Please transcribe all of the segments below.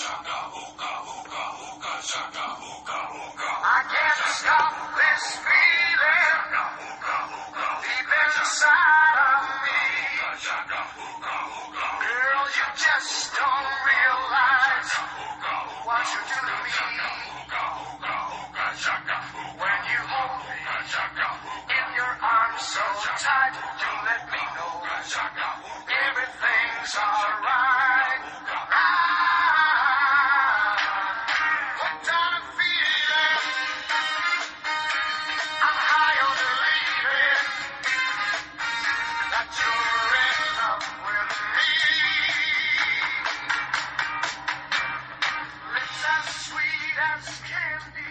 I can't stop this feeling deep inside of me. Girl, you just don't realize what you do to me. When you hold me in your arms so tight, you let me know everything's alright. What kind of feeling? I'm high on believing that you're in love with me. Lips as sweet as candy.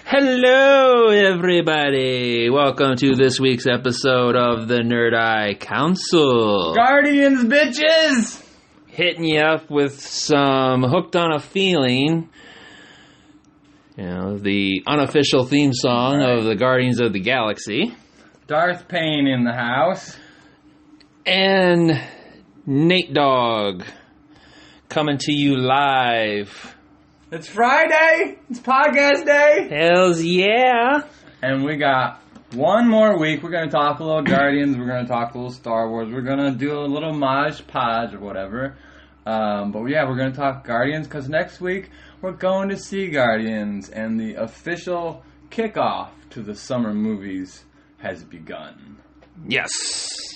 Hello, everybody. Welcome to this week's episode of the Nerd Eye Council. Guardians, bitches! Hitting you up with some Hooked on a Feeling. You know, the unofficial theme song of the Guardians of the Galaxy. Darth Payne in the house. And Nate Dogg coming to you live. It's Friday! It's podcast day! Hells yeah! And we got one more week. We're going to talk a little Guardians. We're going to talk a little Star Wars. We're going to do a little Maj Podge or whatever. But yeah, we're going to talk Guardians because next week we're going to see Guardians. And the official kickoff to the summer movies has begun. Yes.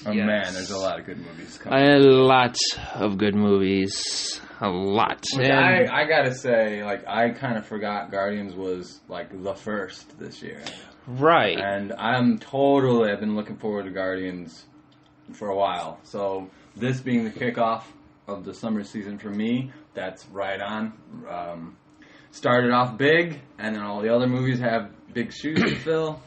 Oh yes. man, there's a lot of good movies coming. A lot of good movies. A lot. Which And I gotta say, like, I kind of forgot Guardians was, like, the first this year. right. And I've been looking forward to Guardians for a while. So, this being the kickoff of the summer season for me, that's right on. Started off big, and then all the other movies have big shoes to fill.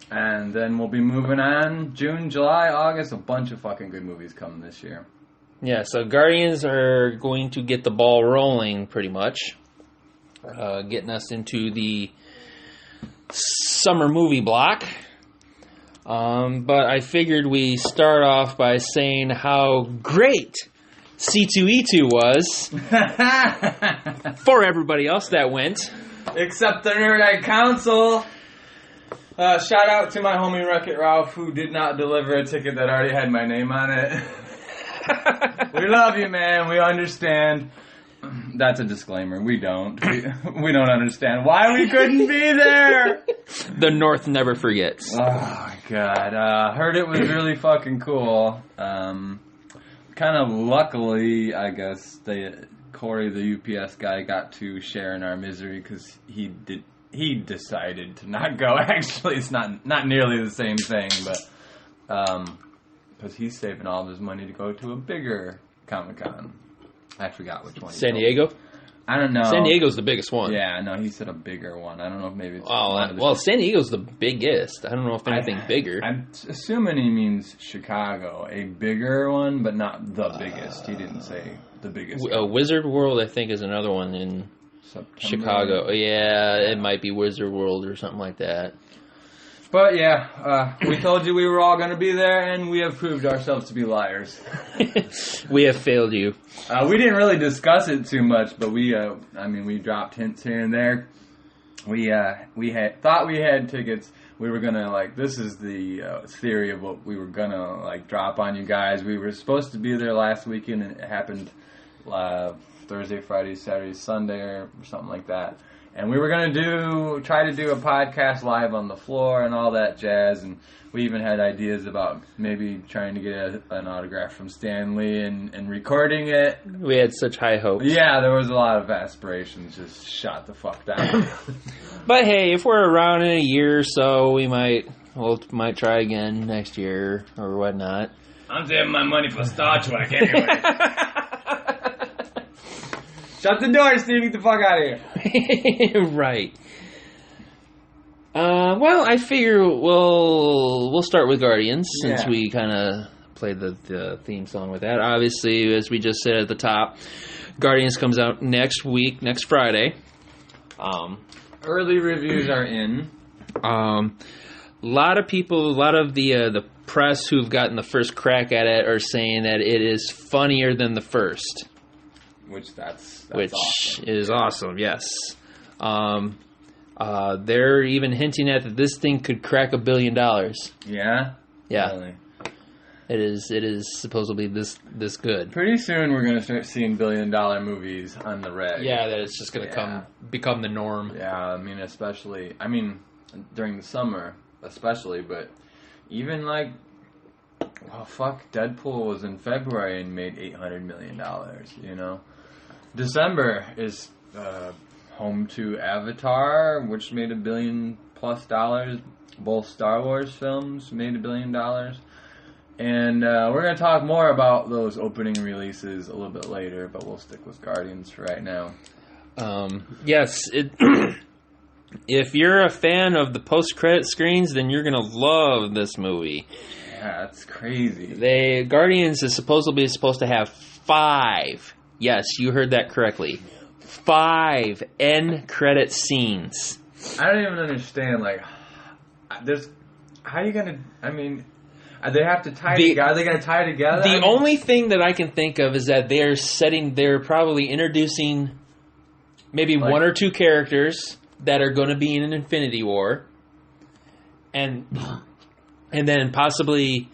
And then we'll be moving on. June, July, August, a bunch of fucking good movies coming this year. Yeah, so Guardians are going to get the ball rolling pretty much. Getting us into the summer movie block. But I figured we start off by saying how great C2E2 was for everybody else that went. Except the Nerd Eye Council. Shout out to my homie Wreck-It Ralph, who did not deliver a ticket that already had my name on it. We love you, man. We understand. That's a disclaimer. We don't. We don't understand why we couldn't be there. The North never forgets. Oh, my God. Heard it was really fucking cool. Kind of luckily, I guess, Corey, the UPS guy, got to share in our misery because he decided to not go. Actually, it's not nearly the same thing, but because he's saving all of his money to go to a bigger Comic-Con. I forgot which one. San Diego? I don't know. San Diego's the biggest one. Yeah, no, he said a bigger one. I don't know if maybe it's... Well, San Diego's the biggest. I don't know if anything bigger. I'm assuming he means Chicago. A bigger one, but not the biggest. He didn't say the biggest. Wizard World, I think, is another one in September. Chicago. Yeah, it might be Wizard World or something like that. But yeah, we told you we were all going to be there, and we have proved ourselves to be liars. We have failed you. We didn't really discuss it too much, but we dropped hints here and there. We thought we had tickets. We were gonna this is the theory of what we were gonna drop on you guys. We were supposed to be there last weekend, and it happened Thursday, Friday, Saturday, Sunday, or something like that. And we were going to try to do a podcast live on the floor and all that jazz. And we even had ideas about maybe trying to get an autograph from Stan Lee and recording it. We had such high hopes. Yeah, there was a lot of aspirations just shot the fuck down. But hey, if we're around in a year or so, we might try again next year or whatnot. I'm saving my money for Star Trek anyway. Shut the door, Steve. Get the fuck out of here. Right. Well, I figure we'll start with Guardians since we kind of played the theme song with that. Obviously, as we just said at the top, Guardians comes out next Friday. Early reviews are in. A lot of the press who've gotten the first crack at it are saying that it is funnier than the first. which that's which awesome. is awesome. Yes. They're even hinting at that this thing could crack $1 billion. Yeah? Yeah. Really? It is supposedly this good. Pretty soon we're going to start seeing $1 billion movies on the reg. Yeah, that it's just going to become the norm. Yeah, I mean, especially, during the summer, especially, but even like, well, fuck, Deadpool was in February and made $800 million, you know? December is home to Avatar, which made $1 billion plus. Both Star Wars films made $1 billion. And we're going to talk more about those opening releases a little bit later, but we'll stick with Guardians for right now. Yes, if you're a fan of the post-credit screens, then you're going to love this movie. Yeah, that's crazy. Guardians is supposed to have 5. Yes, you heard that correctly. 5 end credit scenes. I don't even understand, like, how are you going to, they have to tie together? Are they going to tie together? The only thing that I can think of is that they're probably introducing maybe 1 or 2 characters that are going to be in an Infinity War. And then possibly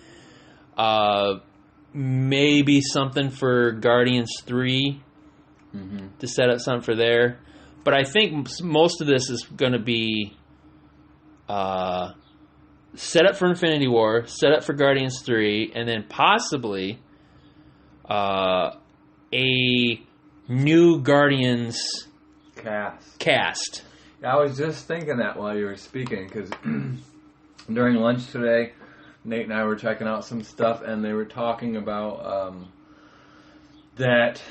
maybe something for Guardians 3 to set up something for there. But I think most of this is going to be set up for Infinity War, set up for Guardians 3, and then possibly a new Guardians cast. I was just thinking that while you were speaking, because during lunch today, Nate and I were checking out some stuff, and they were talking about that.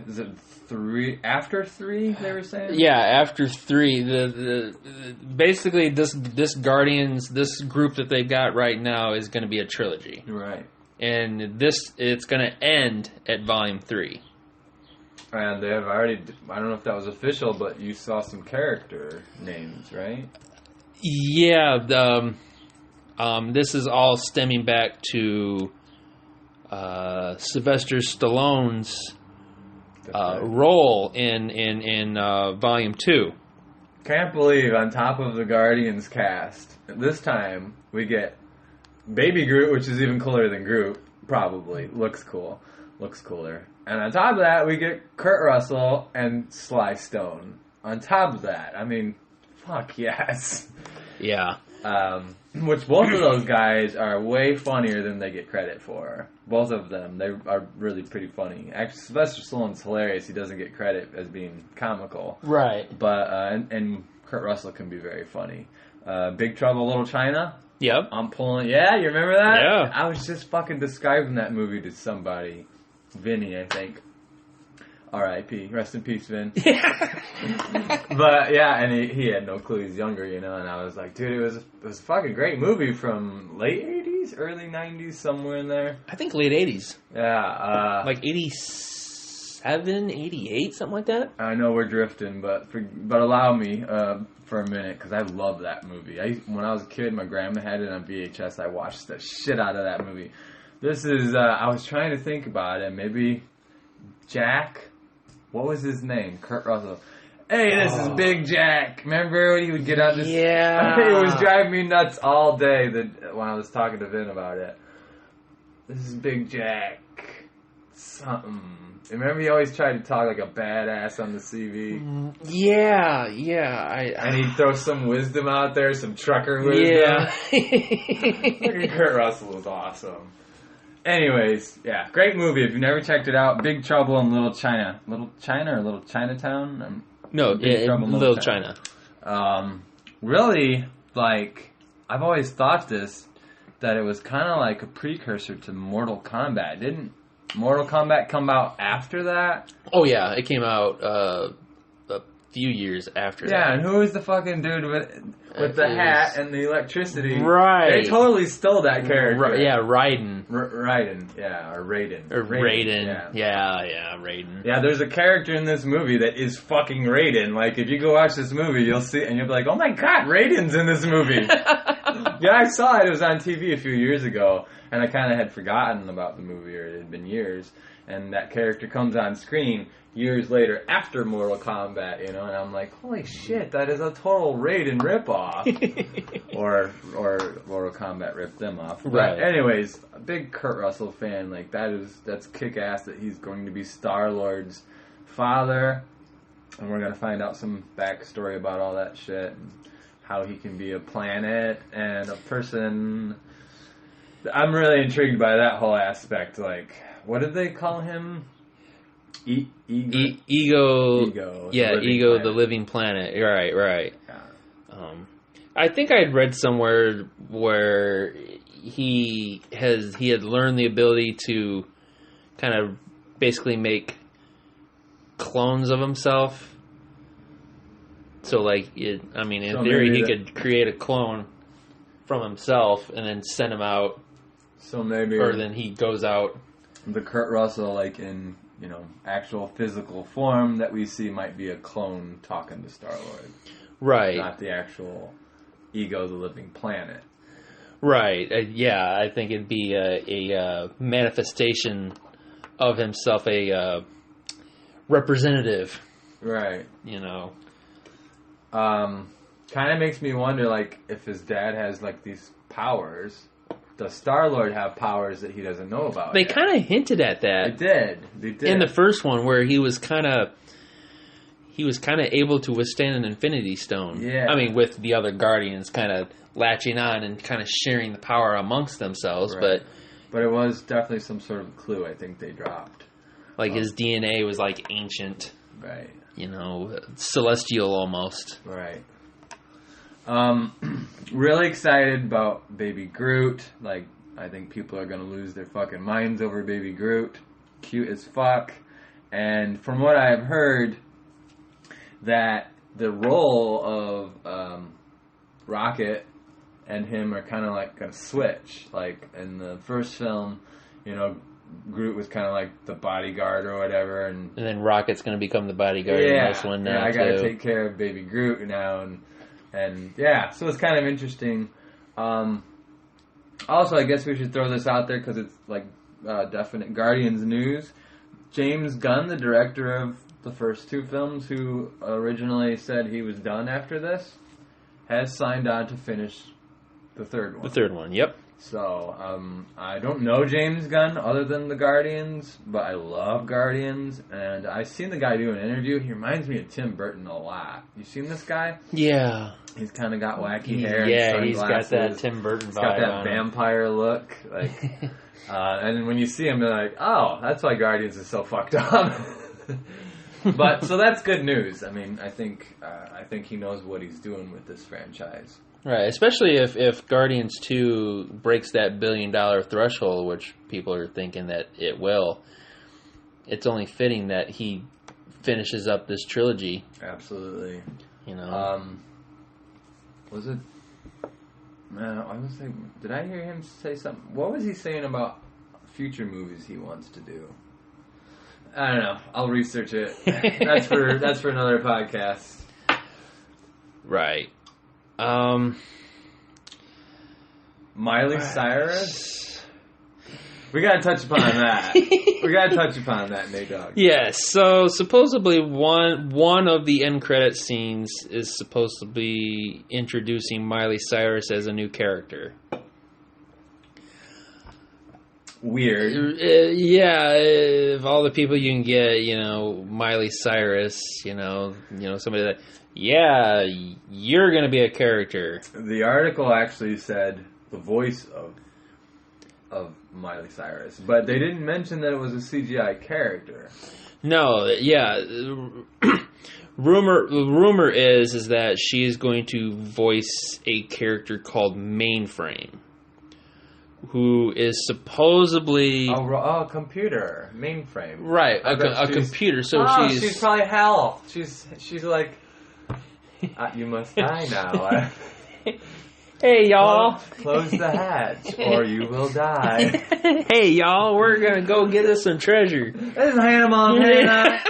Is it 3 after 3? They were saying. Yeah, after 3, the basically this Guardians, this group that they've got right now is going to be a trilogy, right? And it's going to end at Volume 3. And they have already. I don't know if that was official, but you saw some character names, right? Yeah. This is all stemming back to Sylvester Stallone's role in Volume 2. Can't believe on top of the Guardians cast, this time we get Baby Groot, which is even cooler than Groot, probably. Looks cooler. And on top of that, we get Kurt Russell and Sly Stone. On top of that, fuck yes. Yeah. Which both of those guys are way funnier than they get credit for. Both of them, they are really pretty funny. Actually, Sylvester Stallone's hilarious. He doesn't get credit as being comical. Right. But, and Kurt Russell can be very funny. Big Trouble Little China. Yep. I'm pulling, yeah, you remember that? Yeah. I was just fucking describing that movie to somebody. Vinny, I think. R.I.P. Rest in peace, Vin. But yeah, and he had no clue he's younger, and I was like, dude, it was a fucking great movie from late 80s, early 90s, somewhere in there. I think late 80s. Yeah. Like 87, 88, something like that. I know we're drifting, but allow me for a minute, because I love that movie. When I was a kid, my grandma had it on VHS. I watched the shit out of that movie. This is, I was trying to think about it, maybe Jack. What was his name? Kurt Russell. Hey, this is Big Jack. Remember when he would get on this? Yeah. It was driving me nuts all day when I was talking to Vin about it. This is Big Jack. Something. Remember he always tried to talk like a badass on the CV? Yeah. And he'd throw some wisdom out there, some trucker wisdom. Yeah. Kurt Russell was awesome. Anyways, yeah, great movie. If you've never checked it out, Big Trouble in Little China. Little China or Little Chinatown? Little China. Really, like, I've always thought that it was kind of like a precursor to Mortal Kombat. Didn't Mortal Kombat come out after that? Oh, yeah, it came out a few years after that. Yeah, and who was the fucking dude with the hat and the electricity? Right. They totally stole that character. Yeah, Raiden. Raiden, yeah, or Raiden. Raiden. Yeah, Raiden. Yeah, there's a character in this movie that is fucking Raiden. Like, if you go watch this movie, you'll see, and you'll be like, oh my god, Raiden's in this movie. Yeah, I saw it. It was on TV a few years ago, and I kind of had forgotten about the movie, or it had been years. and that character comes on screen years later after Mortal Kombat, and I'm like, holy shit, that is a total Raiden ripoff. or Mortal Kombat ripped them off. Right. But anyways, a big Kurt Russell fan, like that's kick-ass that he's going to be Star-Lord's father, and we're going to find out some backstory about all that shit, and how he can be a planet and a person. I'm really intrigued by that whole aspect. Like, what did they call him? Ego. Yeah, Ego, the living planet. Right. Yeah. I think I had read somewhere where he had learned the ability to kind of basically make clones of himself. So, like, in theory, he could create a clone from himself and then send him out. So maybe, or then he goes out. The Kurt Russell, like in actual physical form that we see, might be a clone talking to Star-Lord, right? Not the actual Ego, the living planet, right? Yeah, I think it'd be a manifestation of himself, a representative, right? Kind of makes me wonder, like, if his dad has like these powers. Does Star-Lord have powers that he doesn't know about? They kind of hinted at that. They did. In the first one, where he was kind of able to withstand an Infinity Stone. Yeah. I mean, with the other Guardians kind of latching on and kind of sharing the power amongst themselves, right. But it was definitely some sort of clue I think they dropped. Like his DNA was like ancient. Right. Celestial almost. Right. Really excited about Baby Groot. Like, I think people are gonna lose their fucking minds over Baby Groot. Cute as fuck. And from what I've heard, that the role of Rocket and him are kind of like gonna switch. Like in the first film, Groot was kind of like the bodyguard or whatever, and then Rocket's gonna become the bodyguard in this one now. I gotta take care of Baby Groot now, and yeah, so it's kind of interesting. Also, I guess we should throw this out there because it's like definite Guardians news. James Gunn, the director of the first two films, who originally said he was done after this, has signed on to finish the third one. The third one, yep. So, I don't know James Gunn other than the Guardians, but I love Guardians, and I've seen the guy do an interview. He reminds me of Tim Burton a lot. You seen this guy? Yeah. He's kind of got wacky hair. Yeah, and he's got that Tim Burton vibe. He's got that vampire look. Like, and when you see him, you're like, oh, that's why Guardians is so fucked up. But so that's good news. I mean, I think he knows what he's doing with this franchise. Right, especially if Guardians 2 breaks that $1 billion threshold, which people are thinking that it will. It's only fitting that he finishes up this trilogy. Absolutely. Was it? I was saying, did I hear him say something? What was he saying about future movies he wants to do? I don't know. I'll research it. That's for another podcast. Right. Miley Cyrus? We gotta touch upon that. We gotta touch upon that, Nate Dogg. Yes, so supposedly one of the end credit scenes is supposed to be introducing Miley Cyrus as a new character. Weird. Of all the people you can get, Miley Cyrus, somebody that, you're going to be a character. The article actually said the voice of Miley Cyrus, but they didn't mention that it was a CGI character. No, rumor is that she is going to voice a character called Mainframe, who is supposedly a computer mainframe, right? A computer. So she's probably hell. She's like, you must die now. Hey y'all, close the hatch or you will die. Hey y'all, we're gonna go get us some treasure. This is Hannah Montana.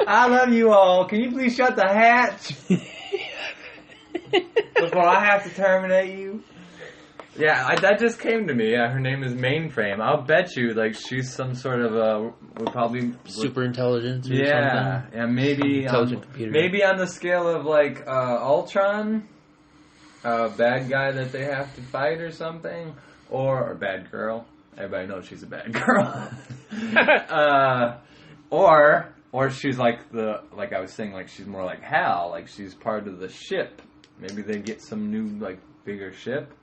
I love you all. Can you please shut the hatch before I have to terminate you? Yeah, that just came to me. Yeah, her name is Mainframe. I'll bet you, like, she's some sort of a... Would probably... Super intelligence or Yeah, something? yeah, maybe... Intelligent computer. Maybe on the scale of, like, Ultron, a bad guy that they have to fight or something, or a bad girl. Everybody knows she's a bad girl. Or she's like I was saying, like, she's more like Hal, like she's part of the ship. Maybe they get some new, like, bigger ship.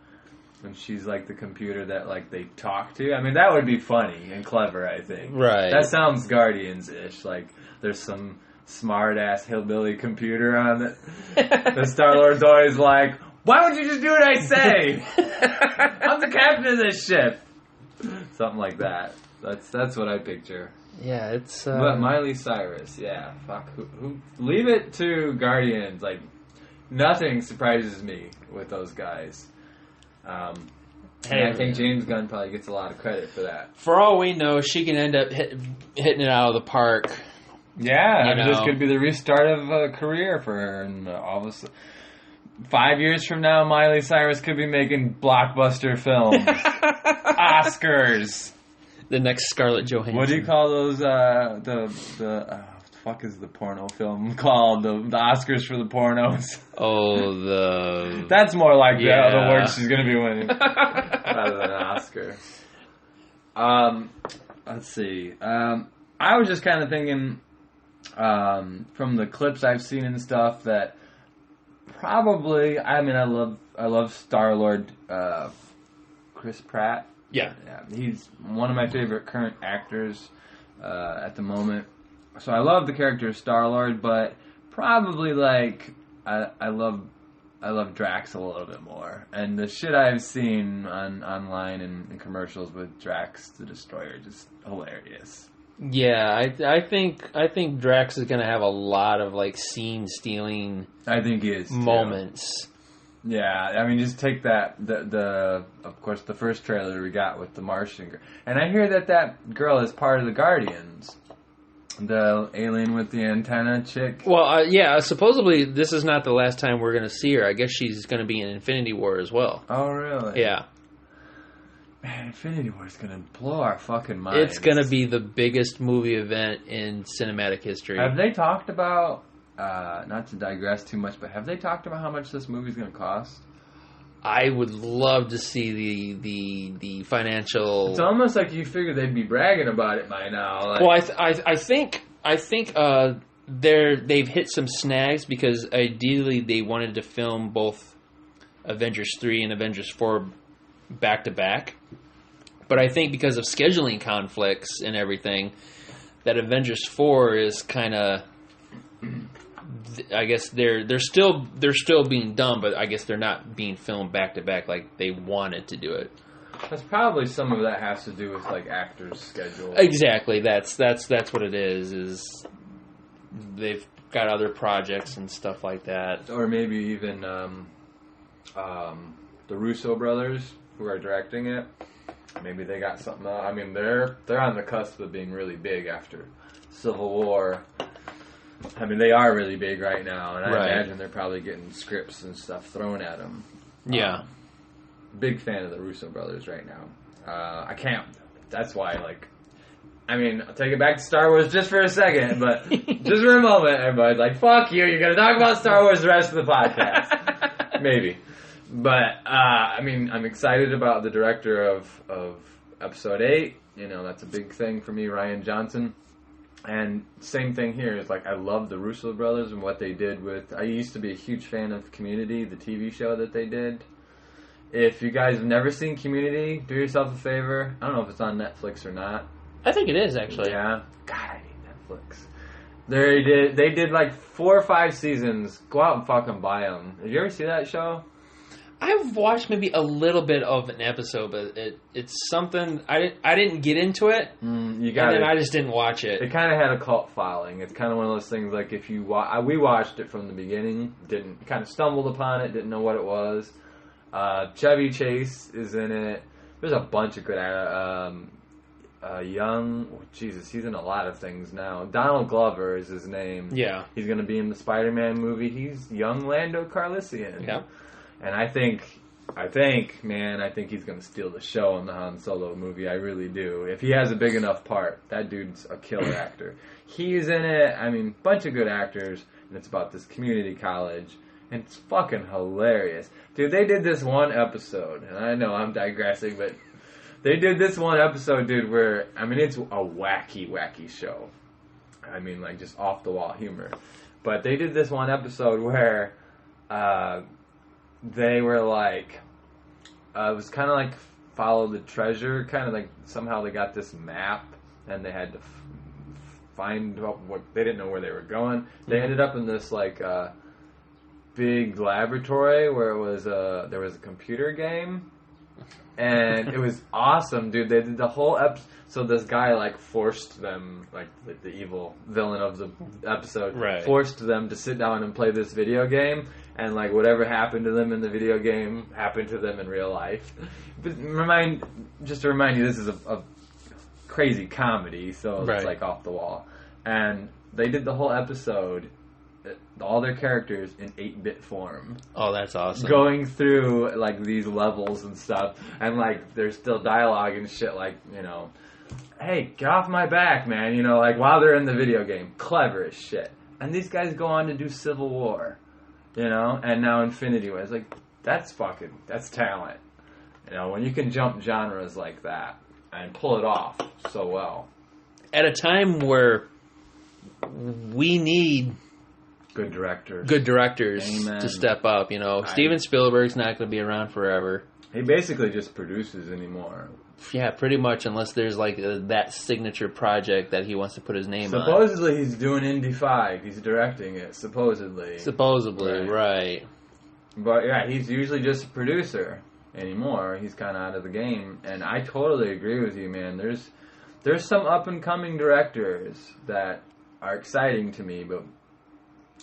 And she's like the computer that, like, they talk to. I mean, that would be funny and clever, I think. Right. That sounds Guardians-ish. Like, there's some smart-ass hillbilly computer on it. The Star-Lord's always like, why don't you just do what I say? I'm the captain of this ship. Something like that. That's what I picture. Yeah, it's... But Miley Cyrus, yeah. Fuck. Who? Leave it to Guardians. Like, nothing surprises me with those guys. And I think James Gunn probably gets a lot of credit for that. For all we know, she can end up hitting it out of the park. Yeah, I mean, this could be the restart of a career for her. And all of a sudden, 5 years from now, Miley Cyrus could be making blockbuster films. Oscars. The next Scarlett Johansson. What do you call those? The fuck is the porno film called? The Oscars for the pornos. Oh, the... That's more like the award she's going to be winning rather than an Oscar. Let's see. I was just kind of thinking from the clips I've seen and stuff that probably, I mean, I love Star-Lord Chris Pratt. Yeah. He's one of my favorite current actors at the moment. So I love the character of Star-Lord, but probably, like, I love Drax a little bit more. And the shit I've seen online and commercials with Drax the Destroyer is just hilarious. Yeah, I think Drax is gonna have a lot of, like, scene stealing. I think he is too. Moments. Yeah, I mean, just take that of course the first trailer we got with the Martian girl, and I hear that girl is part of the Guardians. The alien with the antenna chick? Well, yeah, supposedly this is not the last time we're going to see her. I guess she's going to be in Infinity War as well. Oh, really? Yeah. Man, Infinity War is going to blow our fucking minds. It's going to be the biggest movie event in cinematic history. Have they talked about, not to digress too much, but have they talked about how much this movie's going to cost? I would love to see the financial. It's almost like you figure they'd be bragging about it by now. Like... Well, I think they've hit some snags because ideally they wanted to film both Avengers 3 and Avengers 4 back to back, but I think because of scheduling conflicts and everything, that Avengers 4 is kind of. I guess they're still being done, but I guess they're not being filmed back to back like they wanted to do it. That's probably some of that has to do with like actors' schedule. Exactly. That's what it is. Is they've got other projects and stuff like that, or maybe even the Russo brothers who are directing it. Maybe they got something. I mean, they're on the cusp of being really big after Civil War. I mean, they are really big right now, and I imagine they're probably getting scripts and stuff thrown at them. Yeah. Big fan of the Russo brothers right now. I can't. That's why, like, I mean, I'll take it back to Star Wars just for a second, but just for a moment, everybody's like, fuck you, you're going to talk about Star Wars the rest of the podcast. Maybe. But, I mean, I'm excited about the director of Episode 8. You know, that's a big thing for me, Rian Johnson. And same thing here is like I love the Russo brothers and what they did with. I used to be a huge fan of Community, the TV show that they did. If you guys have never seen Community, do yourself a favor. I don't know if it's on Netflix or not. I think it is actually. Yeah. God, I need Netflix. They did like 4 or 5 seasons. Go out and fucking buy them. Did you ever see that show? I've watched maybe a little bit of an episode, but it's something I didn't get into it, you got and then I just didn't watch it. It kind of had a cult following. It's kind of one of those things like if you we watched it from the beginning, kind of stumbled upon it, didn't know what it was. Chevy Chase is in it. There's a bunch of good he's in a lot of things now. Donald Glover is his name. Yeah, he's going to be in the Spider-Man movie. He's young Lando Calrissian. Yeah. And I think I think he's going to steal the show in the Han Solo movie. I really do. If he has a big enough part, that dude's a killer actor. He's in it. I mean, bunch of good actors, and it's about this community college, and it's fucking hilarious. Dude, they did this one episode, and I know I'm digressing, but they did this one episode, dude, where, I mean, it's a wacky, wacky show. I mean, like, just off-the-wall humor. But they did this one episode where they were like, it was kind of like follow the treasure, kind of like somehow they got this map and they had to find what they didn't know where they were going. They ended up in this like big laboratory where it was there was a computer game, and it was awesome, dude. They did the whole episode. So this guy like forced them, like the evil villain of the episode, right, forced them to sit down and play this video game, and like whatever happened to them in the video game happened to them in real life. But just to remind you, this is a crazy comedy, so it's like off the wall. And they did the whole episode, all their characters in 8-bit form. Oh, that's awesome. Going through like these levels and stuff, and like there's still dialogue and shit, like, you know, hey, get off my back, man, you know, like while they're in the video game. Clever as shit. And these guys go on to do Civil War, you know, and now Infinity War. It's like, that's talent. You know, when you can jump genres like that and pull it off so well. At a time where we need good directors Amen. To step up, you know. Steven Spielberg's not going to be around forever. He basically just produces anymore. Yeah, pretty much, unless there's like that signature project that he wants to put his name on. Supposedly he's doing Indy 5. He's directing it, supposedly. Right. But yeah, he's usually just a producer anymore. He's kind of out of the game. And I totally agree with you, man. There's some up-and-coming directors that are exciting to me, but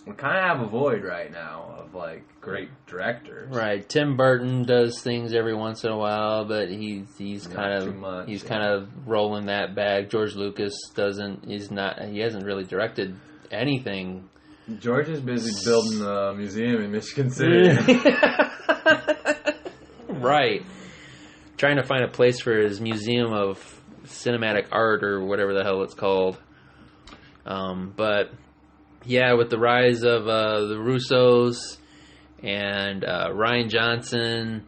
we kind of have a void right now of like great directors. Right. Tim Burton does things every once in a while, but he's kind of rolling that bag. George Lucas he hasn't really directed anything. George is busy building a museum in Michigan City. Right. Trying to find a place for his museum of cinematic art or whatever the hell it's called. But yeah, with the rise of the Russos and Rian Johnson,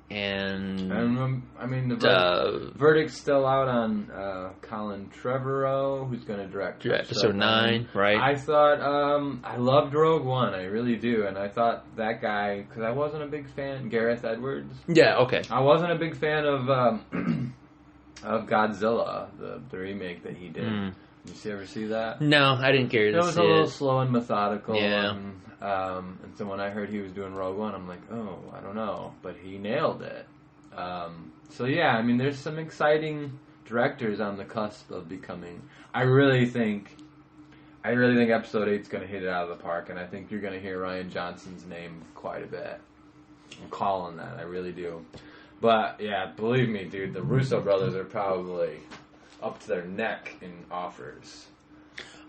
and I mean the verdict's still out on Colin Trevorrow, who's going to direct episode 9. Right. I thought I loved Rogue One, I really do, and I thought that guy, because I wasn't a big fan, Gareth Edwards. Yeah. Okay. I wasn't a big fan of Godzilla, the remake that he did. Did you ever see that? No, I didn't care to see it. It was a little slow and methodical. Yeah. And so when I heard he was doing Rogue One, I'm like, oh, I don't know. But he nailed it. So yeah, I mean, there's some exciting directors on the cusp of becoming. I really think Episode 8 is going to hit it out of the park, and I think you're going to hear Rian Johnson's name quite a bit. I'm calling that. I really do. But yeah, believe me, dude, the Russo brothers are probably up to their neck in offers.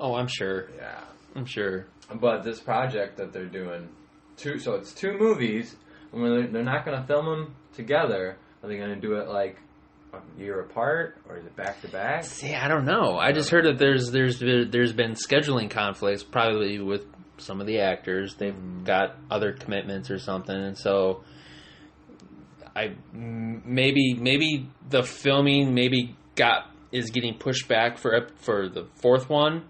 Oh, I'm sure. Yeah. I'm sure. But this project that they're doing, so it's 2 movies, and they're not going to film them together. Are they going to do it like a year apart, or is it back to back? See, I don't know. I just heard that there's been scheduling conflicts, probably with some of the actors. They've got other commitments or something, and so maybe the filming is getting pushed back for the 4th one,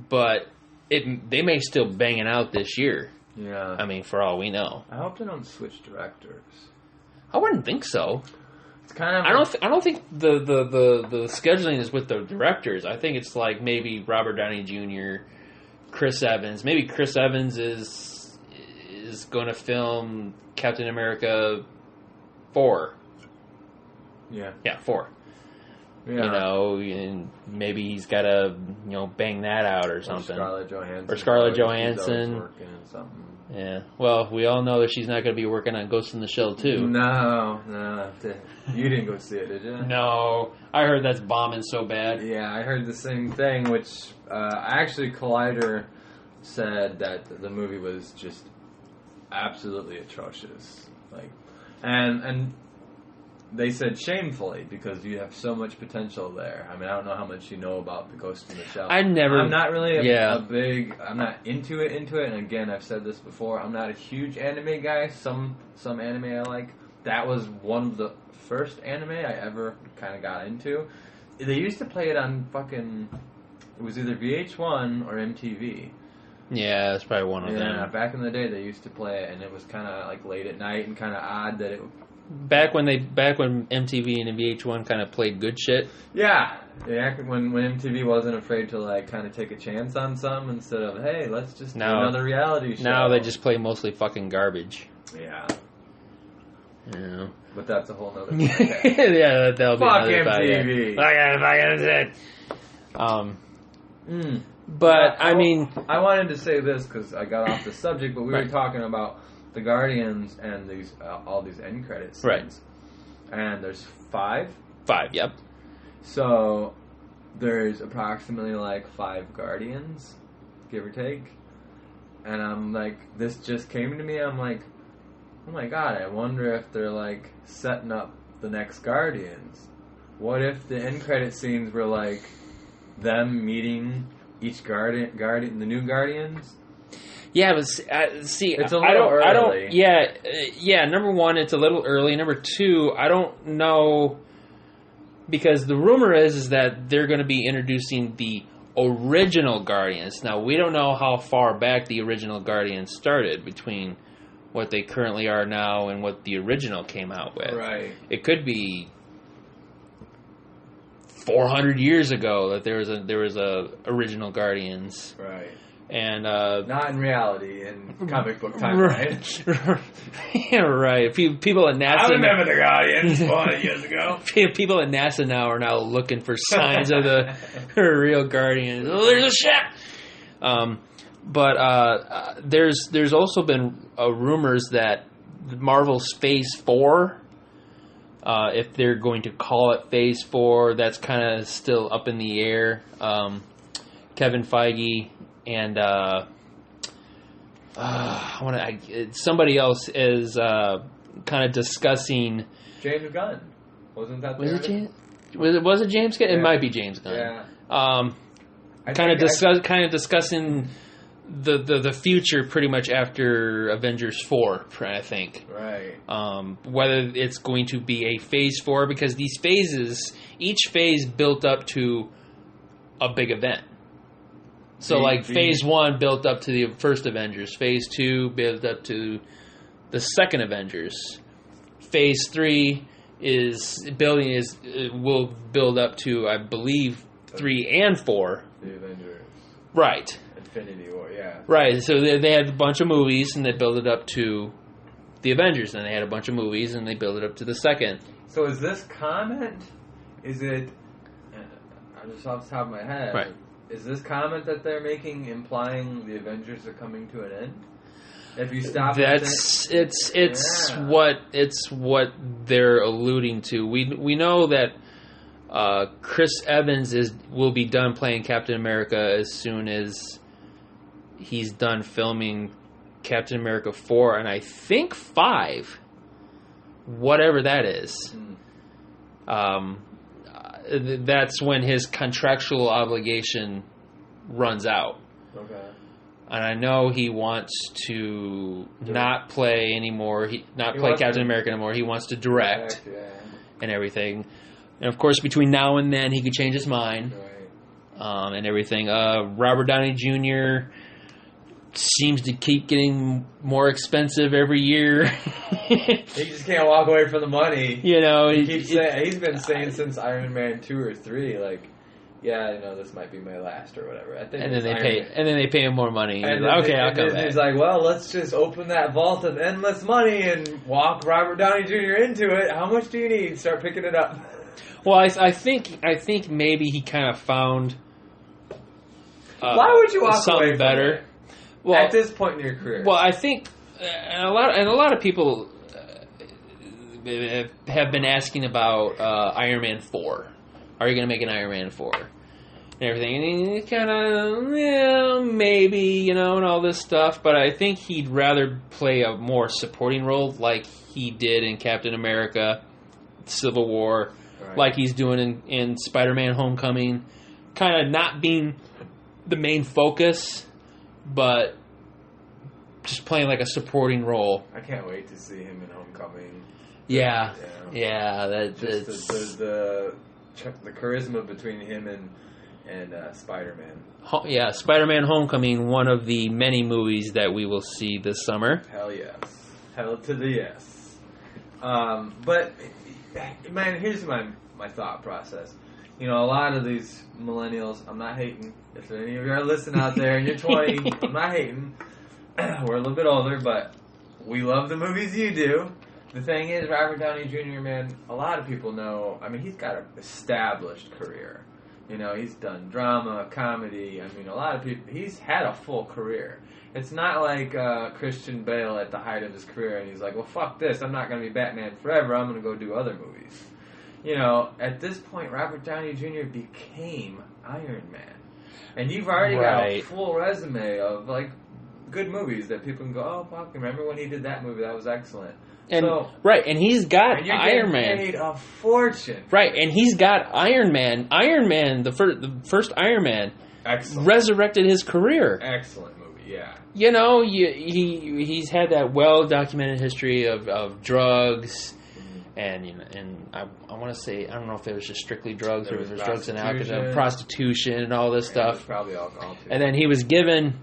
but they may still bang it out this year. Yeah. I mean, for all we know. I hope they don't switch directors. I wouldn't think so. It's kind of. I don't think the scheduling is with the directors. I think it's like maybe Robert Downey Jr., Chris Evans. Maybe Chris Evans is going to film Captain America 4. Yeah. Yeah, 4. Yeah. You know, and maybe he's got to, bang that out or something. Or Scarlett Johansson. Working on something. Yeah. Well, we all know that she's not going to be working on Ghost in the Shell 2. No. You didn't go see it, did you? No. I heard that's bombing so bad. Yeah, I heard the same thing, which actually Collider said that the movie was just absolutely atrocious. Like, and they said shamefully because you have so much potential there. I mean, I don't know how much you know about the Ghost in the Shell. I'm not really a big. I'm not into it. And again, I've said this before. I'm not a huge anime guy. Some anime I like. That was one of the first anime I ever kind of got into. They used to play it on fucking. It was either VH1 or MTV. Yeah, that's probably one of them. Yeah, back in the day they used to play it, and it was kind of like late at night and kind of odd that it. Back when MTV and VH1 kind of played good shit. Yeah, when MTV wasn't afraid to like kind of take a chance on some instead of hey, let's just do another reality show. Now they just play mostly fucking garbage. Yeah. Yeah. But that's a whole nother. Yeah, that'll be fuck MTV. But Yeah, I mean, I wanted to say this because I got off the subject, but we were talking about the Guardians and these all these end credits. Right. And there's 5. 5. Yep. So there's approximately like 5 Guardians, give or take. And I'm like, this just came to me. I'm like, oh my god, I wonder if they're like setting up the next Guardians. What if the end credit scenes were like them meeting each guardian, the new Guardians? Yeah, but see, it's a little early. I don't. Yeah. Number one, it's a little early. Number two, I don't know, because the rumor is that they're going to be introducing the original Guardians. Now we don't know how far back the original Guardians started between what they currently are now and what the original came out with. Right. It could be 400 years ago that there was a original Guardians. Right. And not in reality, in comic book time, right? Yeah, right. People at NASA. I remember the Guardians 400 years ago. People at NASA now are now looking for signs of the real Guardians. Oh, there's a ship. But there's also been rumors that Marvel's Phase 4, if they're going to call it Phase 4, that's kind of still up in the air. Kevin Feige and somebody else is kind of discussing. James Gunn, wasn't that? Was it James? Was it James Gunn? Yeah. It might be James Gunn. Yeah. Kind of discussing the future pretty much after Avengers 4, I think. Right. Whether it's going to be a Phase 4, because these phases, each phase built up to a big event. So, Phase 1 built up to the first Avengers. Phase 2 built up to the second Avengers. Phase 3 will build up to, I believe, 3 and 4. The Avengers. Right. Infinity War, yeah. Right. So they had a bunch of movies, and they built it up to the Avengers. And they had a bunch of movies, and they built it up to the second. So is this comment, is it, I'm just off the top of my head, right. Is this comment that they're making implying the Avengers are coming to an end? If you stop, it's what they're alluding to. We know that Chris Evans will be done playing Captain America as soon as he's done filming Captain America 4 and I think 5, whatever that is. That's when his contractual obligation runs out. Okay. And I know he wants to not play anymore. Not play Captain America anymore. He wants to direct and everything. And of course, between now and then, he could change his mind and everything. Robert Downey Jr. seems to keep getting more expensive every year. He just can't walk away from the money. You know, he's been saying since Iron Man 2 or 3, like, yeah, you know, this might be my last or whatever. I think. And then they pay him more money. And like, okay, I'll come back. He's like, well, let's just open that vault of endless money and walk Robert Downey Jr. into it. How much do you need? Start picking it up. Well, I think maybe he kind of found. Why would you walk something away from better? It? Well, at this point in your career. Well, I think, and a lot of people have been asking about Iron Man 4. Are you going to make an Iron Man 4? and everything. And he kind of, maybe, and all this stuff. But I think he'd rather play a more supporting role like he did in Captain America, Civil War, Right. like he's doing in Spider-Man Homecoming. Kind of not being the main focus, but just playing like a supporting role. I can't wait to see him in Homecoming. Yeah. Just That's the charisma between him and Spider-Man. yeah. Spider-Man Homecoming, one of the many movies that we will see this summer. Hell yes. Hell to the yes. But, man, here's my thought process. A lot of these millennials, I'm not hating. If any of you are listening out there and you're 20, I'm not hating. We're a little bit older, but we love the movies you do. The thing is, Robert Downey Jr., man, a lot of people know, he's got an established career. He's done drama, comedy. A lot of people, he's had a full career. It's not like Christian Bale at the height of his career and he's like, well, fuck this, I'm not going to be Batman forever, I'm going to go do other movies. At this point, Robert Downey Jr. became Iron Man. And you've already got a full resume of, good movies that people can go, oh, fuck, remember when he did that movie? That was excellent. And and he's got and you're Iron Man. Paid a fortune. Right, and he's got Iron Man. Iron Man, the first Iron Man, Excellent. resurrected his career. Excellent movie, yeah. He's had that well documented history of drugs, and I want to say, I don't know if it was just strictly drugs or if it was drugs and alcohol, prostitution, and all this It was stuff. probably alcohol too. And then he was given,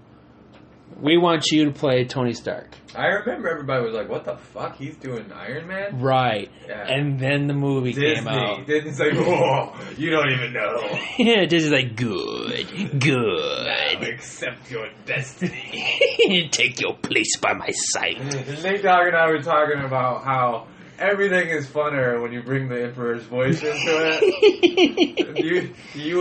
we want you to play Tony Stark. I remember everybody was like, what the fuck? He's doing Iron Man? Right. Yeah. And then the movie came out. Disney's like, oh, you don't even know. Yeah, Disney's like, good. Now accept your destiny. Take your place by my side. And Nate Dogg and I were talking about how everything is funner when you bring the Emperor's voice into it. you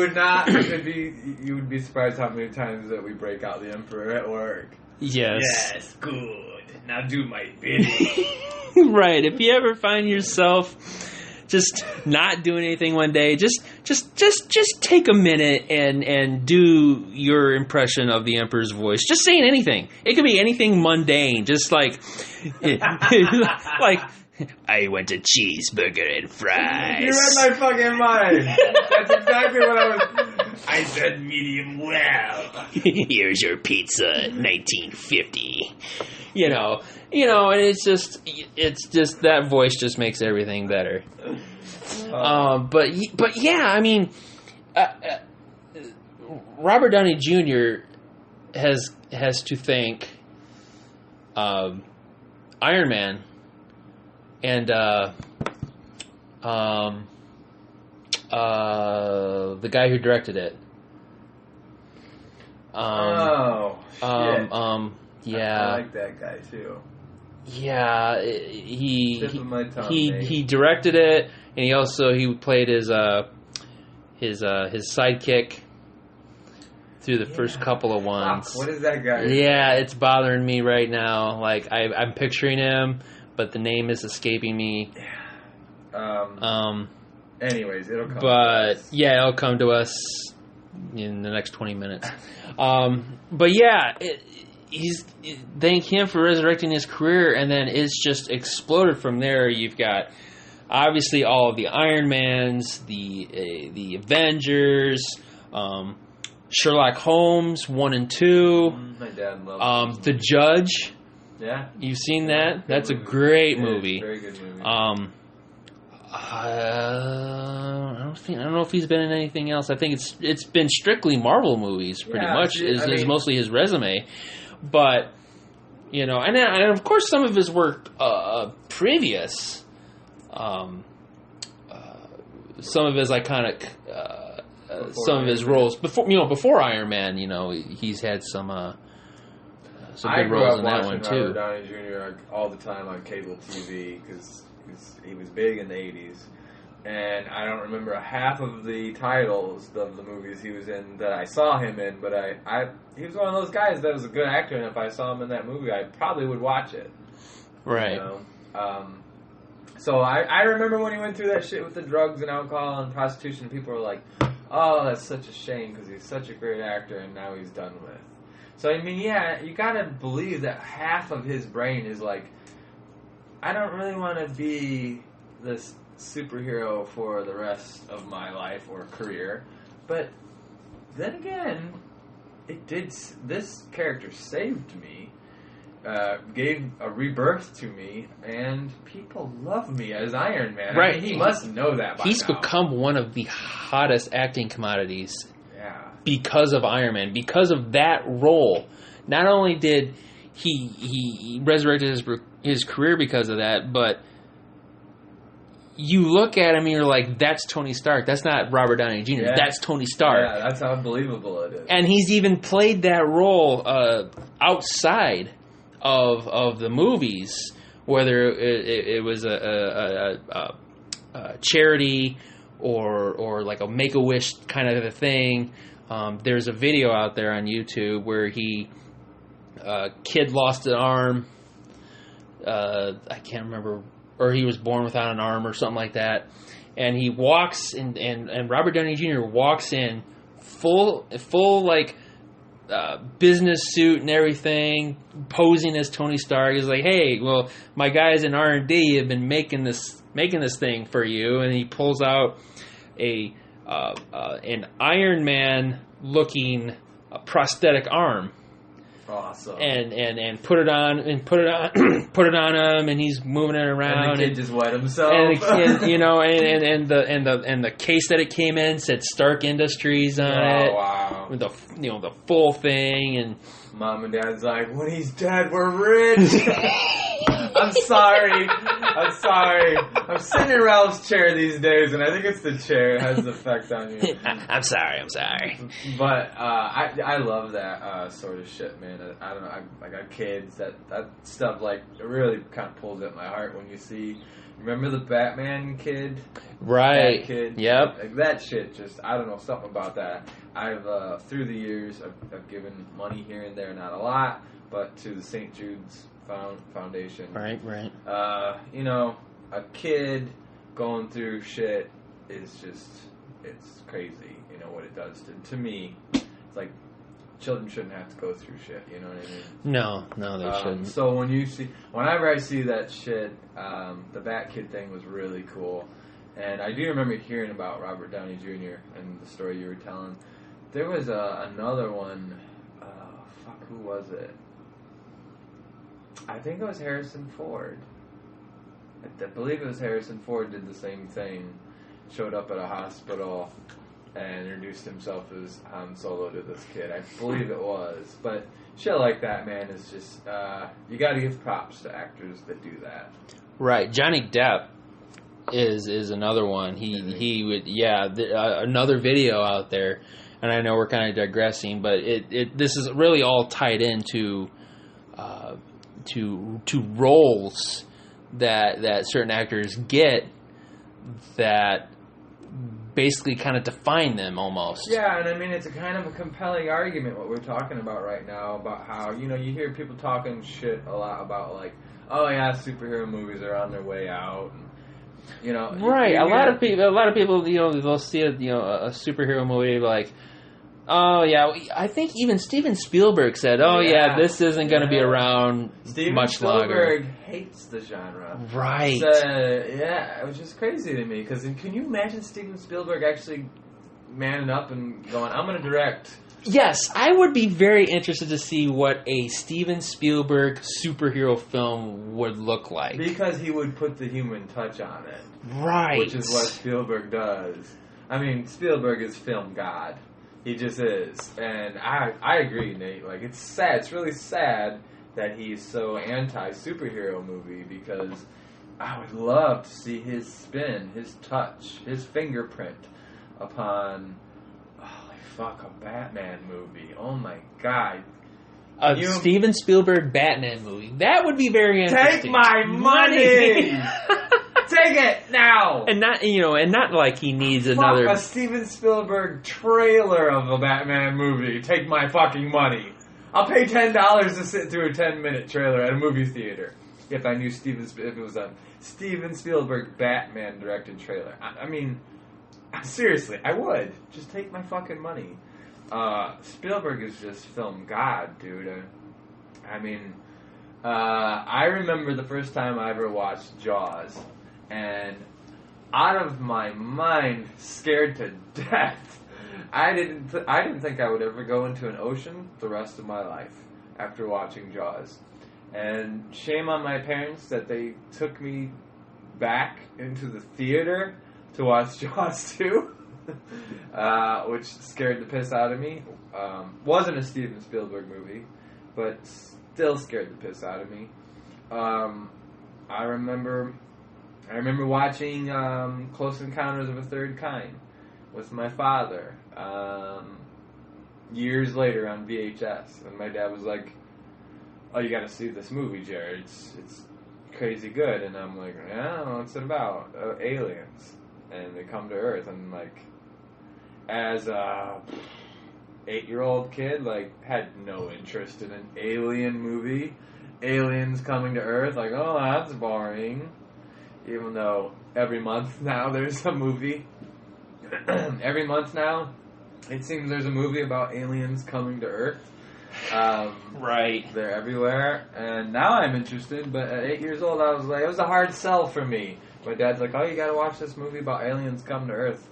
would be surprised how many times that we break out the Emperor at work. Yes. Good. Now do my bidding. Right. If you ever find yourself just not doing anything one day, just take a minute and do your impression of the Emperor's voice. Just saying anything. It could be anything mundane. Just like I want a cheeseburger and fries. You read my fucking mind. That's exactly what I said medium well. Here's your pizza, 1950. And it's just that voice just makes everything better. But yeah, Robert Downey Jr. has to thank Iron Man and the guy who directed it. Shit. Yeah. I like that guy too. Yeah, Tip of my tongue, Nate. he directed it, and he played his sidekick through the first couple of ones. Fuck, what is that guy? Yeah, it's bothering me right now. Like I'm picturing him, but the name is escaping me. Anyways, it'll come. But yeah, it'll come to us in the next 20 minutes. But yeah, thank him for resurrecting his career, and then it's just exploded from there. You've got obviously all of the Iron Mans, the Avengers, Sherlock Holmes 1 and 2, My dad loved The Judge. Yeah, You've seen that? That's a movie. great Yeah, movie. very good movie. I don't know if he's been in anything else. I think it's been strictly Marvel movies, pretty Yeah, much. I mean- Is mostly his resume, but and of course some of his work previous, some of his iconic, some of his roles before Iron Man. He's had some I good grew roles up in that watching one too. Robert Downey Jr. all the time on cable TV because he was big in the 80s. And I don't remember half of the titles of the movies he was in that I saw him in, but he was one of those guys that was a good actor, and if I saw him in that movie, I probably would watch it. Right. So I remember when he went through that shit with the drugs and alcohol and prostitution, people were like, oh, that's such a shame because he's such a great actor and now he's done with. So, I mean, yeah, you gotta believe that half of his brain is like, I don't really want to be this superhero for the rest of my life or career. But then again, this character saved me, gave a rebirth to me, and people love me as Iron Man. Right. I mean, he must know that by He's now. become one of the hottest acting commodities Yeah. because of Iron Man, because of that role. Not only did he resurrected his career because of that, but you look at him and you're like, that's Tony Stark. That's not Robert Downey Jr. Yeah. That's Tony Stark. Yeah, that's how believable it is. And he's even played that role outside of the movies, whether it was a charity or like a Make-A-Wish kind of a thing. There's a video out there on YouTube where kid lost an arm. I can't remember, or he was born without an arm or something like that. And he walks in, and Robert Downey Jr. walks in full like business suit and everything, posing as Tony Stark. He's like, "Hey, well, my guys in R&D have been making this thing for you," and he pulls out an Iron Man looking prosthetic arm. Awesome. And put it on put it on him, and he's moving it around. And the kid just wet himself. And the kid, and the case that it came in said Stark Industries on it. Wow. With the full thing, and Mom and Dad's like, when he's dead, we're rich. I'm sorry. I'm sitting in Ralph's chair these days, and I think it's the chair that has the effect on you. I'm sorry. But I love that sort of shit, man. I don't know. I got kids. That stuff like it really kind of pulls at my heart when you see. Remember the Batman kid? Right. That kid. Yep. Like that shit. Just I don't know, something about that. I've through the years I've given money here and there, not a lot, but to the St. Jude's Foundation. Right. You know, a kid going through shit is just, it's crazy, you know, what it does to me. It's like, children shouldn't have to go through shit, you know what I mean? No, they shouldn't. So whenever I see that shit, the Bat Kid thing was really cool. And I do remember hearing about Robert Downey Jr. and the story you were telling. There was another one, who was it? I think it was Harrison Ford. I believe it was Harrison Ford did the same thing. Showed up at a hospital and introduced himself as Han Solo to this kid. I believe it was. But shit like that, man, is just, you gotta give props to actors that do that. Right. Johnny Depp is another one. He would, another video out there, and I know we're kind of digressing, but this is really all tied into to roles that certain actors get that basically kind of define them almost. Yeah, and I mean, it's a kind of a compelling argument what we're talking about right now, about how, you know, you hear people talking shit a lot about, like, oh yeah, superhero movies are on their way out, and, you know. Right, a lot of people, you know, they'll see a superhero movie like, oh yeah, I think even Steven Spielberg said, this isn't going to be around much longer. Steven Spielberg hates the genre. Right. Which is crazy to me, because can you imagine Steven Spielberg actually manning up and going, I'm going to direct. Yes, I would be very interested to see what a Steven Spielberg superhero film would look like. Because he would put the human touch on it. Right. Which is what Spielberg does. I mean, Spielberg is film god. He just is. And I agree, Nate. Like, it's sad. It's really sad that he's so anti-superhero movie, because I would love to see his spin, his touch, his fingerprint upon, a Batman movie. Oh my God. Steven Spielberg Batman movie. That would be very interesting. Take my money! Take it now! And not like he needs another. A Steven Spielberg trailer of a Batman movie. Take my fucking money. I'll pay $10 to sit through a 10-minute trailer at a movie theater if I knew if it was a Steven Spielberg Batman directed trailer. I mean, Seriously, I would. Just take my fucking money. Spielberg is just film god, dude. I mean, I remember the first time I ever watched Jaws, and out of my mind, scared to death. I didn't think I would ever go into an ocean the rest of my life after watching Jaws. And shame on my parents that they took me back into the theater to watch Jaws 2, which scared the piss out of me. Wasn't a Steven Spielberg movie, but still scared the piss out of me. I remember watching Close Encounters of a Third Kind with my father years later on VHS, and my dad was like, "Oh, you got to see this movie, Jared. It's crazy good." And I'm like, "Yeah, what's it about? Aliens, and they come to Earth." And like, as a 8-year-old kid, like, had no interest in an alien movie. Aliens coming to Earth, like, oh, that's boring. Even though every month now there's a movie. Every month now, it seems there's a movie about aliens coming to Earth. Right. They're everywhere, and now I'm interested, but at 8 years old, I was like, it was a hard sell for me. My dad's like, oh, you gotta watch this movie about aliens coming to Earth.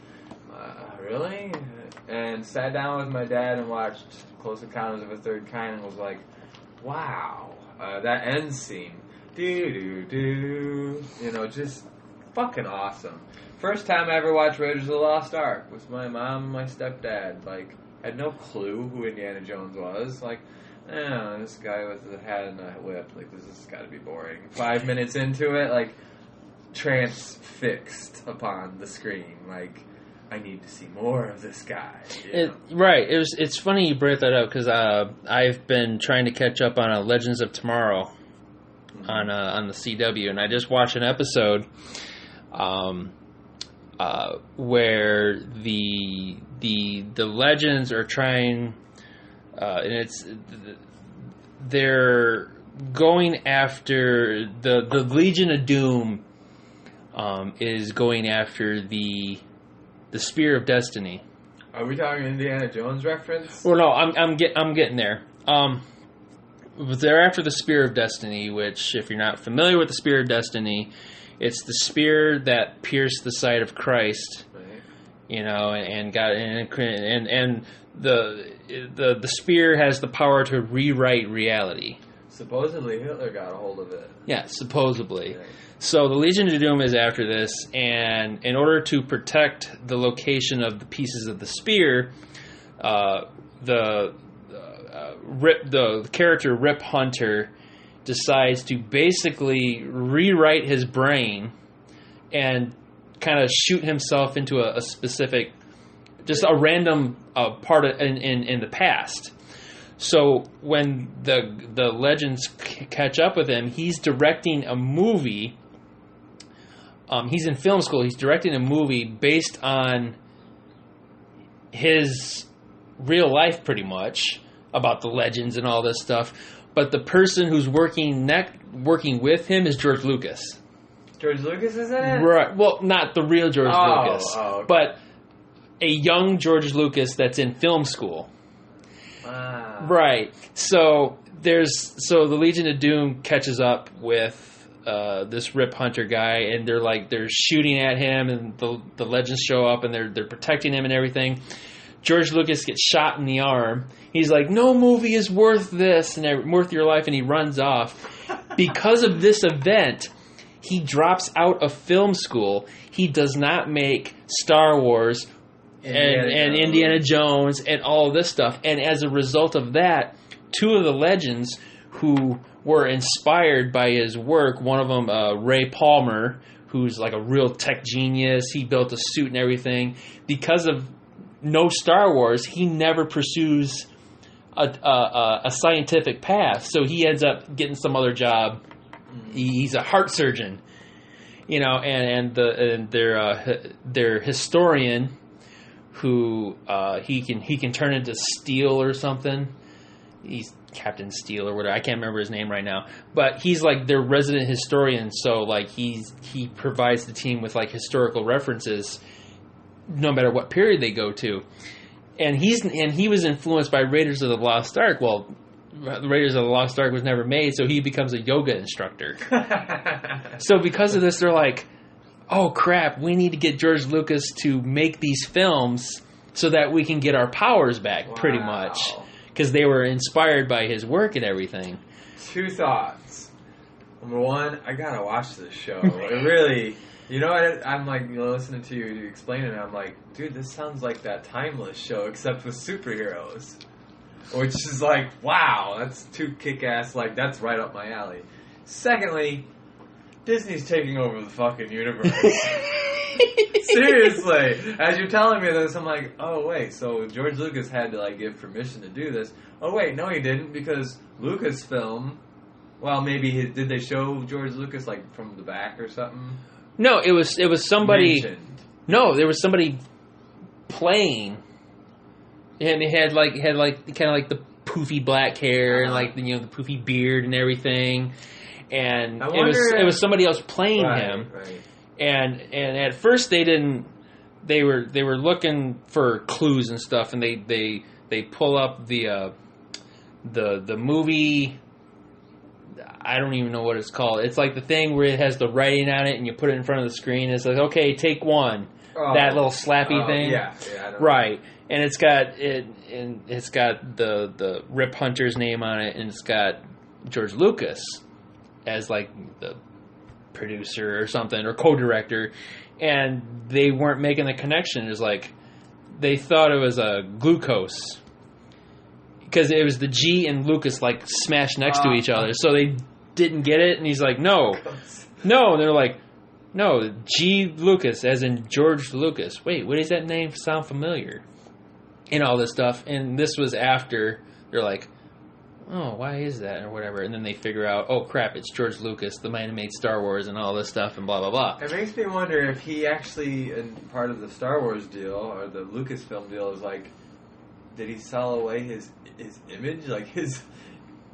Really? And sat down with my dad and watched Close Encounters of a Third Kind and was like, wow, that end scene. Do-do-do. You know, just fucking awesome. First time I ever watched Raiders of the Lost Ark was my mom and my stepdad. Like, had no clue who Indiana Jones was. Like, this guy with a hat and a whip. Like, this has got to be boring. 5 minutes into it, like, transfixed upon the screen. Like, I need to see more of this guy. Right. It's funny you brought that up because I've been trying to catch up on Legends of Tomorrow on the CW, and I just watched an episode where the Legends are trying, and they're going after the Legion of Doom is going after the Spear of Destiny. Are we talking Indiana Jones reference? Well, no, I'm getting there. They're after the Spear of Destiny, which, if you're not familiar with the Spear of Destiny, it's the spear that pierced the side of Christ. Right. You know, and the spear has the power to rewrite reality. Supposedly Hitler got a hold of it. Yeah, supposedly. Right. So the Legion of Doom is after this, and in order to protect the location of the pieces of the spear, the character Rip Hunter decides to basically rewrite his brain and kind of shoot himself into a specific, just a random part in the past. So when the Legends catch up with him, he's directing a movie. He's in film school. He's directing a movie based on his real life, pretty much, about the Legends and all this stuff. But the person who's working with him is George Lucas. George Lucas is in it? Right. Well, not the real George Lucas, okay. but a young George Lucas that's in film school. Wow. Right. So the Legion of Doom catches up with this Rip Hunter guy, and they're shooting at him, and the Legends show up, and they're protecting him and everything. George Lucas gets shot in the arm. He's like, no movie is worth this and worth your life, and he runs off. Because of this event, he drops out of film school. He does not make Star Wars and Indiana Jones and all of this stuff. And as a result of that, two of the Legends who were inspired by his work, one of them, Ray Palmer, who's like a real tech genius. He built a suit and everything. Because of no Star Wars, he never pursues a scientific path. So he ends up getting some other job. He's a heart surgeon, you know, and their historian, who he can turn into steel or something. He's Captain Steel or whatever. I can't remember his name right now, but he's like their resident historian. So like he provides the team with like historical references. no matter what period they go to. And he was influenced by Raiders of the Lost Ark. Well, Raiders of the Lost Ark was never made, so he becomes a yoga instructor. So because of this, they're like, oh crap, we need to get George Lucas to make these films so that we can get our powers back, pretty much. Because they were inspired by his work and everything. 2 thoughts. Number 1, I gotta watch this show. It really, you know what? I'm like, listening to you explain it, and I'm like, dude, this sounds like that Timeless show, except with superheroes. Which is like, wow, that's 2 kick-ass, like, that's right up my alley. Secondly, Disney's taking over the fucking universe. Seriously. As you're telling me this, I'm like, oh, wait, so George Lucas had to, like, give permission to do this. Oh, wait, no, he didn't, because Lucasfilm, well, maybe, did they show George Lucas, like, from the back or something? No, it was somebody... Mentioned. No, there was somebody playing, and it had like kind of like the poofy black hair and like the poofy beard and everything, and it was somebody else playing him. Right. And at first they didn't. They were looking for clues and stuff, and they pull up the movie. I don't even know what it's called. It's like the thing where it has the writing on it, and you put it in front of the screen. And it's like, okay, take one. That little slappy thing. Yeah, I don't right. And it's got the Rip Hunter's name on it, and it's got George Lucas as like the producer or something, or co-director, and they weren't making the connection. It was like they thought it was a glucose. Because it was the G and Lucas like smashed next to each other, so they didn't get it. And he's like, "No." And they're like, "No, G. Lucas, as in George Lucas." Wait, what does that name sound familiar? And all this stuff. And this was after they're like, "Oh, why is that?" or whatever. And then they figure out, "Oh crap, it's George Lucas, the man who made Star Wars and all this stuff and blah blah blah." It makes me wonder if he actually, in part of the Star Wars deal or the Lucasfilm deal, is like, did he sell away his image? Like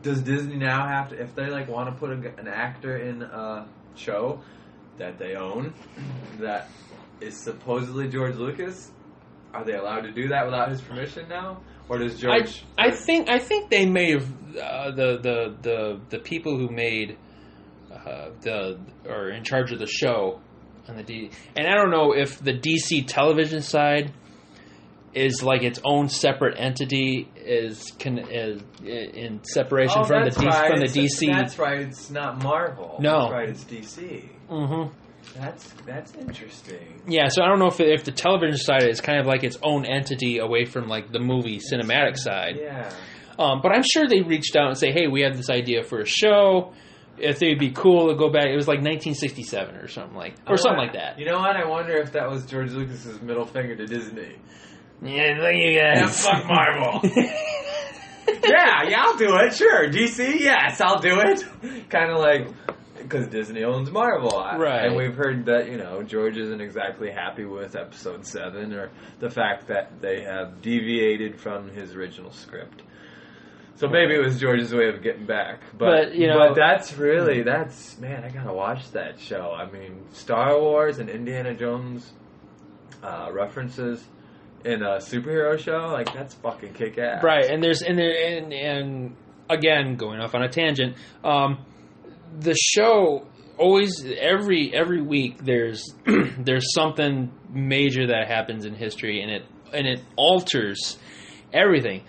does Disney now have to, if they like want to put an actor in a show that they own that is supposedly George Lucas, are they allowed to do that without his permission now? Or does George? I think they may have the people who made or in charge of the show on the and I don't know if the DC television side is like its own separate entity, is in separation from the DC. That's right. It's not Marvel. No, that's right. It's DC. Mm-hmm. That's interesting. Yeah, so I don't know if the television side is kind of like its own entity away from like the movie cinematic side. Yeah. But I'm sure they reached out and say, "Hey, we have this idea for a show. If they'd be cool to go back." It was like 1967 or something like that. You know what? I wonder if that was George Lucas's middle finger to Disney. Yeah, look you guys. Yeah, fuck Marvel. yeah, I'll do it. Sure, DC. Yes, I'll do it. Kind of like, because Disney owns Marvel, right? And we've heard that George isn't exactly happy with Episode 7 or the fact that they have deviated from his original script. So maybe it was George's way of getting back. But that's man, I gotta watch that show. I mean, Star Wars and Indiana Jones references in a superhero show, like, that's fucking kick-ass. Right, and again, going off on a tangent, the show always, every week, there's something major that happens in history, and it alters everything.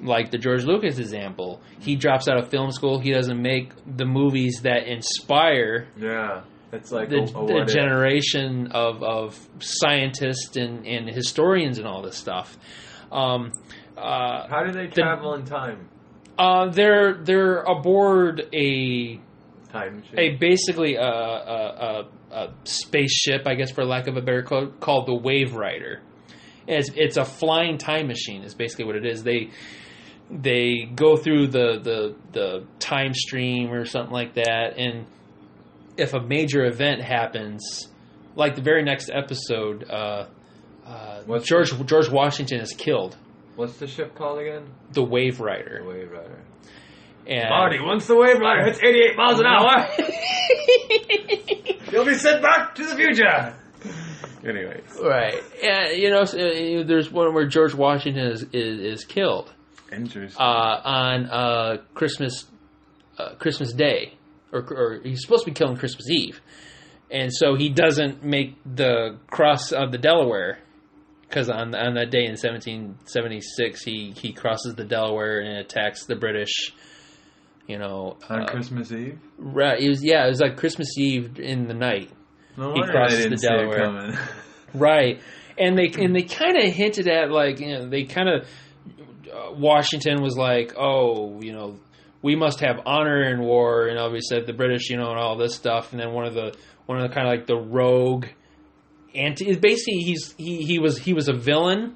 Like the George Lucas example, he drops out of film school. He doesn't make the movies that inspire. Yeah. It's like the generation of scientists and historians and all this stuff. How do they travel in time? They're aboard a time machine. Basically a spaceship, I guess, for lack of a better called the Wave Rider. It's a flying time machine. Is basically what it is. They go through the time stream or something like that, and if a major event happens, like the very next episode, George Washington is killed. What's the ship called again? The Wave Rider. The Wave Rider. And Marty, once the Wave Rider hits 88 miles an hour, you'll be sent back to the future. Anyways. Right. And, there's one where George Washington is killed Interesting. on Christmas Day. Or he's supposed to be killed on Christmas Eve. And so he doesn't make the cross of the Delaware. Because on that day in 1776, he crosses the Delaware and attacks the British. On Christmas Eve. Right. It was like Christmas Eve in the night. No He wonder crosses they didn't the see it Delaware. coming. Right. And they kind of hinted at they kind of Washington was like, we must have honor in war, and obviously the British, and all this stuff. And then one of the kind of like the rogue basically he was a villain,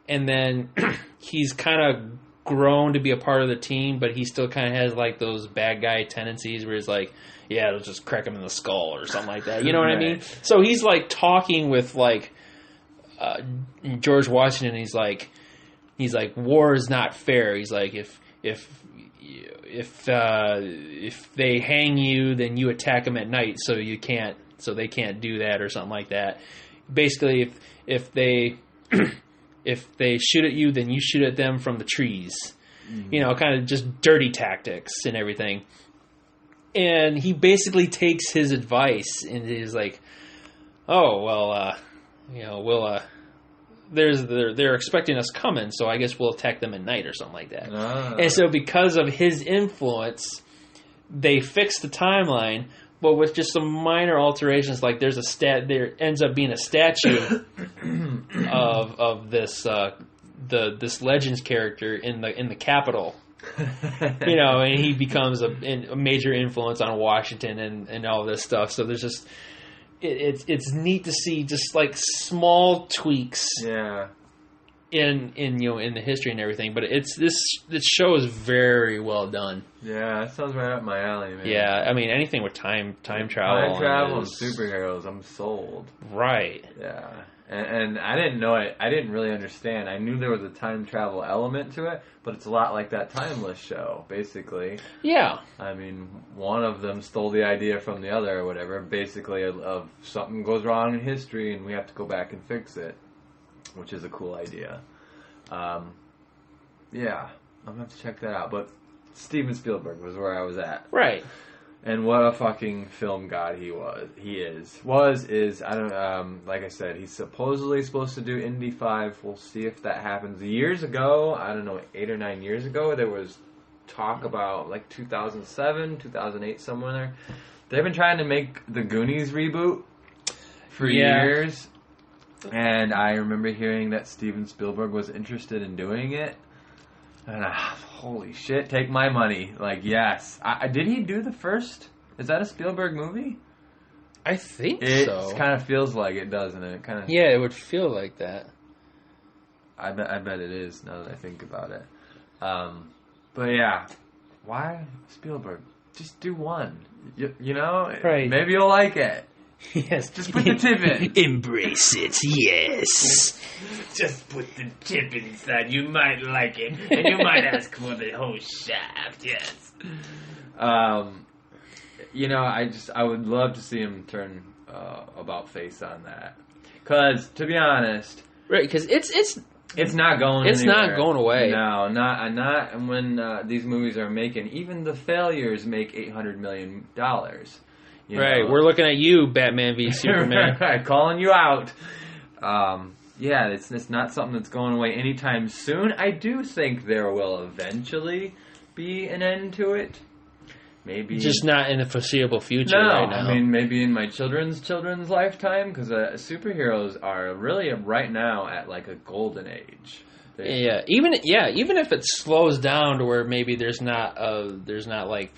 and then he's kind of grown to be a part of the team, but he still kind of has like those bad guy tendencies where he's like, yeah, it'll just crack him in the skull or something like that. You know what I mean? So he's like talking with like George Washington. He's like, war is not fair. He's like, if they hang you, then you attack them at night, so they can't do that or something like that. Basically, if they if they shoot at you, then you shoot at them from the trees. Mm-hmm. Kind of just dirty tactics and everything. And he basically takes his advice and he's like, "Oh well, they're expecting us coming, so I guess we'll attack them at night or something like that." And so, because of his influence, they fix the timeline, but with just some minor alterations. Like there ends up being a statue of this this Legends character in the Capitol. And he becomes a major influence on Washington and all this stuff. So there's just it's neat to see just like small tweaks, in the history and everything. But this show is very well done. Yeah, that sounds right up my alley, man. Yeah, I mean anything with time travel, and superheroes, I'm sold. Right. Yeah. And I didn't know it. I didn't really understand. I knew there was a time travel element to it, but it's a lot like that Timeless show, basically. Yeah. I mean, one of them stole the idea from the other or whatever, basically of something goes wrong in history and we have to go back and fix it, which is a cool idea. Yeah, I'm going to have to check that out. But Steven Spielberg was where I was at. Right. And what a fucking film god he is. I don't, like I said, he's supposedly supposed to do Indy 5. We'll see if that happens. Years ago, I don't know, 8 or 9 years ago, there was talk about, like, 2007, 2008, somewhere there. They've been trying to make the Goonies reboot for years. And I remember hearing that Steven Spielberg was interested in doing it. And holy shit, take my money. Like, yes. Did he do the first? Is that a Spielberg movie? I think so. It kind of feels like it, doesn't it? Yeah, it would feel like that. I bet it is, now that I think about it. But yeah, why Spielberg? Just do one. You know? Right. Maybe you'll like it. Yes. Just put the tip in. Embrace it, yes. Just put the tip inside. You might like it. And you might ask for the whole shaft, yes. I would love to see him turn about face on that. Because, to be honest... Right, because it's not going It's anywhere. not going away. No, not when these movies are making... Even the failures make $800 million. Right, we're looking at you, Batman v Superman. Right, calling you out. It's not something that's going away anytime soon. I do think there will eventually be an end to it. Maybe just not in the foreseeable future right now. I mean, maybe in my children's lifetime, because superheroes are really right now at like a golden age. Even if it slows down to where maybe there's not like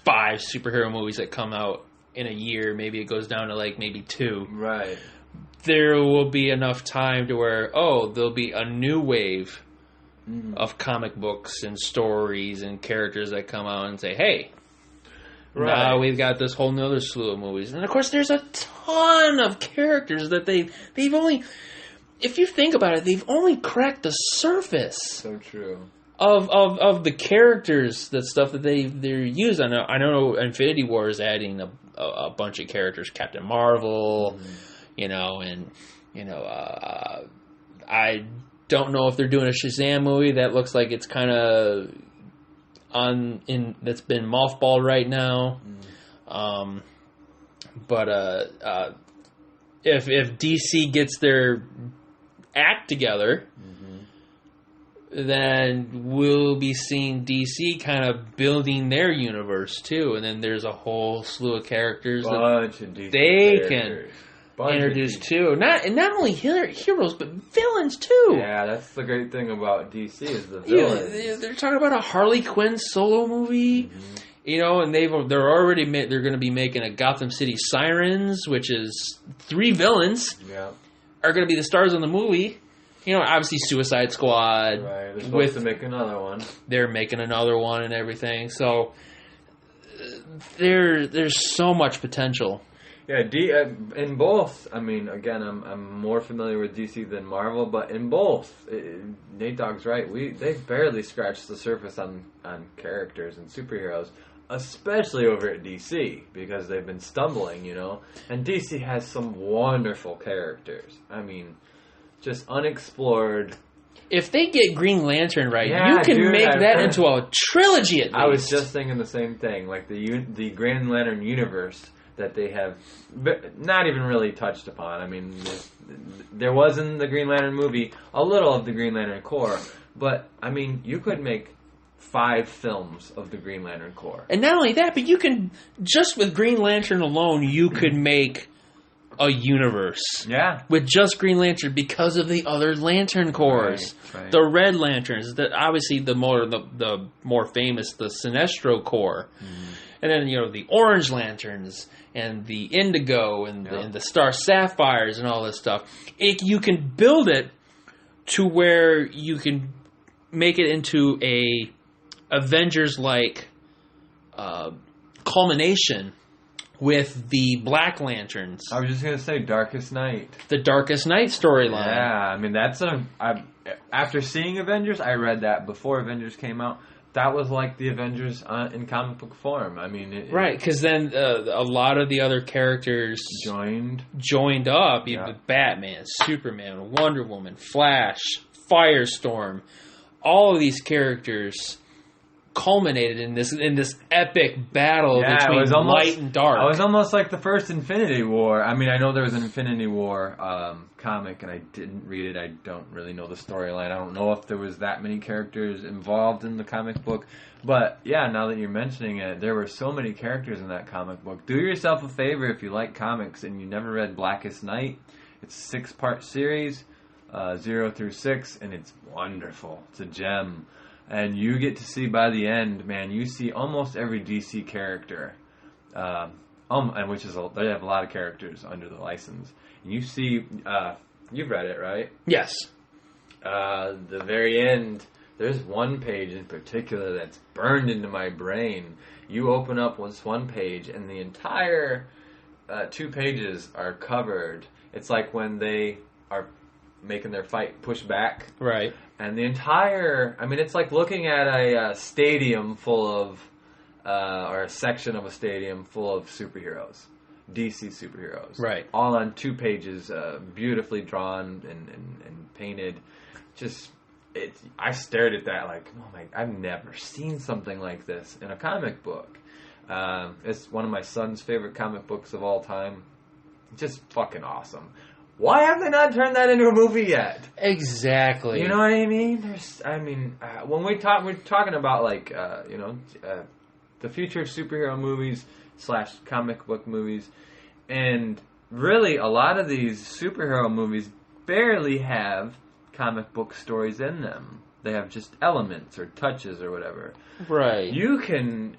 5 superhero movies that come out in a year, maybe it goes down to like maybe 2. Right. There will be enough time to where there'll be a new wave of comic books and stories and characters that come out and say, hey, now we've got this whole nother slew of movies. And of course there's a ton of characters that they've only, if you think about it, they've only cracked the surface. So true. Of the characters, the stuff that they're used. I know Infinity War is adding a bunch of characters. Captain Marvel, and I don't know if they're doing a Shazam movie. That looks like it's kind of that's been mothballed right now. But if DC gets their act together, then we'll be seeing DC kind of building their universe too, and then there's a whole slew of characters Bunch of DC they characters. can introduce too. Not only heroes, but villains too. Yeah, that's the great thing about DC is the You know, villains. they're talking about a Harley Quinn solo movie. And they're already they're going to be making a Gotham City Sirens, which is 3 villains Yeah, are going to be the stars of the movie. Obviously Suicide Squad. right. They're supposed to make another one. They're making another one and everything. So there's so much potential. Yeah, in both. I mean, again, I'm more familiar with DC than Marvel, but in both, Nate Dogg's right. They've barely scratched the surface on characters and superheroes, especially over at DC because they've been stumbling, And DC has some wonderful characters. I mean, just unexplored. If they get Green Lantern right, Yeah, you can dude, make that into a trilogy at least. I was just thinking the same thing, like the Green Lantern universe that they have not even really touched upon. I mean, there was in the Green Lantern movie a little of the Green Lantern Corps, but I mean, you could make 5 films of the Green Lantern Corps. And not only that, but you can, just with Green Lantern alone, you could make a universe. Yeah. With just Green Lantern because of the other Lantern Corps. Right. The Red Lanterns, obviously the more famous, the Sinestro Corps. And then, the Orange Lanterns and the Indigo and the Star Sapphires and all this stuff. You can build it to where you can make it into a Avengers-like culmination with the Black Lanterns. I was just going to say Darkest Night. The Darkest Night storyline. Yeah, I mean, after seeing Avengers, I read that before Avengers came out. That was like the Avengers in comic book form. I mean, right, because then a lot of the other characters joined up. You know, Batman, Superman, Wonder Woman, Flash, Firestorm. All of these characters culminated in this epic battle between light and dark. It was almost like the first Infinity War. I mean, I know there was an Infinity War comic, and I didn't read it. I don't really know the storyline. I don't know if there was that many characters involved in the comic book. But, yeah, now that you're mentioning it, there were so many characters in that comic book. Do yourself a favor if you like comics and you never read Blackest Night. It's a 6-part series, 0 through 6, and it's wonderful. It's a gem. And you get to see by the end, man, you see almost every DC character, and they have a lot of characters under the license. And you see, you've read it, right? Yes. The very end, there's one page in particular that's burned into my brain. You open up this one page, and the entire 2 pages are covered. It's like when they are making their fight push back. Right. And the entire, it's like looking at a stadium full of, or a section of a stadium full of superheroes. DC superheroes. Right. All on 2 pages, beautifully drawn and painted. I stared at that like, oh my, I've never seen something like this in a comic book. It's one of my son's favorite comic books of all time. Just fucking awesome. Why have they not turned that into a movie yet? Exactly. You know what I mean? When we're talking about the future of superhero movies / comic book movies, and really a lot of these superhero movies barely have comic book stories in them. They have just elements or touches or whatever. Right. You can,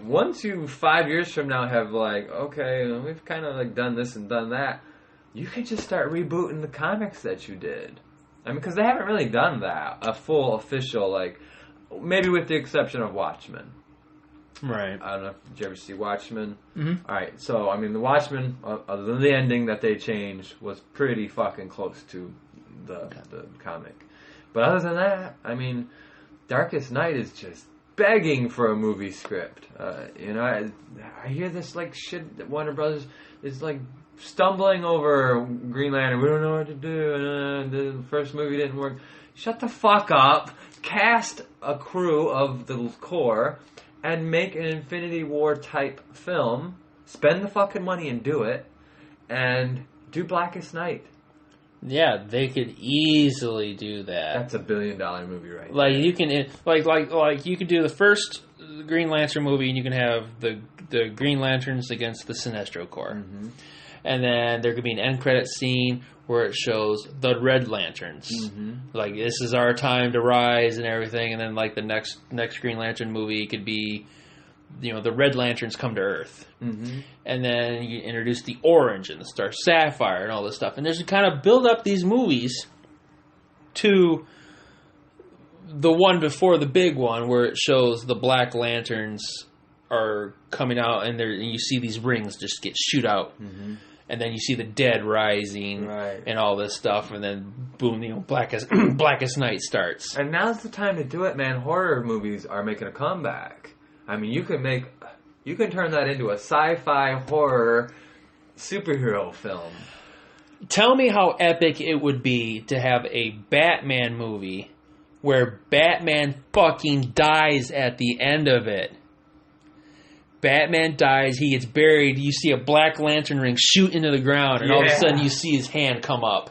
once you 5 years from now have okay, we've kind of done this and done that, you could just start rebooting the comics that you did. Because they haven't really done that. A full, official, maybe with the exception of Watchmen. Right. I don't know. Did you ever see Watchmen? Mm-hmm. All right. So, the Watchmen, other than the ending that they changed, was pretty fucking close to the comic. But other than that, Darkest Night is just begging for a movie script. I hear this, shit that Warner Brothers is, stumbling over Green Lantern. We don't know what to do. The first movie didn't work. Shut the fuck up. Cast a crew of the Corps and make an Infinity War type film. Spend the fucking money and do it. And do Blackest Night. Yeah, they could easily do that. That's $1 billion movie, right? Like you can, like you could do the first Green Lantern movie, and you can have the Green Lanterns against the Sinestro Corps, and then there could be an end credit scene where it shows the Red Lanterns, like this is our time to rise and everything, and then like the next Green Lantern movie could be, you know, the Red Lanterns come to Earth, and then you introduce the Orange and the Star Sapphire and all this stuff, and there's kind of build up these movies to the one before the big one where it shows the Black Lanterns are coming out and you see these rings just get shoot out, and then you see the dead rising and all this stuff, and then boom, you know, Blackest Night starts. And now's the time to do it, man. Horror movies are making a comeback. I mean, you can turn that into a sci-fi horror superhero film. Tell me how epic it would be to have a Batman movie where Batman fucking dies at the end of it. Batman dies, he gets buried, you see a Black Lantern ring shoot into the ground, and all of a sudden you see his hand come up.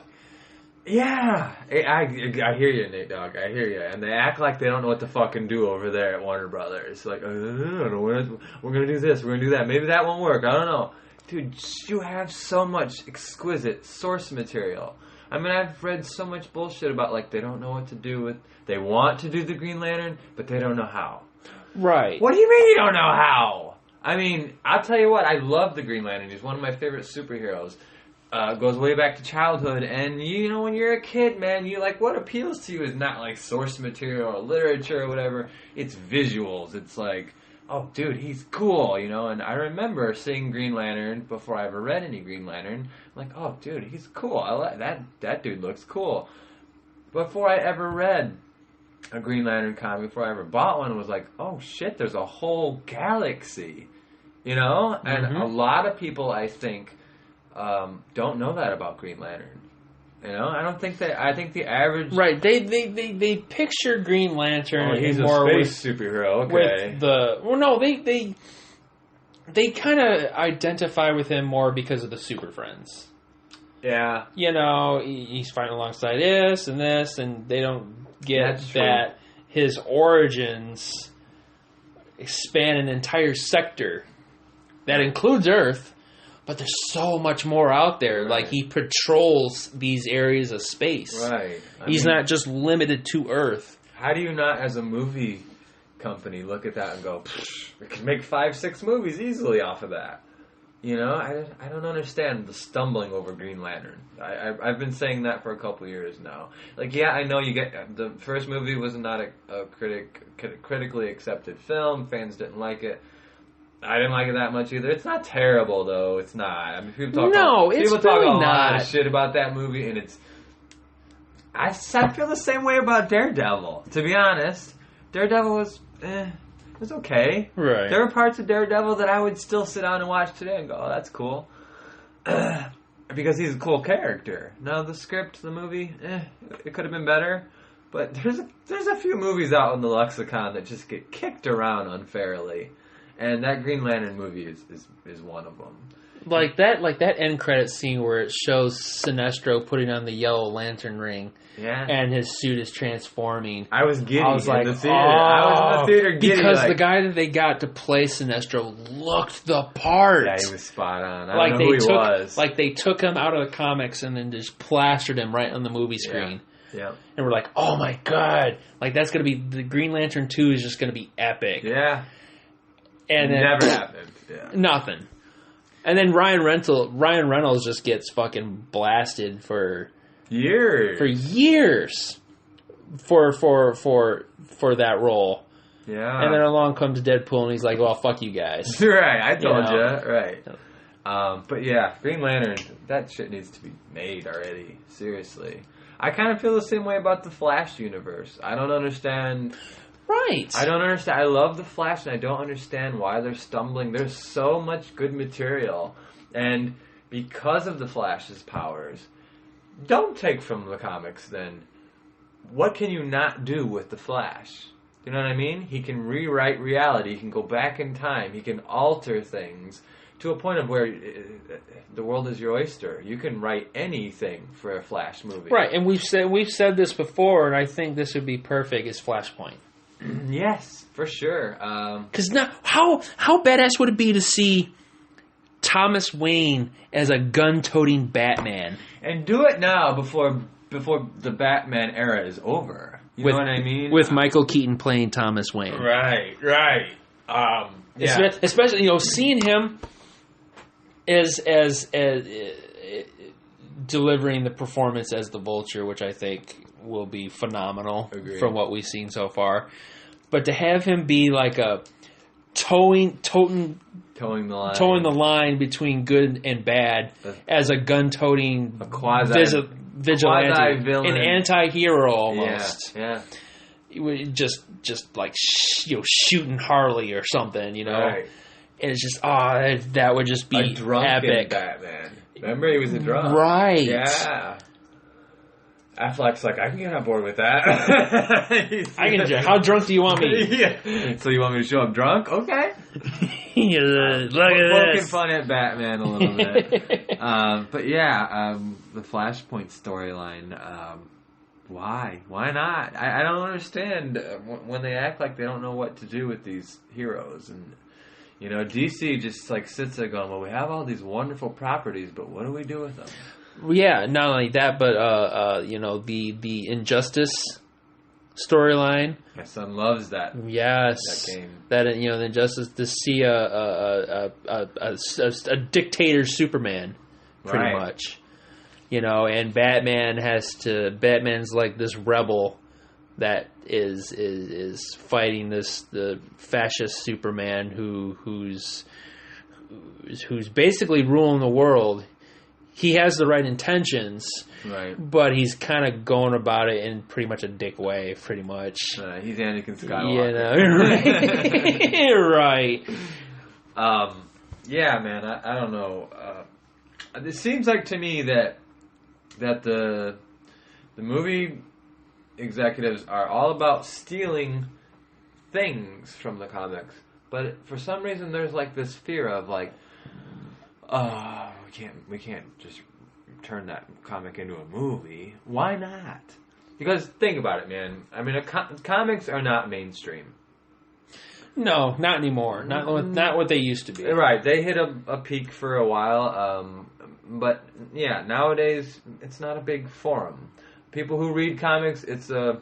Yeah, I hear you, Nate Dogg. I hear you. And they act like they don't know what to fucking do over there at Warner Brothers. Like, we're going to do this, we're going to do that. Maybe that won't work. I don't know. Dude, you have so much exquisite source material. I mean, I've read so much bullshit about, like, they don't know what to do with... They want to do the Green Lantern, but they don't know how. Right. What do you mean you don't know how? I mean, I'll tell you what. I love the Green Lantern. He's one of my favorite superheroes. Goes way back to childhood, and you know, when you're a kid, man, you like, what appeals to you is not like source material or literature or whatever. It's visuals. It's like, oh, dude, he's cool, you know. And I remember seeing Green Lantern before I ever read any Green Lantern. I'm like, oh, dude, he's cool. I like that dude looks cool. Before I ever read a Green Lantern comic, before I ever bought one, it was like, oh shit, there's a whole galaxy, you know. And a lot of people, I think, don't know that about Green Lantern. You know, I don't think that. I think the average they picture Green Lantern. Oh, he's more a space superhero. Okay. They kind of identify with him more because of the Super Friends. Yeah. You know, he's fighting alongside this, and they don't get that his origins span an entire sector that includes Earth. But there's so much more out there. Right. Like, he patrols these areas of space. Right. He's not just limited to Earth. How do you not, as a movie company, look at that and go, we can make 5-6 movies easily off of that? You know, I don't understand the stumbling over Green Lantern. I've been saying that for a couple of years now. Like, yeah, I know you get... The first movie was not a critically accepted film. Fans didn't like it. I didn't like it that much either. It's not terrible, though. It's not. I mean, people talk a lot of shit about that movie, and it's... I feel the same way about Daredevil, to be honest. Daredevil was... it was okay. Right. There were parts of Daredevil that I would still sit down and watch today and go, oh, that's cool. Because he's a cool character. Now, the script, the movie, it could have been better. But there's a few movies out in the lexicon that just get kicked around unfairly. And that Green Lantern movie is one of them. Like that end credit scene where it shows Sinestro putting on the yellow lantern ring, and his suit is transforming. I was giddy. I was like, in the theater. I was in the theater giddy because the guy that they got to play Sinestro looked the part. Yeah, he was spot on. I don't know who he was. Like, they took him out of the comics and then just plastered him right on the movie screen. Yeah. And we're like, oh my god! Like, that's gonna be the Green Lantern 2 is just gonna be epic. Yeah. And then, never happened. Yeah. Nothing. And then Ryan Reynolds just gets fucking blasted for years. For that role. Yeah. And then along comes Deadpool and he's like, well, fuck you guys. Right, I told you. Right. But yeah, Green Lantern, that shit needs to be made already. Seriously. I kind of feel the same way about the Flash universe. I don't understand... Right. I don't understand. I love the Flash, and I don't understand why they're stumbling. There's so much good material, and because of the Flash's powers, don't take from the comics then. What can you not do with the Flash? You know what I mean? He can rewrite reality. He can go back in time. He can alter things to a point of where the world is your oyster. You can write anything for a Flash movie. Right, and we've said this before, and I think this would be perfect as Flashpoint. Yes, for sure. Because now, how badass would it be to see Thomas Wayne as a gun-toting Batman? And do it now before the Batman era is over. You know what I mean? With Michael Keaton playing Thomas Wayne. Right. Yeah. Especially, seeing him as delivering the performance as the Vulture, which I think will be phenomenal. Agreed. From what we've seen so far. But to have him be like a towing the line between good and bad as a gun-toting vigilante, quasi-villain. an anti-hero almost. Yeah. Just like shooting Harley or something, Right. And it's just that would just be A drunken epic. Batman. Remember, he was a drunk. Right. Yeah. Affleck's like, I can get on board with that. How drunk do you want me? Yeah. So you want me to show up drunk? Okay. Look at Poking this. fun at Batman a little bit. But yeah, the Flashpoint storyline. Why? Why not? I don't understand when they act like they don't know what to do with these heroes. And, DC just like sits there going, well, we have all these wonderful properties, but what do we do with them? Yeah, not only that, but the Injustice storyline. My son loves that. Yes, that game. That the Injustice to see a dictator Superman, pretty Right. much. And Batman's like this rebel that is fighting the fascist Superman who's basically ruling the world. He has the right intentions, Right. but he's kind of going about it in pretty much a dick way, pretty much. He's Anakin Skywalker. Right. Yeah, man. I don't know. It seems like to me that the movie executives are all about stealing things from the comics, but for some reason there's like this fear of like, we can't just turn that comic into a movie. Why not? Because think about it, man. I mean, comics are not mainstream. No, not anymore. Not what they used to be. Right. They hit a peak for a while, but yeah, nowadays it's not a big forum. People who read comics, it's a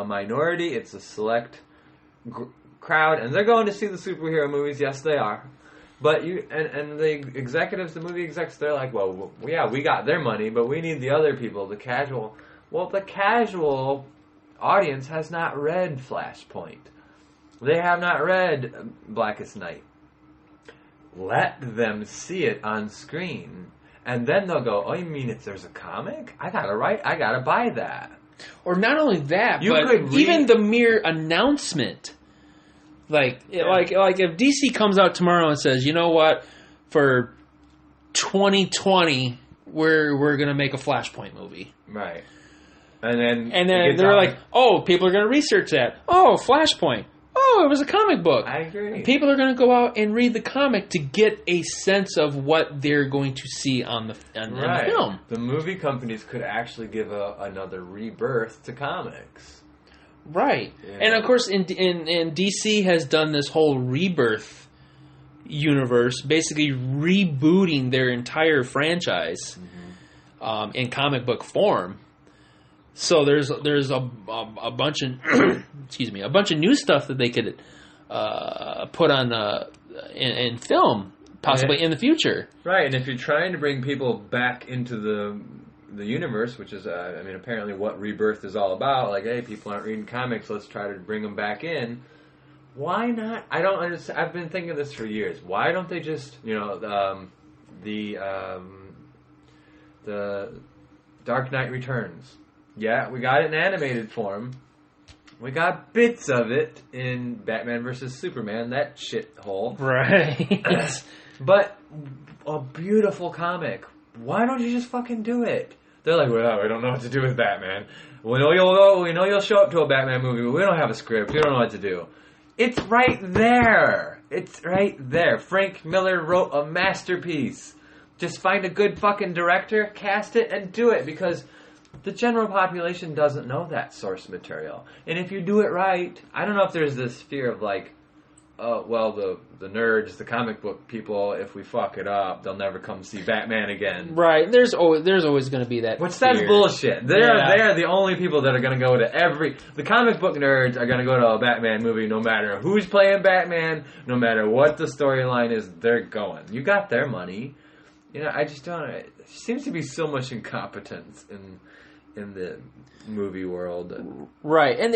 minority. It's a select crowd, and they're going to see the superhero movies. Yes, they are. But the movie execs, they're like, well, yeah, we got their money, but we need the other people, the casual. Well, the casual audience has not read Flashpoint. They have not read Blackest Night. Let them see it on screen, and then they'll go, oh, you mean there's a comic? I gotta buy that. Or not only that, You but could even the mere announcement. Like if DC comes out tomorrow and says, you know what, for 2020 we're gonna make a Flashpoint movie, Right. And then they're like, oh, people are gonna research that. Oh, Flashpoint. Oh, it was a comic book. I agree. People are gonna go out and read the comic to get a sense of what they're going to see on the film. The movie companies could actually give another rebirth to comics. Right. Yeah. And of course, in DC has done this whole rebirth universe, basically rebooting their entire franchise in comic book form. So there's a bunch of a bunch of new stuff that they could put on in film, possibly in the future. Right, and if you're trying to bring people back into the universe, which is, apparently what Rebirth is all about, like, hey, people aren't reading comics, let's try to bring them back in. Why not? I don't understand. I've been thinking this for years. Why don't they just, the Dark Knight Returns. Yeah, we got it in animated form. We got bits of it in Batman vs. Superman, that shithole. Right. But a beautiful comic. Why don't you just fucking do it? They're like, well, we don't know what to do with Batman. We know you'll show up to a Batman movie, but we don't have a script. We don't know what to do. It's right there. It's right there. Frank Miller wrote a masterpiece. Just find a good fucking director, cast it, and do it, because the general population doesn't know that source material. And if you do it right, I don't know if there's this fear of like, oh, well, the nerds, the comic book people, if we fuck it up, they'll never come see Batman again. Right. There's always going to be that. Which fear. that's bullshit. They're the only people that are going to go to the comic book nerds are going to go to a Batman movie no matter who's playing Batman, no matter what the storyline is, they're going. You got their money. You know, I just don't. There seems to be so much incompetence in the movie world. Right. And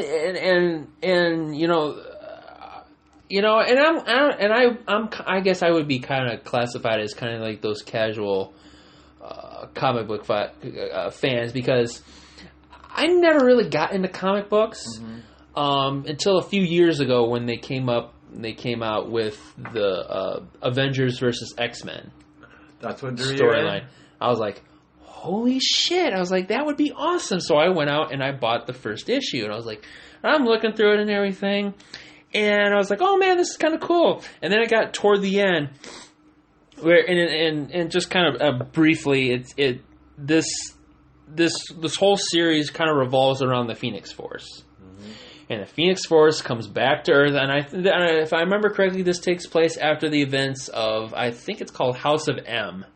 I guess I would be kind of classified as kind of like those casual comic book fans, because I never really got into comic books until a few years ago when they came out with the Avengers versus X-Men storyline. I was like, holy shit! I was like, that would be awesome. So I went out and I bought the first issue, and I was like, I'm looking through it and everything. And I was like, oh man, this is kind of cool. And then I got toward the end, where and just kind of briefly, this whole series kind of revolves around the Phoenix Force, and the Phoenix Force comes back to Earth. And if I remember correctly, this takes place after the events of, I think it's called House of M,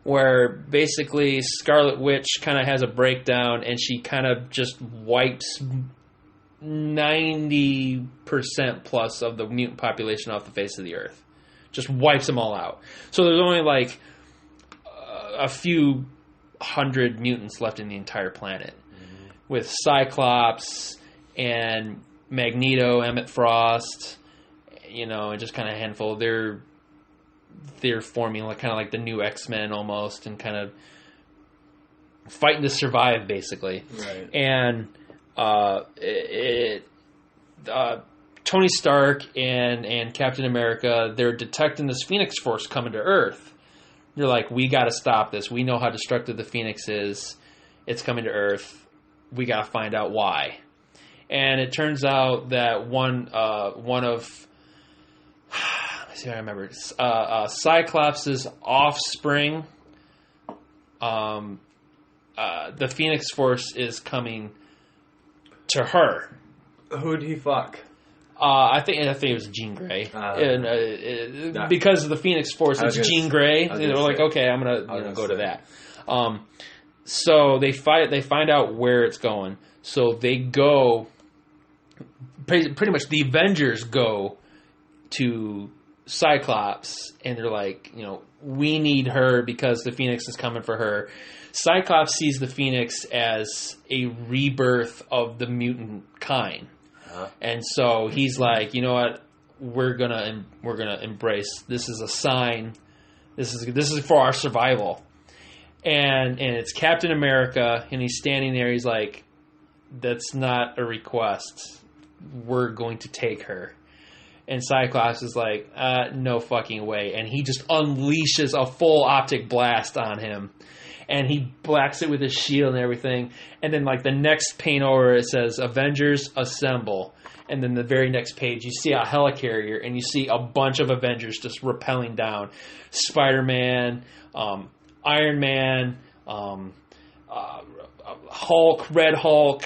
where basically Scarlet Witch kind of has a breakdown and she kind of just wipes 90% plus of the mutant population off the face of the earth. Just wipes them all out. So there's only like a few hundred mutants left in the entire planet. With Cyclops and Magneto, Emmett Frost, and just kind of a handful. They're forming kind of like the new X-Men almost, and kind of fighting to survive, basically. Right. And Tony Stark and Captain America, they're detecting this Phoenix Force coming to Earth. They're like, we got to stop this. We know how destructive the Phoenix is. It's coming to Earth. We got to find out why. And it turns out that one of let me see if I remember. Cyclops' offspring, the Phoenix Force is coming to her. Who'd he fuck? I think it was Jean Grey, because of the Phoenix Force, it's Jean Grey. They were like, okay, I'm gonna go to that. So they find out where it's going. So they go. Pretty much, the Avengers go to Cyclops, and they're like, we need her because the Phoenix is coming for her. Cyclops sees the Phoenix as a rebirth of the mutant kind, and so he's like, you know what, we're gonna embrace. This is a sign. This is for our survival. And it's Captain America, and he's standing there. He's like, that's not a request. We're going to take her. And Cyclops is like, no fucking way. And he just unleashes a full optic blast on him. And he blacks it with his shield and everything. And then, like, the next pane over, it says, Avengers Assemble. And then the very next page, you see a helicarrier, and you see a bunch of Avengers just rappelling down. Spider-Man, Iron Man, Hulk, Red Hulk,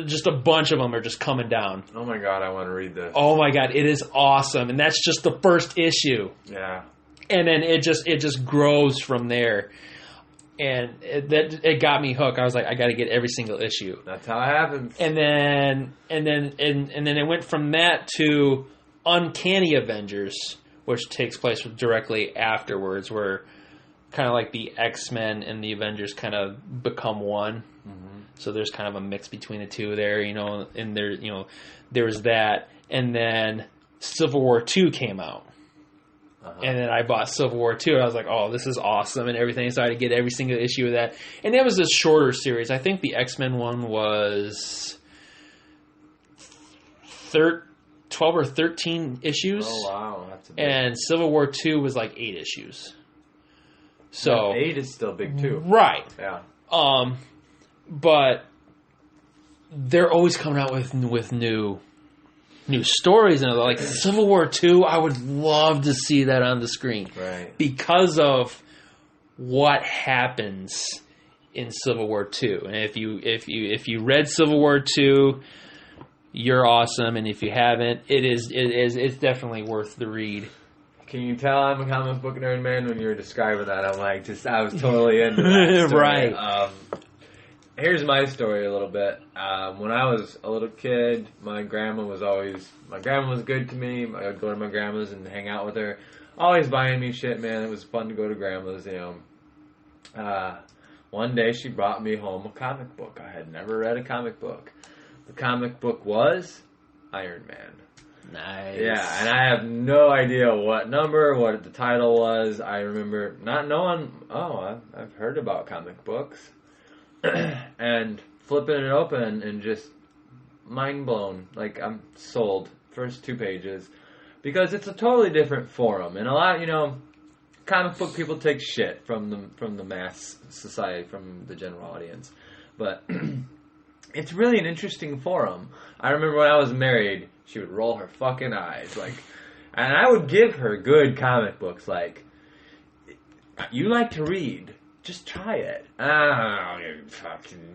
just a bunch of them are just coming down. Oh my god, I want to read this. Oh my god, it is awesome. And that's just the first issue. Yeah. And then it just grows from there. And it got me hooked. I was like, I got to get every single issue. That's how it happens. And then it went from that to Uncanny Avengers, which takes place directly afterwards, where kind of like the X-Men and the Avengers kind of become one. Mm-hmm. So there's kind of a mix between the two there, and there was that. And then Civil War II came out. And then I bought Civil War II, and I was like, oh, this is awesome and everything. So I had to get every single issue of that. And that was a shorter series. I think the X-Men one was 12 or 13 issues. Oh wow, that's a big. And Civil War II was like 8 issues. So 8 is still big too. right. Yeah. But they're always coming out with new stories, and like Civil War II, I would love to see that on the screen. Right. Because of what happens in Civil War II. And if you read Civil War II, you're awesome, and if you haven't, it's definitely worth the read. Can you tell I'm a comic book nerd, man? When you were describing that, I'm like, I was totally into that story. Right. Here's my story a little bit. When I was a little kid, my grandma was good to me. I would go to my grandma's and hang out with her. Always buying me shit, man. It was fun to go to grandma's, One day she brought me home a comic book. I had never read a comic book. The comic book was Iron Man. Nice. Yeah, and I have no idea what number, what the title was. I remember not knowing, I've heard about comic books. And flipping it open and just mind blown. Like, I'm sold. First 2 pages. Because it's a totally different forum. And a lot, comic book people take shit from the mass society, from the general audience. But it's really an interesting forum. I remember when I was married, she would roll her fucking eyes. And I would give her good comic books. Like, you like to read. Just try it. Oh,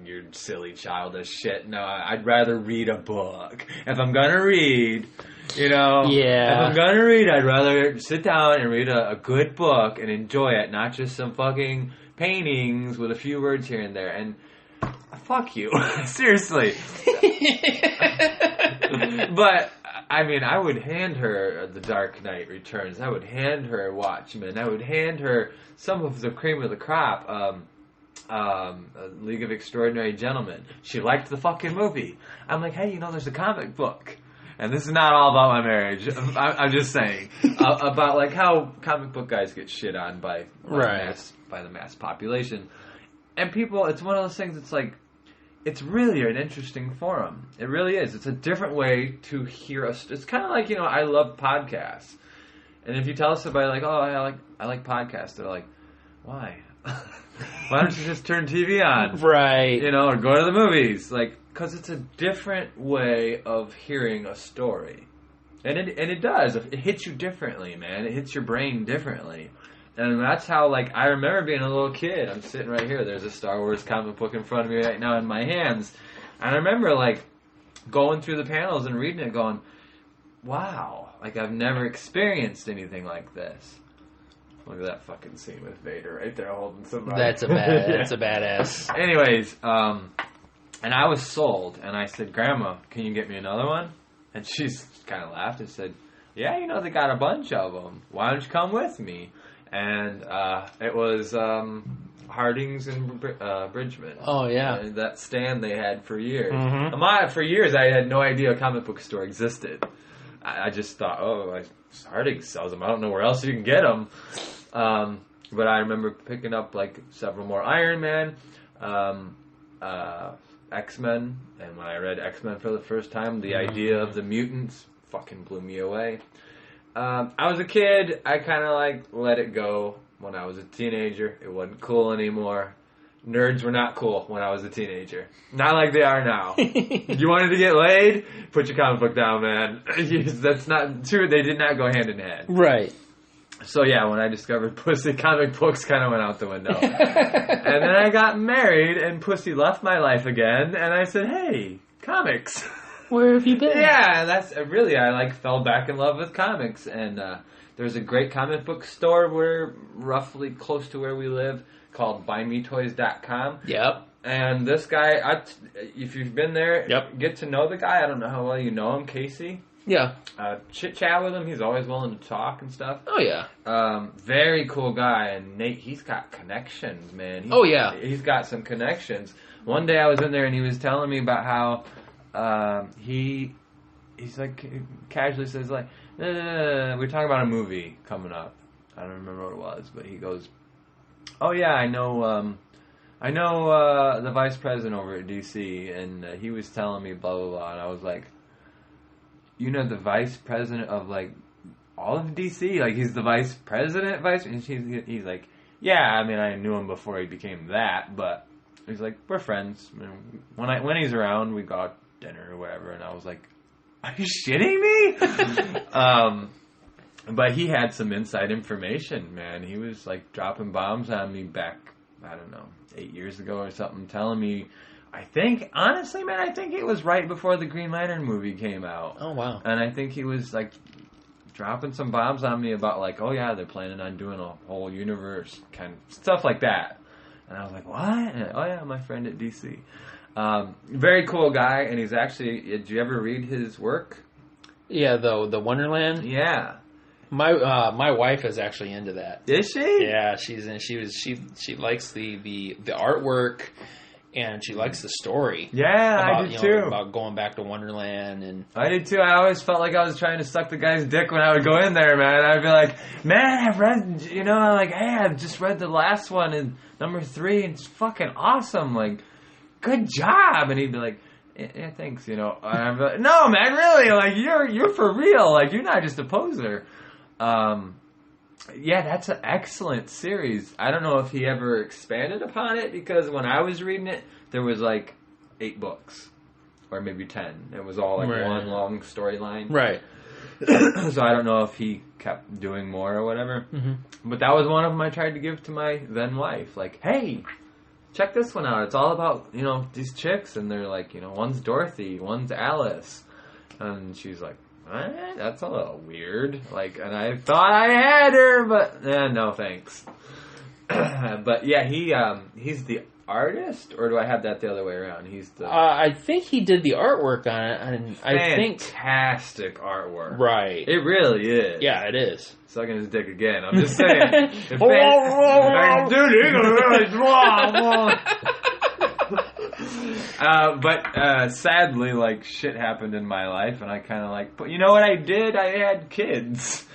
you're silly, childish shit. No, I'd rather read a book. If I'm gonna read, Yeah. If I'm gonna read, I'd rather sit down and read a good book and enjoy it, not just some fucking paintings with a few words here and there. And fuck you. Seriously. But, I mean, I would hand her The Dark Knight Returns. I would hand her Watchmen. I would hand her some of the cream of the crop, League of Extraordinary Gentlemen. She liked the fucking movie. I'm like, hey, there's a comic book. And this is not all about my marriage. I'm just saying. About, like, how comic book guys get shit on by the mass population. And people, it's one of those things that's like, it's really an interesting forum. It really is. It's a different way to hear us. It's kind of like, I love podcasts. And if you tell somebody like, oh, I like podcasts, they're like, why? Why don't you just turn TV on? Right. Or go to the movies. Like, because it's a different way of hearing a story. And it does. It hits you differently, man. It hits your brain differently. And that's how, I remember being a little kid. I'm sitting right here. There's a Star Wars comic book in front of me right now in my hands. And I remember, going through the panels and reading it going, wow. I've never experienced anything like this. Look at that fucking scene with Vader right there holding somebody. That's a badass. Anyways, and I was sold. And I said, Grandma, can you get me another one? And she kind of laughed and said, yeah, they got a bunch of them. Why don't you come with me? And it was Harding's and Bridgman. Oh, yeah. And that stand they had for years. Mm-hmm. For years, I had no idea a comic book store existed. I just thought, Harding sells them. I don't know where else you can get them. But I remember picking up, several more Iron Man, X-Men. And when I read X-Men for the first time, the idea of the mutants fucking blew me away. I was a kid. I kind of let it go when I was a teenager. It wasn't cool anymore. Nerds were not cool when I was a teenager. Not like they are now. You wanted to get laid? Put your comic book down, man. That's not true. They did not go hand in hand. Right. So yeah, when I discovered pussy, comic books kind of went out the window. And then I got married and pussy left my life again. And I said, hey, comics. Where have you been? Yeah, that's really, I fell back in love with comics, and there's a great comic book store roughly close to where we live called BuyMeToys.com. Yep. And this guy, if you've been there, Yep. Get to know the guy. I don't know how well you know him, Casey. Yeah. Chit chat with him. He's always willing to talk and stuff. Oh, yeah. Very cool guy, and Nate, he's got connections, man. He's got some connections. One day I was in there and he was telling me about how he's casually says we're talking about a movie coming up. I don't remember what it was, but he goes, oh yeah, I know the vice president over at DC, and he was telling me blah blah blah, and I was like, the vice president of like all of DC, like he's the vice president, and he's like, yeah, I mean, I knew him before he became that, but he's like, we're friends. When he's around, we go out to dinner or whatever, and I was like, are you shitting me? But he had some inside information, man. He was like dropping bombs on me back, I don't know, 8 years ago or something, telling me, I think it was right before the Green Lantern movie came out. Oh, wow. And I think he was like dropping some bombs on me about like, oh yeah, they're planning on doing a whole universe, kind of stuff like that. And I was like, what? And, oh yeah, my friend at DC. Very cool guy, and he's actually, did you ever read his work? Yeah, the Wonderland. Yeah. My wife is actually into that. Is she? Yeah, she likes the artwork, and she likes the story. Yeah, about, I did too. About going back to Wonderland, and I did too. I always felt like I was trying to suck the guy's dick when I would go in there, man. I'd be like, man, I've read, I'm like, hey, I've just read the last one in number 3, and it's fucking awesome. Like, good job. And he'd be like, yeah, thanks, And I'd be like, no, man, really, like, you're for real. Like, you're not just a poser. Yeah, that's an excellent series. I don't know if he ever expanded upon it, because when I was reading it, there was like 8 books, or maybe 10. It was all like Right. one long storyline. right. So I don't know if he kept doing more or whatever. Mm-hmm. But that was one of them I tried to give to my then wife. Like, hey, check this one out. It's all about, these chicks, and they're like, one's Dorothy, one's Alice. And she's like, that's a little weird. Like, and I thought I had her, but no thanks. But yeah, he's the artist, or do I have that the other way around? He's the I think he did the artwork on it, and I think fantastic artwork. right. It really is. Yeah, it is. Sucking his dick again. I'm just saying. Dude, you're gonna really but sadly, like, shit happened in my life, and I kind of like, but you know what I did? I had kids.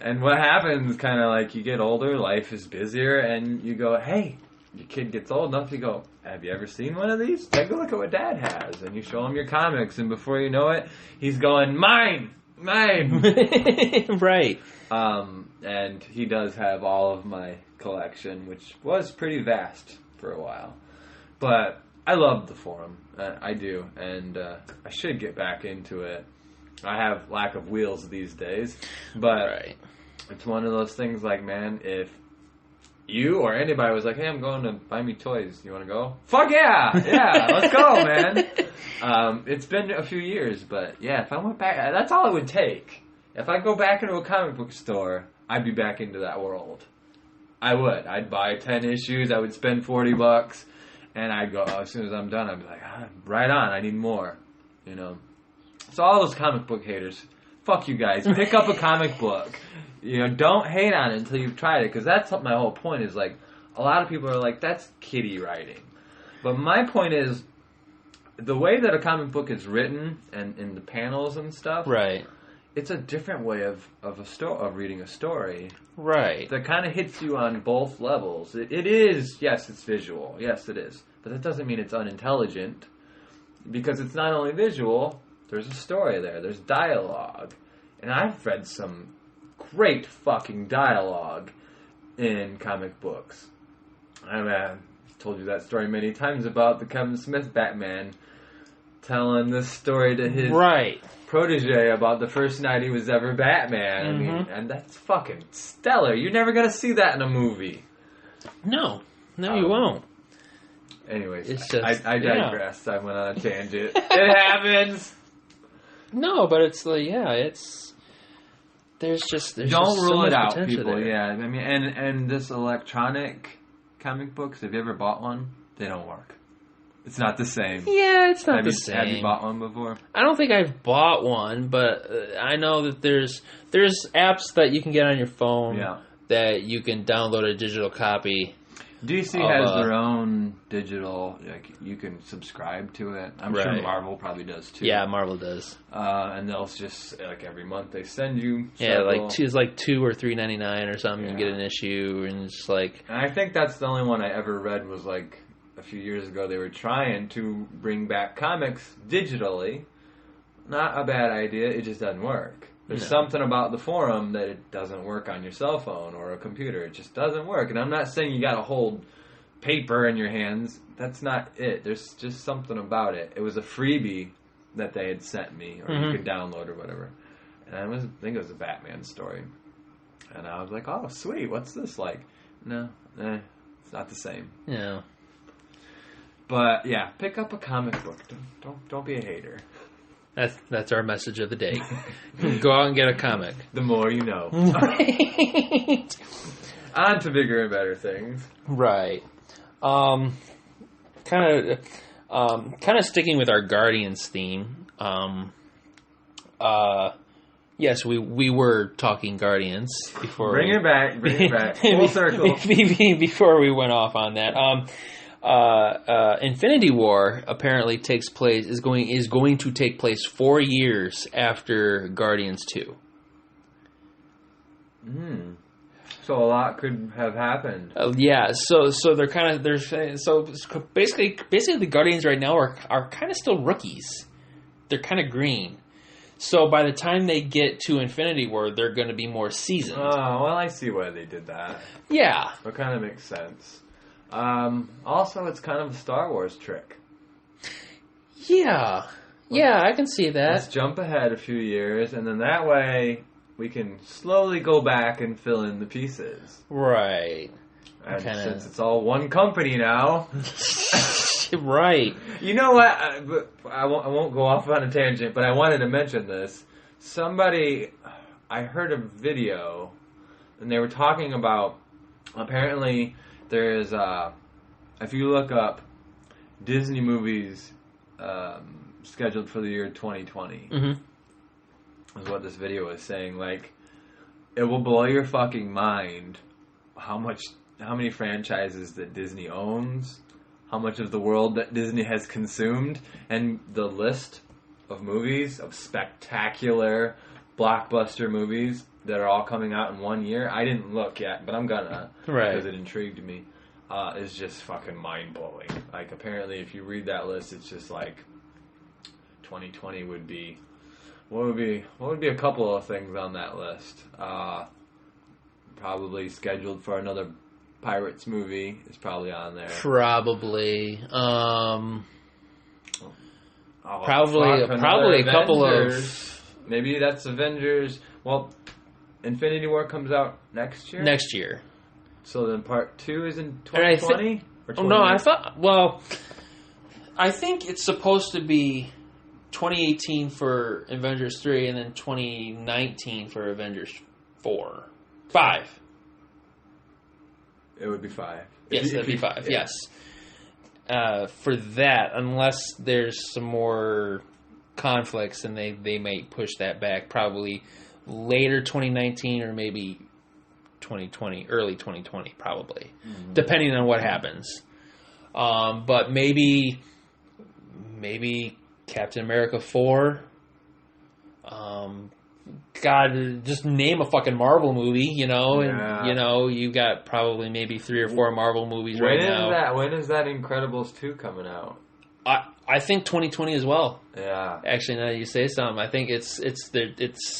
And what happens, kind of like, you get older, life is busier, and you go, hey, your kid gets old enough, you go, have you ever seen one of these? Take a look at what Dad has. And you show him your comics, and before you know it, he's going, mine! Right. And he does have all of my collection, which was pretty vast for a while. But I love the forum. I do. And I should get back into it. I have lack of wheels these days. But Right. it's one of those things like, man, if you or anybody was like, hey, I'm going to buy me toys. You want to go? Fuck yeah! Yeah, let's go, man. It's been a few years, but yeah, if I went back, that's all it would take. If I go back into a comic book store, I'd be back into that world. I would. I'd buy 10 issues. I would spend $40, and I'd go, as soon as I'm done, I'd be like, right on, I need more. So all those comic book haters, fuck you guys. Pick up a comic book. Don't hate on it until you've tried it, because that's what my whole point is. Like, a lot of people are like, that's kiddie writing. But my point is, the way that a comic book is written, and in the panels and stuff, Right. it's a different way of reading a story Right. that kind of hits you on both levels. It is, yes, it's visual. Yes, it is. But that doesn't mean it's unintelligent, because it's not only visual, there's a story there. There's dialogue. And I've read some great fucking dialogue in comic books. I've told you that story many times about the Kevin Smith Batman telling this story to his Right. protege about the first night he was ever Batman. I mean, and that's fucking stellar. You're never gonna see that in a movie. No, you won't. Anyways, It's just- I yeah. digressed. I went on a tangent. It happens. No, but it's like, there's just Don't so rule much it out, potential people. there. Yeah, I mean, and this electronic comic books. Have you ever bought one? They don't work. It's not the same. Yeah, it's not have the you, same. Have you bought one before? I don't think I've bought one, but I know that there's apps that you can get on your phone Yeah. that you can download a digital copy. DC has their own digital. Like, you can subscribe to it. I'm sure Right. Marvel probably does too. Yeah, Marvel does. And they'll just, like, every month they send you. Yeah, several. it's like $2 or $3.99 or something. Yeah. You get an issue, and it's like, And I think that's the only one I ever read was like a few years ago. They were trying to bring back comics digitally, not a bad idea. It just doesn't work. There's something about the forum that it doesn't work on your cell phone or a computer. It just doesn't work. And I'm not saying you got to hold paper in your hands. That's not it. There's just something about it. It was a freebie that they had sent me, or you could download or whatever. And I think it was a Batman story. And I was like, oh, sweet. What's this like? No, it's not the same. Yeah. But yeah, pick up a comic book. Don't be a hater. That's our message of the day. Go out and get a comic. The more you know. On to bigger and better things. Right. Kind of sticking with our Guardians theme. Yes, we were talking Guardians before. Bring it back. Full circle. Before we went off on that. Infinity War apparently is going to take place 4 years after Guardians 2. So a lot could have happened. Yeah, so they're saying basically the Guardians right now are kind of still rookies. They're kind of green. So by the time they get to Infinity War, they're going to be more seasoned. Oh, well, I see why they did that. Yeah. That kind of makes sense. Also, it's kind of a Star Wars trick. Yeah. Yeah, I can see that. Let's jump ahead a few years, and then that way we can slowly go back and fill in the pieces. Right. And since it's all one company now... Right. You know what? I won't go off on a tangent, but I wanted to mention this. I heard a video, and they were talking about, apparently there is, if you look up Disney movies scheduled for the year 2020, is what this video is saying. Like, it will blow your fucking mind how many franchises that Disney owns, how much of the world that Disney has consumed, and the list of movies, of spectacular blockbuster movies that are all coming out in 1 year. I didn't look yet, but I'm gonna, because it intrigued me. Is just fucking mind-blowing. Like, apparently if you read that list, it's just like 2020 would be... What would be a couple of things on that list? Probably scheduled for another Pirates movie is probably on there. Probably. Probably a couple of... Maybe that's Avengers. Well, Infinity War comes out next year? Next year. So then part 2 is in 2020? I think it's supposed to be 2018 for Avengers 3 and then 2019 for Avengers 5. It would be 5. Yes, that'd be 5, yes. For that, unless there's some more conflicts, and they might push that back, probably later 2019 or maybe 2020, early 2020, probably, depending on what happens. But maybe Captain America 4. God, just name a fucking Marvel movie, and you got probably maybe 3 or 4 Marvel movies right now. When is that Incredibles 2 coming out? I think 2020 as well. Yeah. Actually, now that you say something, I think it's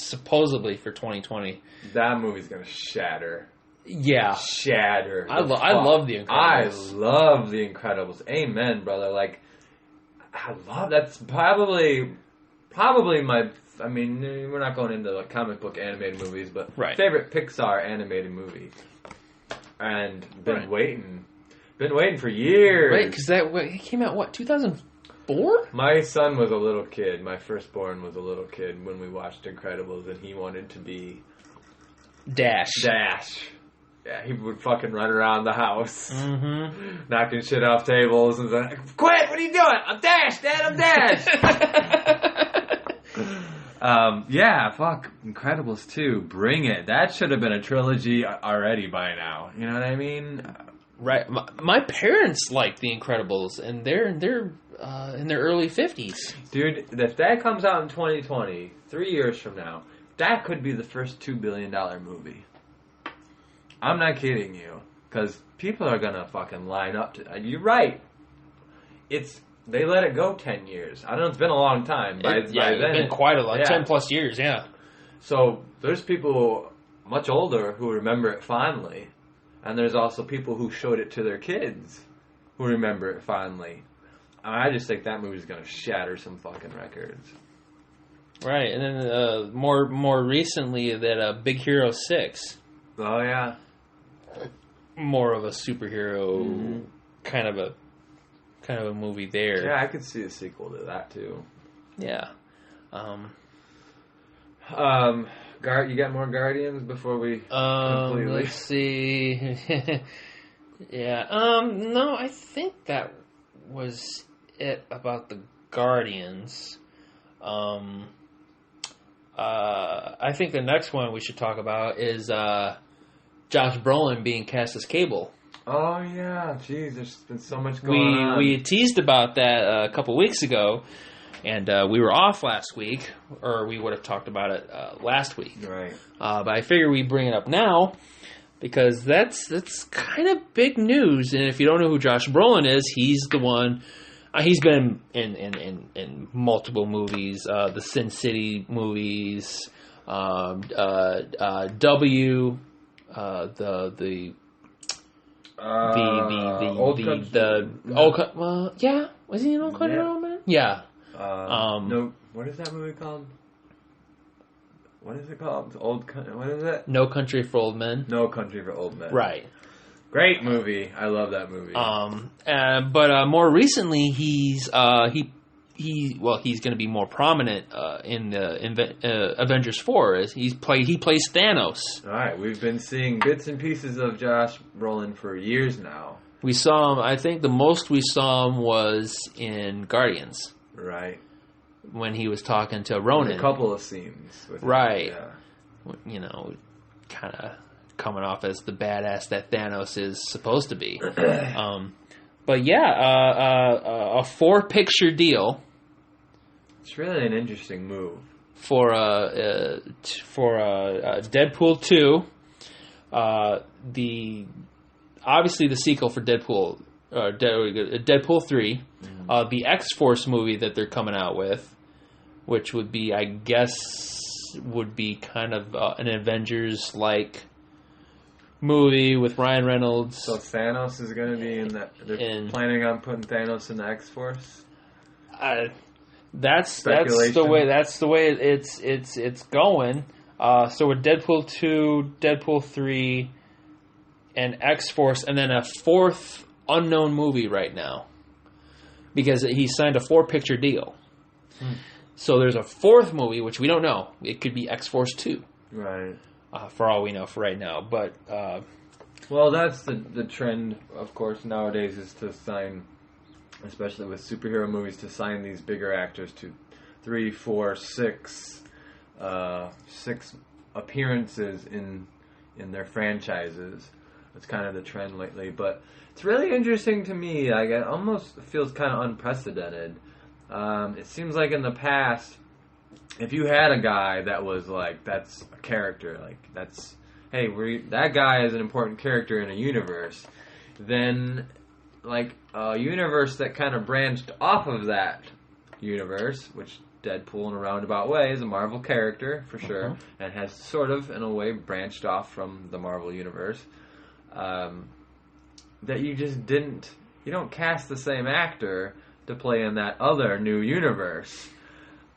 supposedly for 2020. That movie's gonna shatter. Yeah. Shatter. I love the Incredibles. I love the Incredibles. Amen, brother. Like, I love that's probably my. I mean, we're not going into like comic book animated movies, but favorite Pixar animated movie. And been waiting for years. Right, because it came out 2004? My son was a little kid. My firstborn was a little kid when we watched Incredibles, and he wanted to be Dash. Yeah, he would fucking run around the house, knocking shit off tables, and like, "Quit! What are you doing? I'm Dash, Dad. I'm Dash." Yeah, fuck Incredibles 2. Bring it. That should have been a trilogy already by now. You know what I mean? Right. My parents like the Incredibles, and they're in their early 50s. Dude, if that comes out in 2020, 3 years from now, that could be the first $2 billion movie. I'm not kidding you, because people are gonna fucking line up to. You're right. It's they let it go 10 years. I know it's been a long time. By It's then, been quite a lot. yeah. 10 plus years, yeah. So there's people much older who remember it fondly, and there's also people who showed it to their kids who remember it fondly. I just think that movie's gonna shatter some fucking records. Right, and then more recently that Big Hero 6, Oh yeah, more of a superhero kind of a movie there. yeah, I could see a sequel to that too. Yeah. You got more Guardians before we completely? Let's see. Yeah. No, I think that was it about the Guardians. I think the next one we should talk about is Josh Brolin being cast as Cable. Oh yeah, jeez, there's been so much going on. We teased about that a couple weeks ago, and we were off last week, or we would have talked about it last week. Right. But I figure we bring it up now because that's kind of big news. And if you don't know who Josh Brolin is, he's the one. He's been in multiple movies, the Sin City movies, W, yeah, was he in Old Country Road, man? Yeah. No, what is that movie called? What is it called? What is it? No Country for Old Men. No Country for Old Men. Right. Great movie. I love that movie. But more recently, he's going to be more prominent in the Avengers 4. As he plays Thanos. All right, we've been seeing bits and pieces of Josh Brolin for years now. We saw him. I think the most we saw him was in Guardians Right. when he was talking to Ronan. A couple of scenes. With Right. Him, yeah. You know, kind of coming off as the badass that Thanos is supposed to be. But yeah, a 4-picture deal. It's really an interesting move. For Deadpool 2, obviously the sequel for Deadpool, Deadpool 3, the X-Force movie that they're coming out with, which would be, I guess, kind of an Avengers-like movie with Ryan Reynolds. So Thanos is going to be in that. They're planning on putting Thanos in the X-Force. That's the way it's going. So with Deadpool 2, Deadpool 3, and X-Force, and then a 4th unknown movie right now, because he signed a 4-picture deal. So there's a 4th movie which we don't know. It could be X-Force 2, right? For all we know for right now. But well, that's the trend, of course, nowadays is to sign, especially with superhero movies, to sign these bigger actors to 3, 4, 6 appearances in their franchises. That's kind of the trend lately, but it's really interesting to me. Like, it almost feels kind of unprecedented. It seems like in the past, if you had a guy that was like, that's a character, like that's, hey, that guy is an important character in a universe, then like a universe that kind of branched off of that universe, which Deadpool in a roundabout way is a Marvel character for sure, and has sort of in a way branched off from the Marvel universe, that you don't cast the same actor to play in that other new universe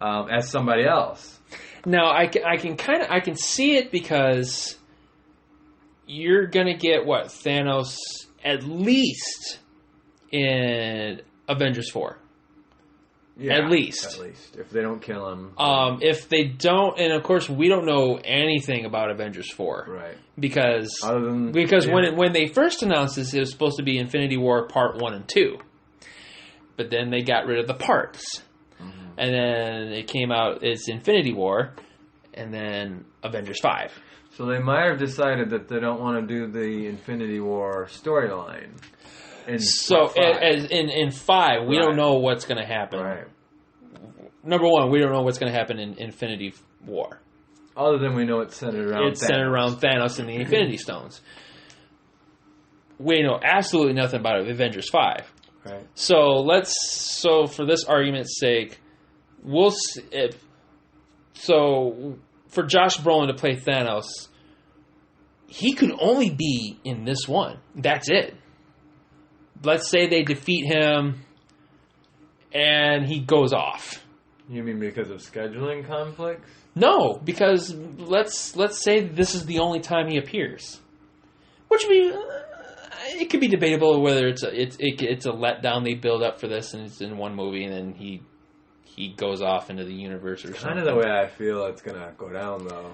as somebody else. now I can see it because you're gonna get Thanos at least in Avengers 4. Yeah, At least if they don't kill him. If they don't, and of course we don't know anything about Avengers 4, Right. Because yeah. when they first announced this, it was supposed to be Infinity War Part 1 and 2, but then they got rid of the parts, and then it came out as Infinity War, and then Avengers 5. So they might have decided that they don't want to do the Infinity War storyline. So in 5, we don't know what's going to happen. Right. Number one, we don't know what's going to happen in Infinity War. Other than we know it's centered around Thanos and the Infinity Stones. We know absolutely nothing about Avengers 5. Right. So for this argument's sake, we'll for Josh Brolin to play Thanos, he could only be in this one. That's it. Let's say they defeat him and he goes off. You mean because of scheduling conflicts? No, because let's say this is the only time he appears, which would be it could be debatable whether it's a letdown they build up for this and it's in one movie and then he goes off into the universe or something. Kind of the way I feel it's gonna go down, though.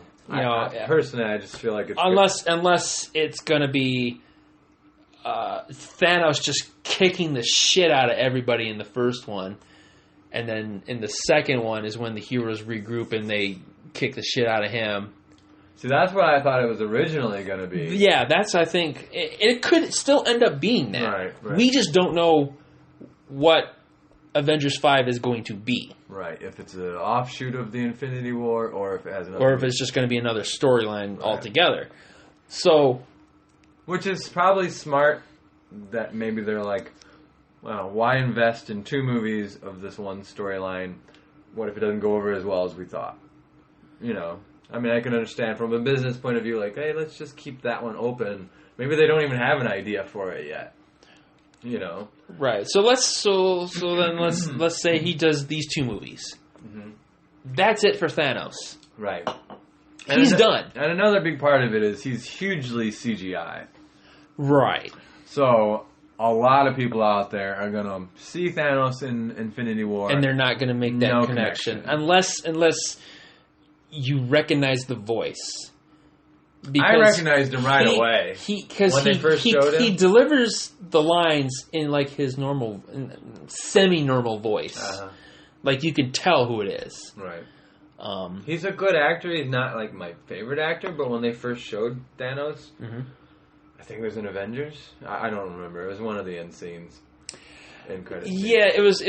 Personally, I just feel like it's unless it's gonna be Thanos just kicking the shit out of everybody in the first one, and then in the second one is when the heroes regroup and they kick the shit out of him. See, that's what I thought it was originally going to be. Yeah, that's, I think, it could still end up being that. Right. We just don't know what Avengers 5 is going to be. Right, if it's an offshoot of the Infinity War, or if it has another... Or if it's just going to be another storyline altogether. So... Which is probably smart that maybe they're like, well, why invest in 2 movies of this one storyline? What if it doesn't go over as well as we thought? You know, I mean, I can understand from a business point of view, like, hey, let's just keep that one open. Maybe they don't even have an idea for it yet. You know, right? So let's say he does these 2 movies. Mm-hmm. That's it for Thanos. Right? He's done. And another big part of it is he's hugely CGI. Right. So a lot of people out there are gonna see Thanos in Infinity War, and they're not gonna make that connection unless you recognize the voice. I recognized him right away. He delivers the lines in like his normal, semi-normal voice. Uh-huh. Like you can tell who it is. Right. He's a good actor. He's not like my favorite actor, but when they first showed Thanos, I think it was in Avengers. I don't remember. It was one of the end scenes. End credit scene. Yeah, it was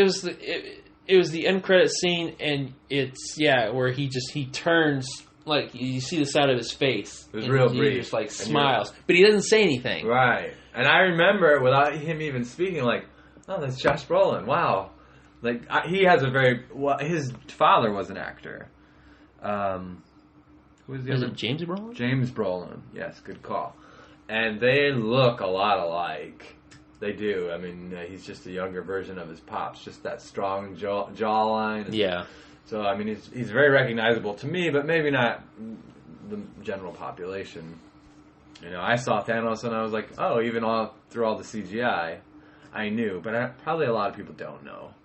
the end credit scene, and it's where he turns. Like, you see the side of his face. It was real brief. He just, like, smiles. But he doesn't say anything. Right. And I remember, without him even speaking, like, oh, that's Josh Brolin. Wow. Like, he has a very... Well, his father was an actor. Who was the other? Is it James Brolin? James Brolin. Yes, good call. And they look a lot alike. They do. I mean, he's just a younger version of his pops. Just that strong jawline. Yeah. So, I mean, he's very recognizable to me, but maybe not the general population. You know, I saw Thanos and I was like, oh, even through all the CGI, I knew. But probably a lot of people don't know.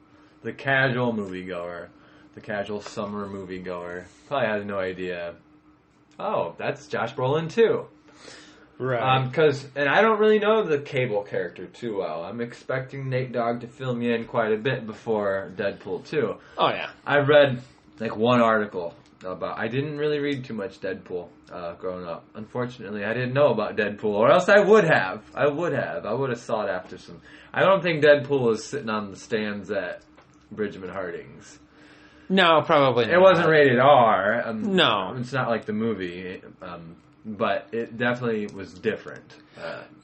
The casual moviegoer, the casual summer moviegoer, probably has no idea. Oh, that's Josh Brolin too. Right. And I don't really know the Cable character too well. I'm expecting Nate Dogg to fill me in quite a bit before Deadpool 2. Oh, yeah. I read, like, one article about... I didn't really read too much Deadpool growing up. Unfortunately, I didn't know about Deadpool, or else I would have. I would have sought after some... I don't think Deadpool was sitting on the stands at Bridgman Harding's. No, probably not. It wasn't rated R. No. It's not like the movie... but it definitely was different.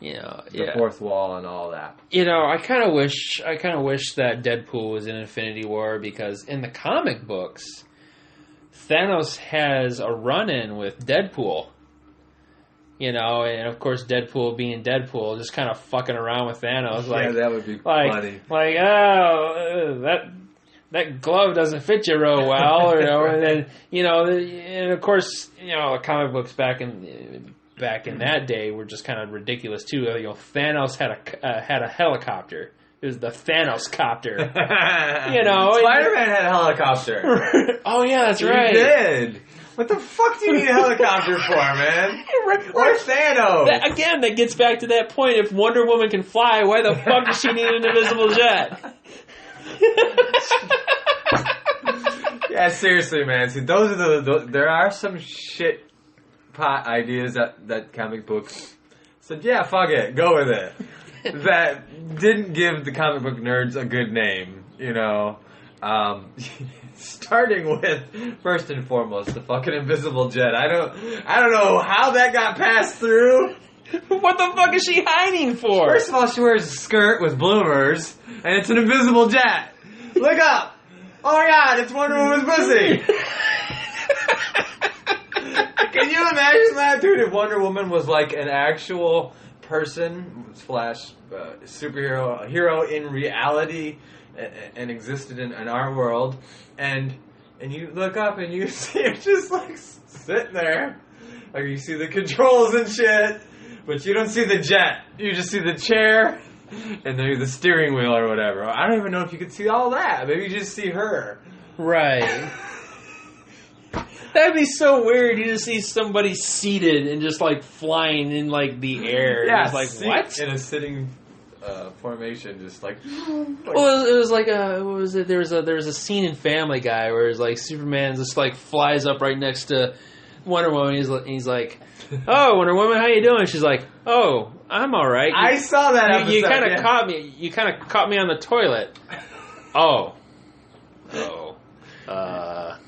The fourth wall and all that. You know, I kind of wish that Deadpool was in Infinity War, because in the comic books, Thanos has a run-in with Deadpool. You know, and of course Deadpool being Deadpool, just kind of fucking around with Thanos. Like, that would be funny. Like, oh, that glove doesn't fit you real well, or, you know, and then, you know, and of course, you know, comic books back in that day were just kind of ridiculous too. You know, Thanos had a helicopter. It was the Thanos copter. You know, Spider-Man had a helicopter. Oh yeah, that's right. He did. What the fuck do you need a helicopter for, man? Or Thanos? That gets back to that point. If Wonder Woman can fly, why the fuck does she need an invisible jet? Yeah, seriously, man. See, those are there are some shit pot ideas that comic books said, yeah, fuck it, go with it. That didn't give the comic book nerds a good name, you know. Starting with, first and foremost, the fucking invisible jet. I don't know how that got passed through. What the fuck is she hiding for? First of all, she wears a skirt with bloomers, and it's an invisible jet. Look up! Oh my god, it's Wonder Woman's pussy! Can you imagine that, dude? If Wonder Woman was like an actual person slash superhero, a hero in reality, and existed in our world, and you look up and you see her just like sitting there, like you see the controls and shit, but you don't see the jet. You just see the chair and maybe the steering wheel or whatever. I don't even know if you could see all that. Maybe you just see her. Right. That'd be so weird. You just see somebody seated and just like flying in like the air. Yeah, It's like, what? in a sitting formation, just like. Well, it was like what was it? There was a scene in Family Guy where it's like Superman just like flies up right next to Wonder Woman. He's like, "Oh, Wonder Woman, how you doing?" She's like, "Oh, I'm all right." I saw that episode. You kind of yeah. caught me. You kind of caught me on the toilet. Oh.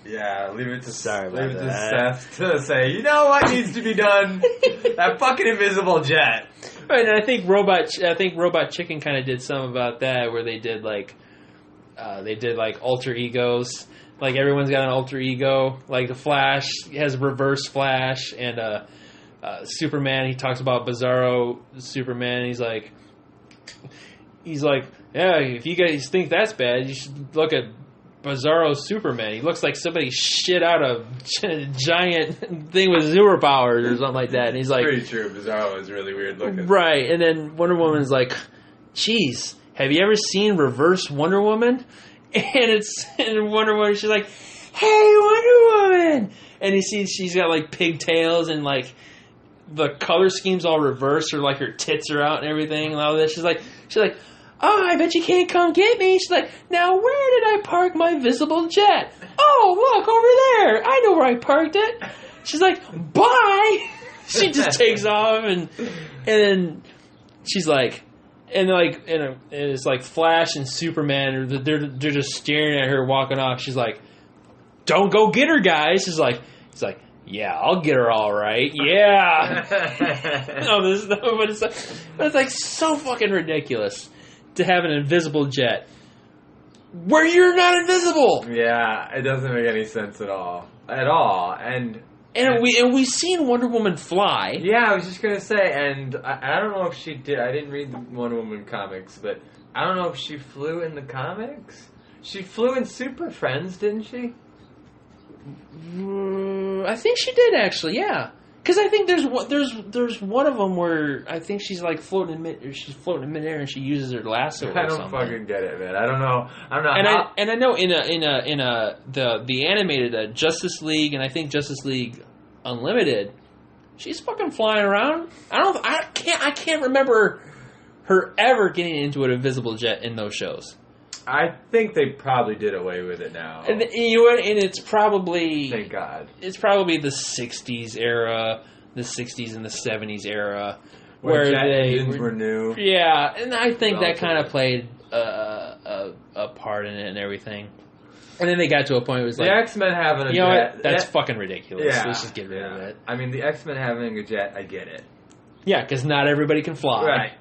Yeah, leave it to Sorry leave about it that. to Seth to say, you know what needs to be done? That fucking invisible jet. Right, and I think Robot Chicken kind of did some about that, where they did like alter egos. Like everyone's got an alter ego. Like the Flash has Reverse Flash, and Superman. He talks about Bizarro Superman. He's like, yeah. If you guys think that's bad, you should look at Bizarro Superman. He looks like somebody shit out a giant thing with superpowers or something like that. And he's like, Pretty true. Bizarro is really weird looking. right. And then Wonder Woman's like, geez, have you ever seen Reverse Wonder Woman? And Wonder Woman, she's like, hey, Wonder Woman. And you see she's got like pigtails and like the color scheme's all reversed, or like her tits are out and everything and all that. She's like, oh, I bet you can't come get me. She's like, now where did I park my visible jet? Oh, look, over there. I know where I parked it. She's like, bye. She just takes off, and then she's like, and it's like Flash and Superman, they're just staring at her walking off. She's like, don't go get her, guys. She's like, yeah, I'll get her all right. Yeah. But it's like so fucking ridiculous to have an invisible jet where you're not invisible. Yeah, it doesn't make any sense at all. And we've seen Wonder Woman fly. yeah, I was just gonna say, and I don't know if she did. I didn't read the Wonder Woman comics, but I don't know if she flew in the comics. She flew in Super Friends, didn't she? I think she did actually. Yeah, because I think there's one of them where I think she's like floating in midair and she uses her lasso. I or don't something. fucking get it, man. I don't know. And I know in the animated Justice League, and I think Justice League Unlimited, she's fucking flying around. I can't remember her ever getting into an invisible jet in those shows. I think they probably did away with it now. And it's probably, Thank God. it's probably the 60s era, the 60s and the 70s era, Where jet they engines were new. Yeah, and I think that Relatively. kind of played a part in it and everything. And then they got to a point where it was The like, X-Men having a you know jet. what? That's fucking ridiculous. Yeah. Let's just get rid of it. I mean, the X-Men having a jet, I get it. Yeah, because not everybody can fly. Right.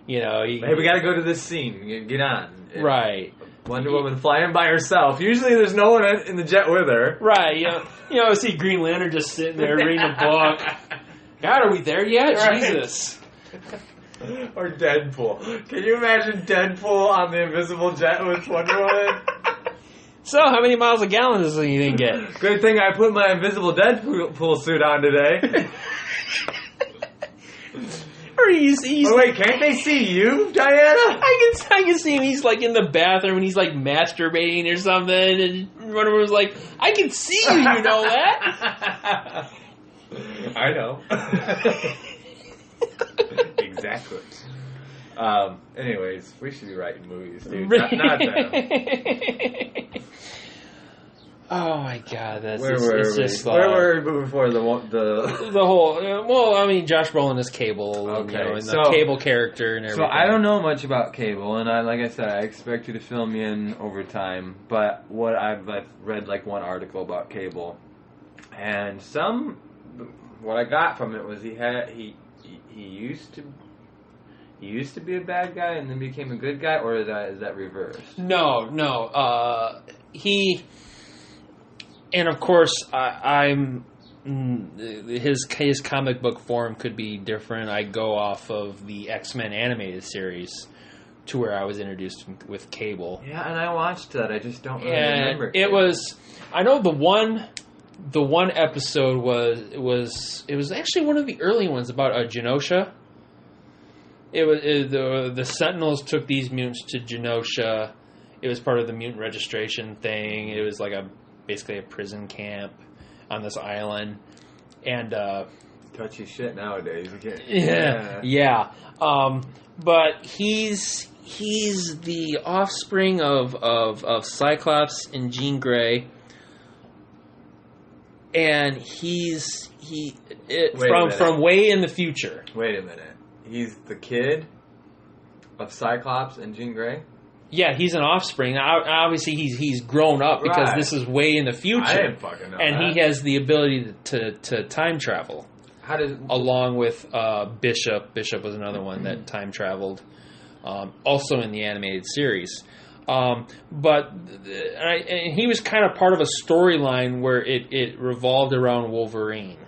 You know. Hey, we gotta go to this scene. Get on. Right. Wonder Woman flying by herself. Usually there's no one in the jet with her. Right. You know, see Green Lantern just sitting there reading a book. God, are we there yet? Right. Jesus. Or Deadpool. Can you imagine Deadpool on the invisible jet with Wonder Woman? So, how many miles a gallon does he even get? Good thing I put my invisible Deadpool suit on today. Or he's Oh wait, can't they see you, Diana? I can see him. He's like in the bathroom and he's like masturbating or something. And Wonder Woman's like, I can see you. You know that? I know. Exactly. Anyways, we should be writing movies, dude. Not them. Oh my God, that's Where it's, were it's we? just Where were we before the the whole. Well, I mean, Josh Brolin is Cable, and, Okay, and so- the Cable character and everything. So I don't know much about Cable, and like I said, I expect you to fill me in over time. But what I've read like one article about Cable, and what I got from it was he he used to be a bad guy and then became a good guy, or is that reversed? No. And of course, his comic book form could be different. I go off of the X-Men animated series, to where I was introduced with Cable. Yeah, and I watched that. I just don't really remember. It was. I know the one episode was actually one of the early ones about Genosha. The Sentinels took these mutants to Genosha. It was part of the mutant registration thing. It was like basically a prison camp on this island, and touchy shit nowadays. Yeah. But he's the offspring of Cyclops and Jean Grey, and from way in the future. Wait a minute. He's the kid of Cyclops and Jean Grey? Yeah, he's an offspring. Obviously, he's grown up because this is way in the future. I didn't fucking know and that. he has the ability to time travel. How does along with Bishop. Bishop was another one that time traveled, also in the animated series. But he was kind of part of a storyline where it revolved around Wolverine.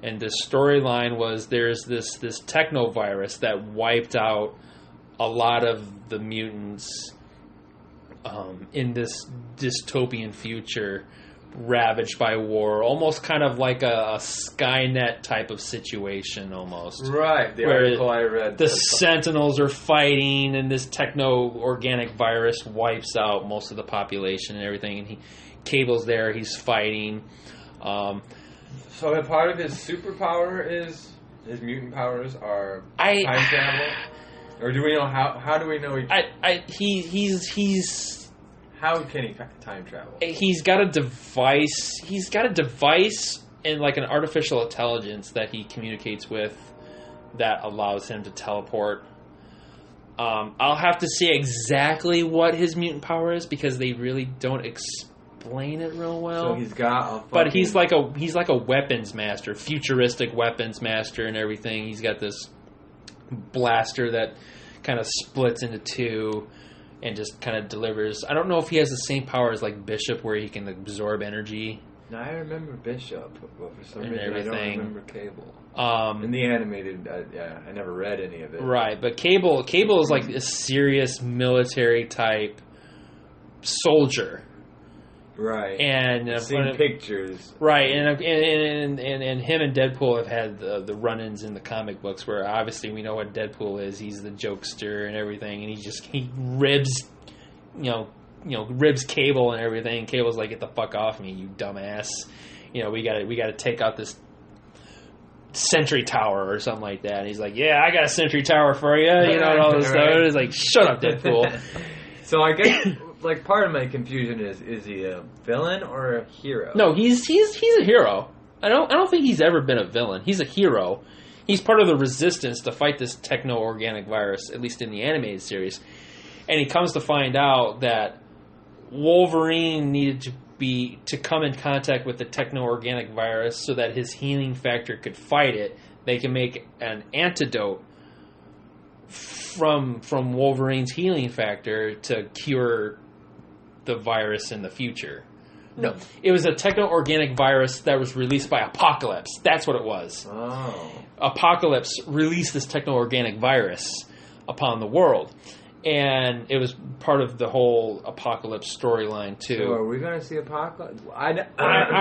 And the storyline was there's this technovirus that wiped out a lot of the mutants in this dystopian future, ravaged by war, almost kind of like a Skynet type of situation, almost. Right, the where article I read. The Sentinels are fighting, and this techno-organic virus wipes out most of the population and everything, and Cable's there, he's fighting. So a part of his superpower is his mutant powers are time travel? Or do we know how do we know he's how can he time travel? He's got a device. He's got a device and like an artificial intelligence that he communicates with that allows him to teleport. I'll have to see exactly what his mutant power is because they really don't explain it real well. So he's got but he's like a weapons master, futuristic weapons master and everything. He's got this blaster that kind of splits into two and just kind of delivers. I don't know if he has the same power as like Bishop where he can absorb energy. No, I remember Bishop, but for some reason everything. I don't remember Cable. In the animated, I never read any of it. Right, but Cable is like a serious military type soldier. Right, and I've seen pictures. Right, and him and Deadpool have had the run-ins in the comic books where obviously we know what Deadpool is. He's the jokester and everything, and he ribs, ribs Cable and everything. Cable's like, "Get the fuck off me, you dumbass!" We gotta take out this Sentry Tower or something like that. And he's like, "Yeah, I got a Sentry Tower for you," and all this stuff. It's like, "Shut up, Deadpool." So I guess. Like, part of my confusion is he a villain or a hero? No, he's a hero. I don't think he's ever been a villain. He's a hero. He's part of the resistance to fight this techno-organic virus, at least in the animated series. And he comes to find out that Wolverine needed to come in contact with the techno-organic virus so that his healing factor could fight it. They can make an antidote from Wolverine's healing factor to cure the virus in the future. No, it was a techno-organic virus that was released by Apocalypse. That's what it was. Oh. Apocalypse released this techno-organic virus upon the world. And it was part of the whole Apocalypse storyline, too. So are we going to see Apocalypse? I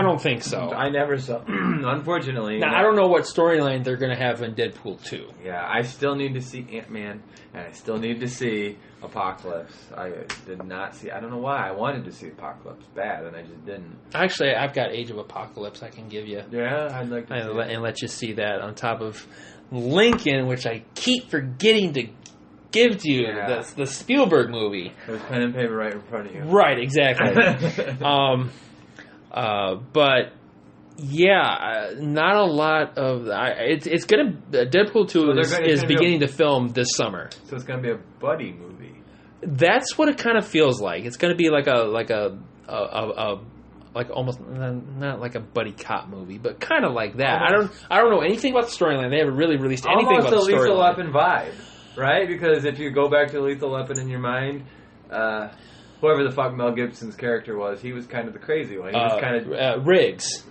don't think so. I never saw. Unfortunately. Now, I don't know what storyline they're going to have in Deadpool 2. Yeah, I still need to see Ant-Man, and I still need to see Apocalypse. I did not see. I don't know why. I wanted to see Apocalypse bad, and I just didn't. Actually, I've got Age of Apocalypse I can give you. Yeah, I'd like to and let you see that on top of Lincoln, which I keep forgetting to give to you. Yeah. The Spielberg movie. There's pen and paper right in front of you. Right, exactly. But yeah, not a lot of. It's gonna. Deadpool 2 is beginning to film this summer. So it's gonna be a buddy movie. That's what it kind of feels like. It's gonna be like a like almost not like a buddy cop movie, but kind of like that. I don't know anything about the storyline. They haven't really released anything Almost about the a Lethal storyline. Weapon vibe, right? Because if you go back to Lethal Weapon in your mind, whoever the fuck Mel Gibson's character was, he was kind of the crazy one. He was kind of Riggs.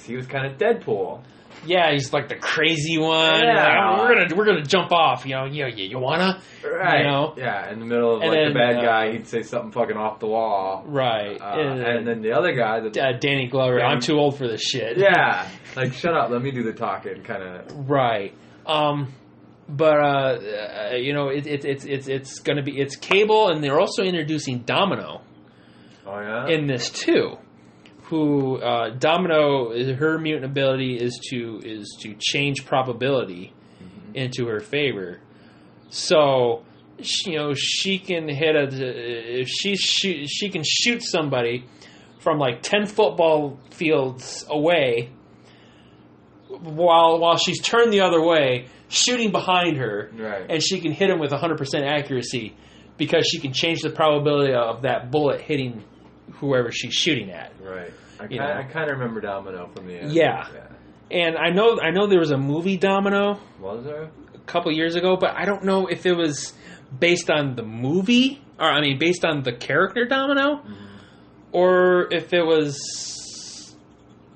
He was kind of Deadpool. Yeah, he's like the crazy one. Yeah. Like, we're gonna jump off. You know, you wanna? Right. You know? Yeah, in the middle of And like then, the bad guy, he'd say something fucking off the wall. Right. And then the other guy, Danny Glover. I'm too old for this shit. yeah, like shut up, let me do the talking, kind of. Right. But you know, it's gonna be Cable, and they're also introducing Domino Oh yeah. in this too. Who Domino? Her mutant ability is to change probability into her favor. So she can hit if she can shoot somebody from like 10 football fields away while she's turned the other way, shooting behind her, Right. and she can hit him with 100% accuracy because she can change the probability of that bullet hitting whoever she's shooting at. Right. I You know. kind of remember Domino from the end. Yeah. And I know there was a movie Domino Was there? a couple years ago, but I don't know if it was based on the movie, or I mean based on the character Domino, or if it was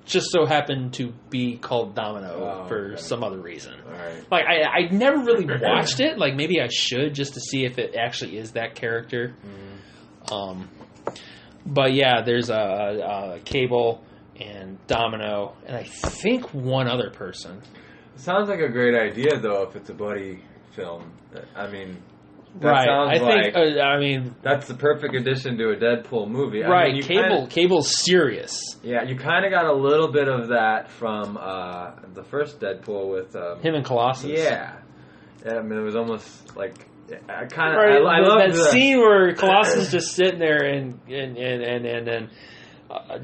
just so happened to be called Domino for some other reason. All right. Like I never really watched it. Like maybe I should just to see if it actually is that character. But yeah, there's a Cable and Domino, and I think one other person. It sounds like a great idea, though, if it's a buddy film. I mean, that Right. sounds I think. like I mean, that's the perfect addition to a Deadpool movie. I right. mean, Cable's serious. Yeah, you kind of got a little bit of that from the first Deadpool with Him and Colossus. Yeah, I mean, it was almost like I kind of Right, I love that scene where Colossus is just sitting there and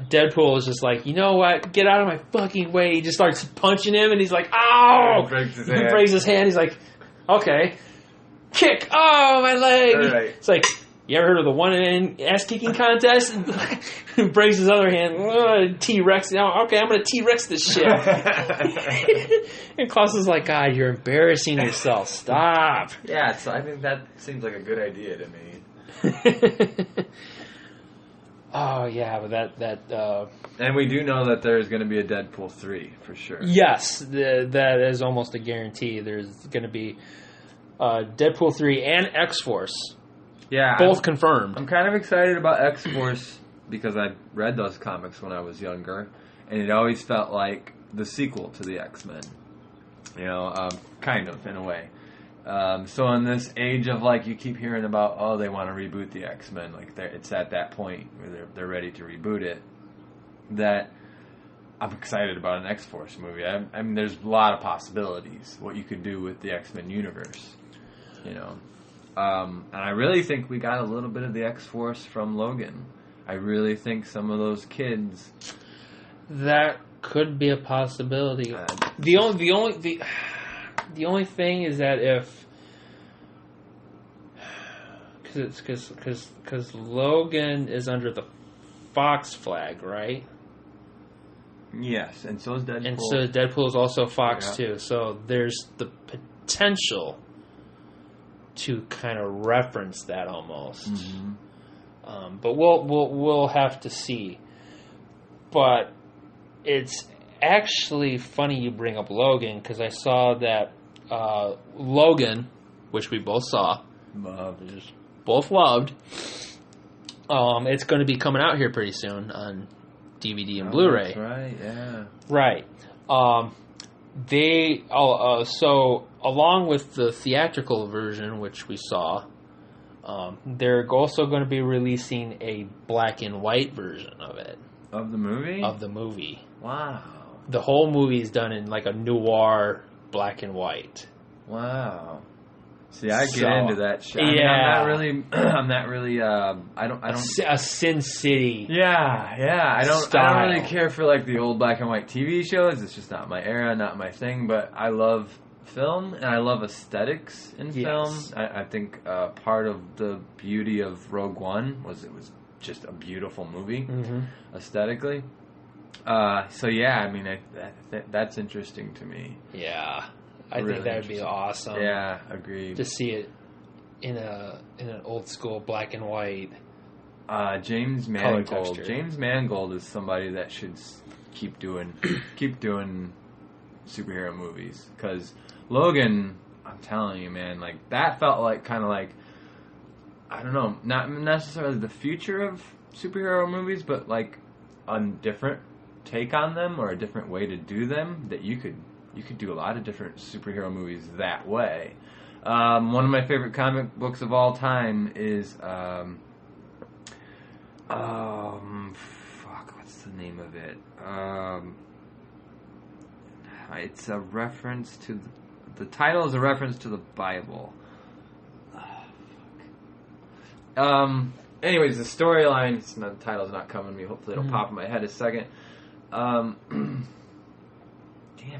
Deadpool is just like, you know what? Get out of my fucking way. He just starts punching him, and he's like, ow! Breaks his He hand. breaks his hand. He's like, okay. Kick! Oh, my leg! Right. It's like, you ever heard of the one-hand ass-kicking contest? Breaks his other hand. T-Rex. Now, okay, I'm going to T-Rex this shit. And Klaus is like, God, you're embarrassing yourself. Stop. Yeah, so I think that seems like a good idea to me. Oh, yeah, but that And we do know that there's going to be a Deadpool 3 for sure. yes, that is almost a guarantee. There's going to be Deadpool 3 and X-Force, Yeah, both confirmed. I'm kind of excited about X-Force because I read those comics when I was younger, and it always felt like the sequel to the X-Men. You know, kind of, in a way. So in this age of, like, you keep hearing about, oh, they want to reboot the X-Men, like, it's at that point where they're ready to reboot it, that I'm excited about an X-Force movie. I mean, there's a lot of possibilities, what you could do with the X-Men universe, you know. And I really think we got a little bit of the X-Force from Logan. I really think some of those kids... That could be a possibility. The only thing is that if because Logan is under the Fox flag, right? Yes, and so is Deadpool. And so Deadpool is also Fox Yeah. too. So there's the potential to kind of reference that almost. Mm-hmm. But we'll have to see. But it's actually funny you bring up Logan because I saw that Logan, which we both saw, both loved. It's going to be coming out here pretty soon on DVD and Blu-ray. That's right, yeah. Right. They so along with the theatrical version, which we saw, they're also going to be releasing a black and white version of it. Of the movie? Of the movie. Wow. The whole movie is done in like a noir black and white. Wow. See, I get So, into that shit. I mean, yeah. I'm not really, I don't. A Sin City. Yeah. I don't Style. really care for like the old black and white TV shows. It's just not my era, not my thing. But I love film and I love aesthetics in Yes. film. I think part of the beauty of Rogue One was it was just a beautiful movie Mhm. aesthetically. So yeah, I mean, that's interesting to me. Yeah, I Really think that would be interesting. awesome. Yeah, agreed. To see it in an old school black and white. James Color Mangold. texture. James Mangold is somebody that should keep doing superhero movies, because Logan, I'm telling you, man, like that felt like kind of like, I don't know, not necessarily the future of superhero movies, but like a different take on them or a different way to do them. That you could do a lot of different superhero movies that way. One of my favorite comic books of all time is what's the name of it? It's a reference to the title is a reference to the Bible. Anyways, the storyline. The title's not coming to me. Hopefully, it'll pop in my head in a second. Damn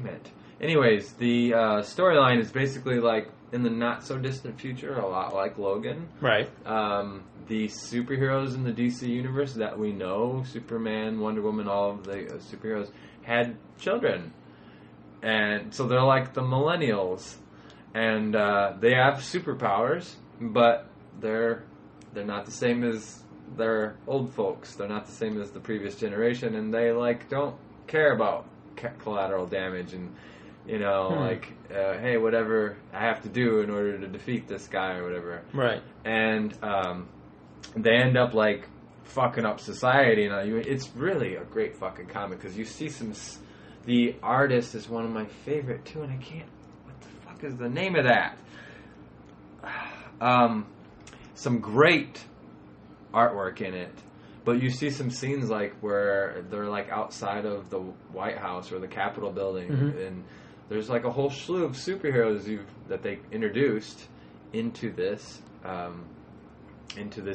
it. Anyways, the storyline is basically like in the not so distant future, a lot like Logan. Right. The superheroes in the DC universe that we know, Superman, Wonder Woman, all of the superheroes, had children. And so they're like the millennials. And they have superpowers, but they're not the same as their old folks. They're not the same as the previous generation, and they like don't care about collateral damage and hey, whatever I have to do in order to defeat this guy or whatever. Right. And they end up like fucking up society. It's really a great fucking comic because you see the artist is one of my favorite too, and I can't. What the fuck is the name of that? Some great artwork in it, but you see some scenes like where they're like outside of the White House or the Capitol building, and there's like a whole slew of superheroes that they introduced into this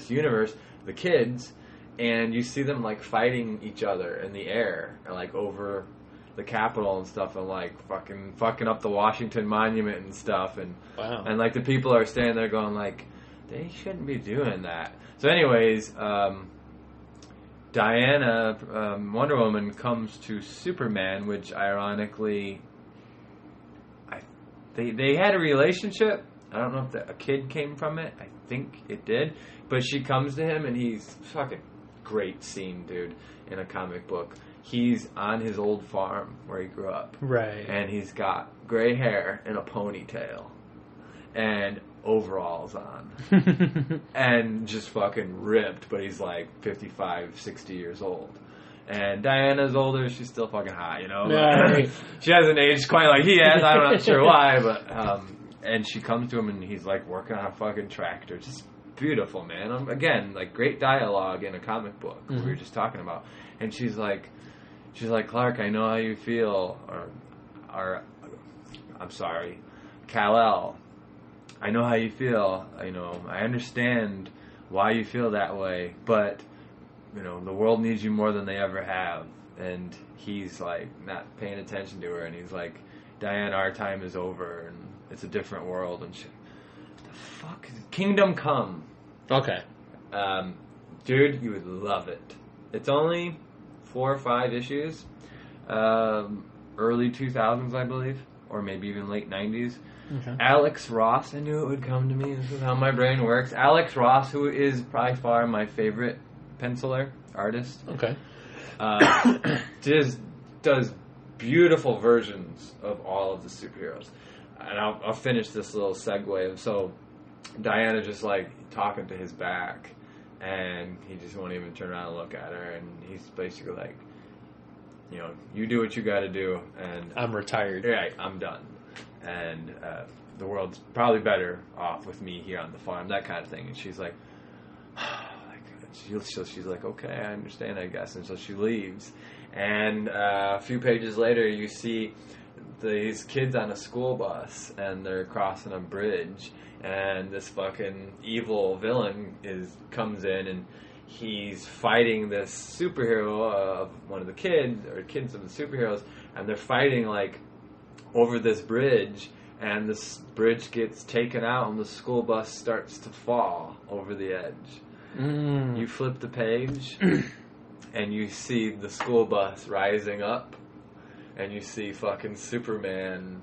universe, the kids, and you see them like fighting each other in the air, like over the Capitol and stuff, and like fucking up the Washington Monument and stuff, and Wow. and like the people are standing there going like, they shouldn't be doing that. So anyways, Diana, Wonder Woman, comes to Superman, which ironically, they had a relationship. I don't know if a kid came from it. I think it did. But she comes to him, and he's fucking great scene, dude, in a comic book. He's on his old farm where he grew up. Right. And he's got gray hair and a ponytail. And overalls on. And just fucking ripped, but he's like 55, 60 years old. And Diana's older, she's still fucking hot, Right. She hasn't aged quite like he has, I'm not sure why, but and she comes to him and he's like working on a fucking tractor. Just beautiful, man. Again, like great dialogue in a comic book we were just talking about. And she's like, Clark, I know how you feel, or I'm sorry, Kal-El, I know how you feel. I understand why you feel that way, but the world needs you more than they ever have. And he's like not paying attention to her, and he's like, Diane, our time is over, and it's a different world. And the fuck is it? Kingdom Come. Okay. Dude, you would love it. It's only 4 or 5 issues, early 2000s, I believe, or maybe even late 90s. Okay. Alex Ross, I knew it would come to me. This is how my brain works. Alex Ross, who is by far my favorite penciler artist, Okay. just does beautiful versions of all of the superheroes. And I'll finish this little segue. So Diana just like talking to his back, and he just won't even turn around and look at her, and he's basically like, you do what you got to do, and I'm retired. right, I'm done. And the world's probably better off with me here on the farm, that kind of thing. And she's like, she's like, okay, I understand, I guess. And so she leaves. And a few pages later, you see these kids on a school bus, and they're crossing a bridge. And this fucking evil villain comes in, and he's fighting this superhero of one of the kids of the superheroes, and they're fighting like over this bridge, and this bridge gets taken out, and the school bus starts to fall over the edge. You flip the page, and you see the school bus rising up, and you see fucking Superman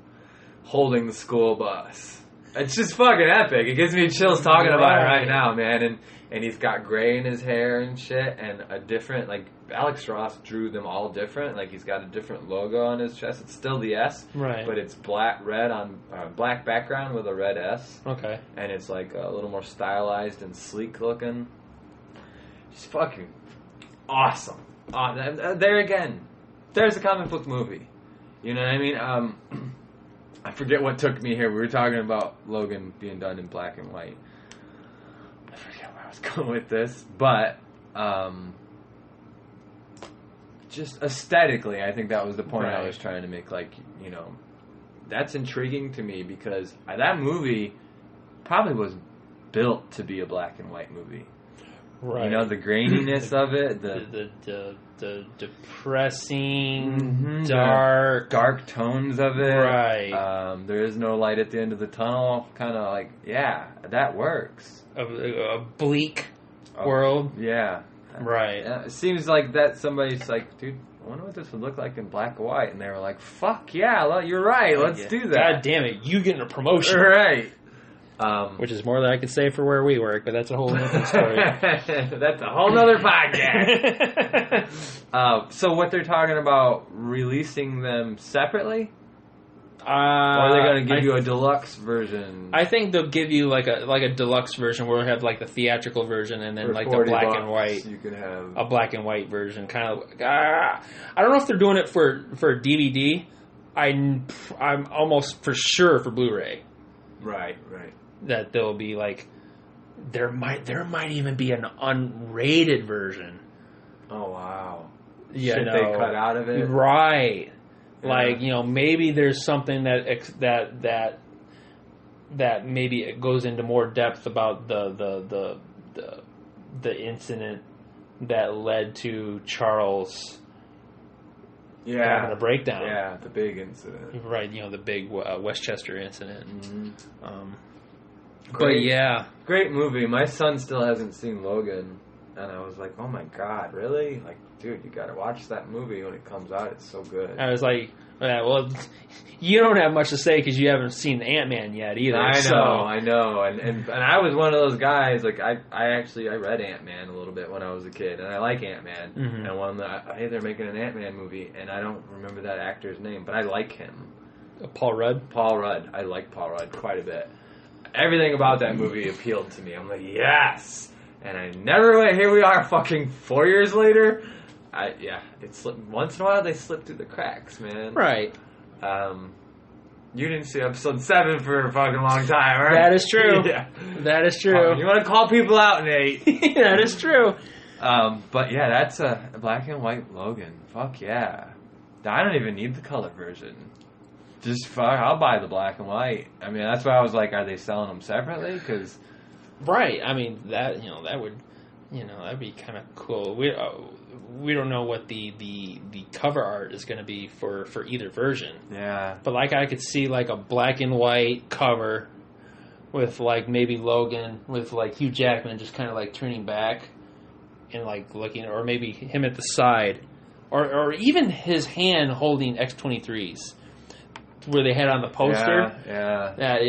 holding the school bus. It's just fucking epic. It gives me chills talking about it right now, man. And he's got gray in his hair and shit, and a different, like, Alex Ross drew them all different. Like, he's got a different logo on his chest. It's still the S, Right. but it's black background with a red S. Okay. And it's like a little more stylized and sleek looking. Just fucking awesome. There again, there's a comic book movie. You know what I mean? I forget what took me here. We were talking about Logan being done in black and white. I forget where I was going with this, but just aesthetically, I think that was the point I was trying to make. Like, you know, that's intriguing to me because that movie probably was built to be a black and white movie. Right. You know, the graininess of it, the depressing, dark tones of it. Right. There is no light at the end of the tunnel. Kind of like, yeah, that works. A bleak world. Yeah. Right. It seems like that somebody's like, dude, I wonder what this would look like in black and white. And they were like, fuck yeah, you're right. Let's do that. God damn it, you getting a promotion. Right. Which is more than I can say for where we work, but that's a whole different story. That's a whole nother podcast. So what they're talking about, releasing them separately? Or are they going to give you a deluxe version? I think they'll give you like a deluxe version where we have like the theatrical version and then like the black and white. You can have a black and white version, kind of. I don't know if they're doing it for DVD. I'm almost for sure for Blu-ray. Right. That there'll be like there might even be an unrated version. Oh wow! Yeah, shit they cut out of it, right? Yeah. Like, you know, maybe there's something that maybe it goes into more depth about the incident that led to Charles having a breakdown. Yeah, the big incident. Right, you know, the big Westchester incident. Mm-hmm. But yeah. Great movie. My son still hasn't seen Logan. And I was like, oh my god, really? Like, dude, you gotta watch that movie when it comes out. It's so good. I was like, well, you don't have much to say because you haven't seen Ant-Man yet either. I know. And I was one of those guys, like, I read Ant-Man a little bit when I was a kid. And I like Ant-Man. Mm-hmm. And when hey, they're making an Ant-Man movie. And I don't remember that actor's name, but I like him. Paul Rudd? Paul Rudd. I like Paul Rudd quite a bit. Everything about that movie appealed to me. I'm like, yes! And I never went. Here we are, fucking 4 years later. It slipped. Once in a while, they slip through the cracks, man. Right. You didn't see episode 7 for a fucking long time, right? That is true. Yeah. That is true. You want to call people out, Nate? That is true. But yeah, that's a black and white Logan. Fuck yeah. I don't even need the color version. Just fuck, I'll buy the black and white. I mean, that's why I was like, are they selling them separately? Because right. I mean, that would, that'd be kind of cool. We don't know what the cover art is going to be for either version. Yeah. But like I could see like a black and white cover with like maybe Logan with like Hugh Jackman just kind of like turning back and like looking, or maybe him at the side, or even his hand holding X-23s. Where they had on the poster, yeah. That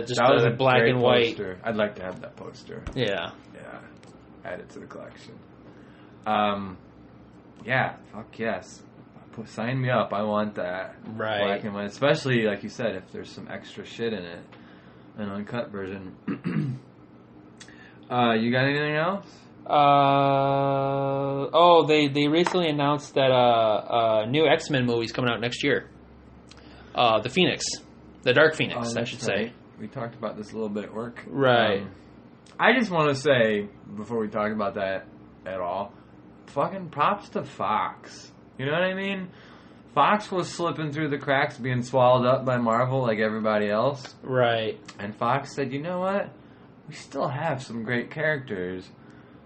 just that was a black and white. Poster. I'd like to have that poster. Yeah. Add it to the collection. Fuck yes. Sign me up. I want that. Right. Black and white, especially like you said, if there's some extra shit in it, an uncut version. You got anything else? They recently announced that a new X-Men movie is coming out next year. The Phoenix. The Dark Phoenix, I should say. We talked about this a little bit at work. Right. I just want to say, before we talk about that at all, fucking props to Fox. You know what I mean? Fox was slipping through the cracks, being swallowed up by Marvel like everybody else. Right. And Fox said, you know what? We still have some great characters.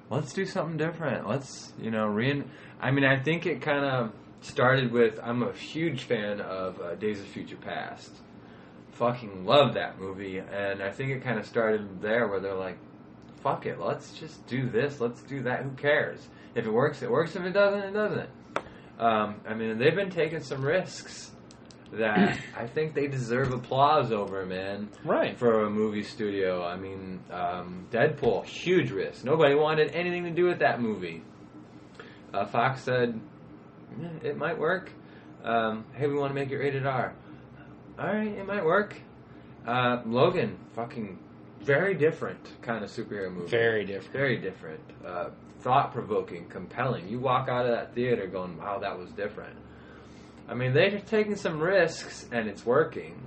Let's do something different. Let's, I think it kind of started with, I'm a huge fan of Days of Future Past. Fucking love that movie. And I think it kind of started there where they're like, fuck it, let's just do this, let's do that. Who cares? If it works, it works. If it doesn't, it doesn't. I mean, they've been taking some risks that I think they deserve applause over, man. Right. For a movie studio. I mean, Deadpool, huge risk. Nobody wanted anything to do with that movie. Fox said, it might work. Hey, we want to make it rated R. Alright, it might work. Logan, fucking very different kind of superhero movie. Very different. Very different. Thought-provoking, compelling. You walk out of that theater going, wow, that was different. I mean, they're taking some risks, and it's working.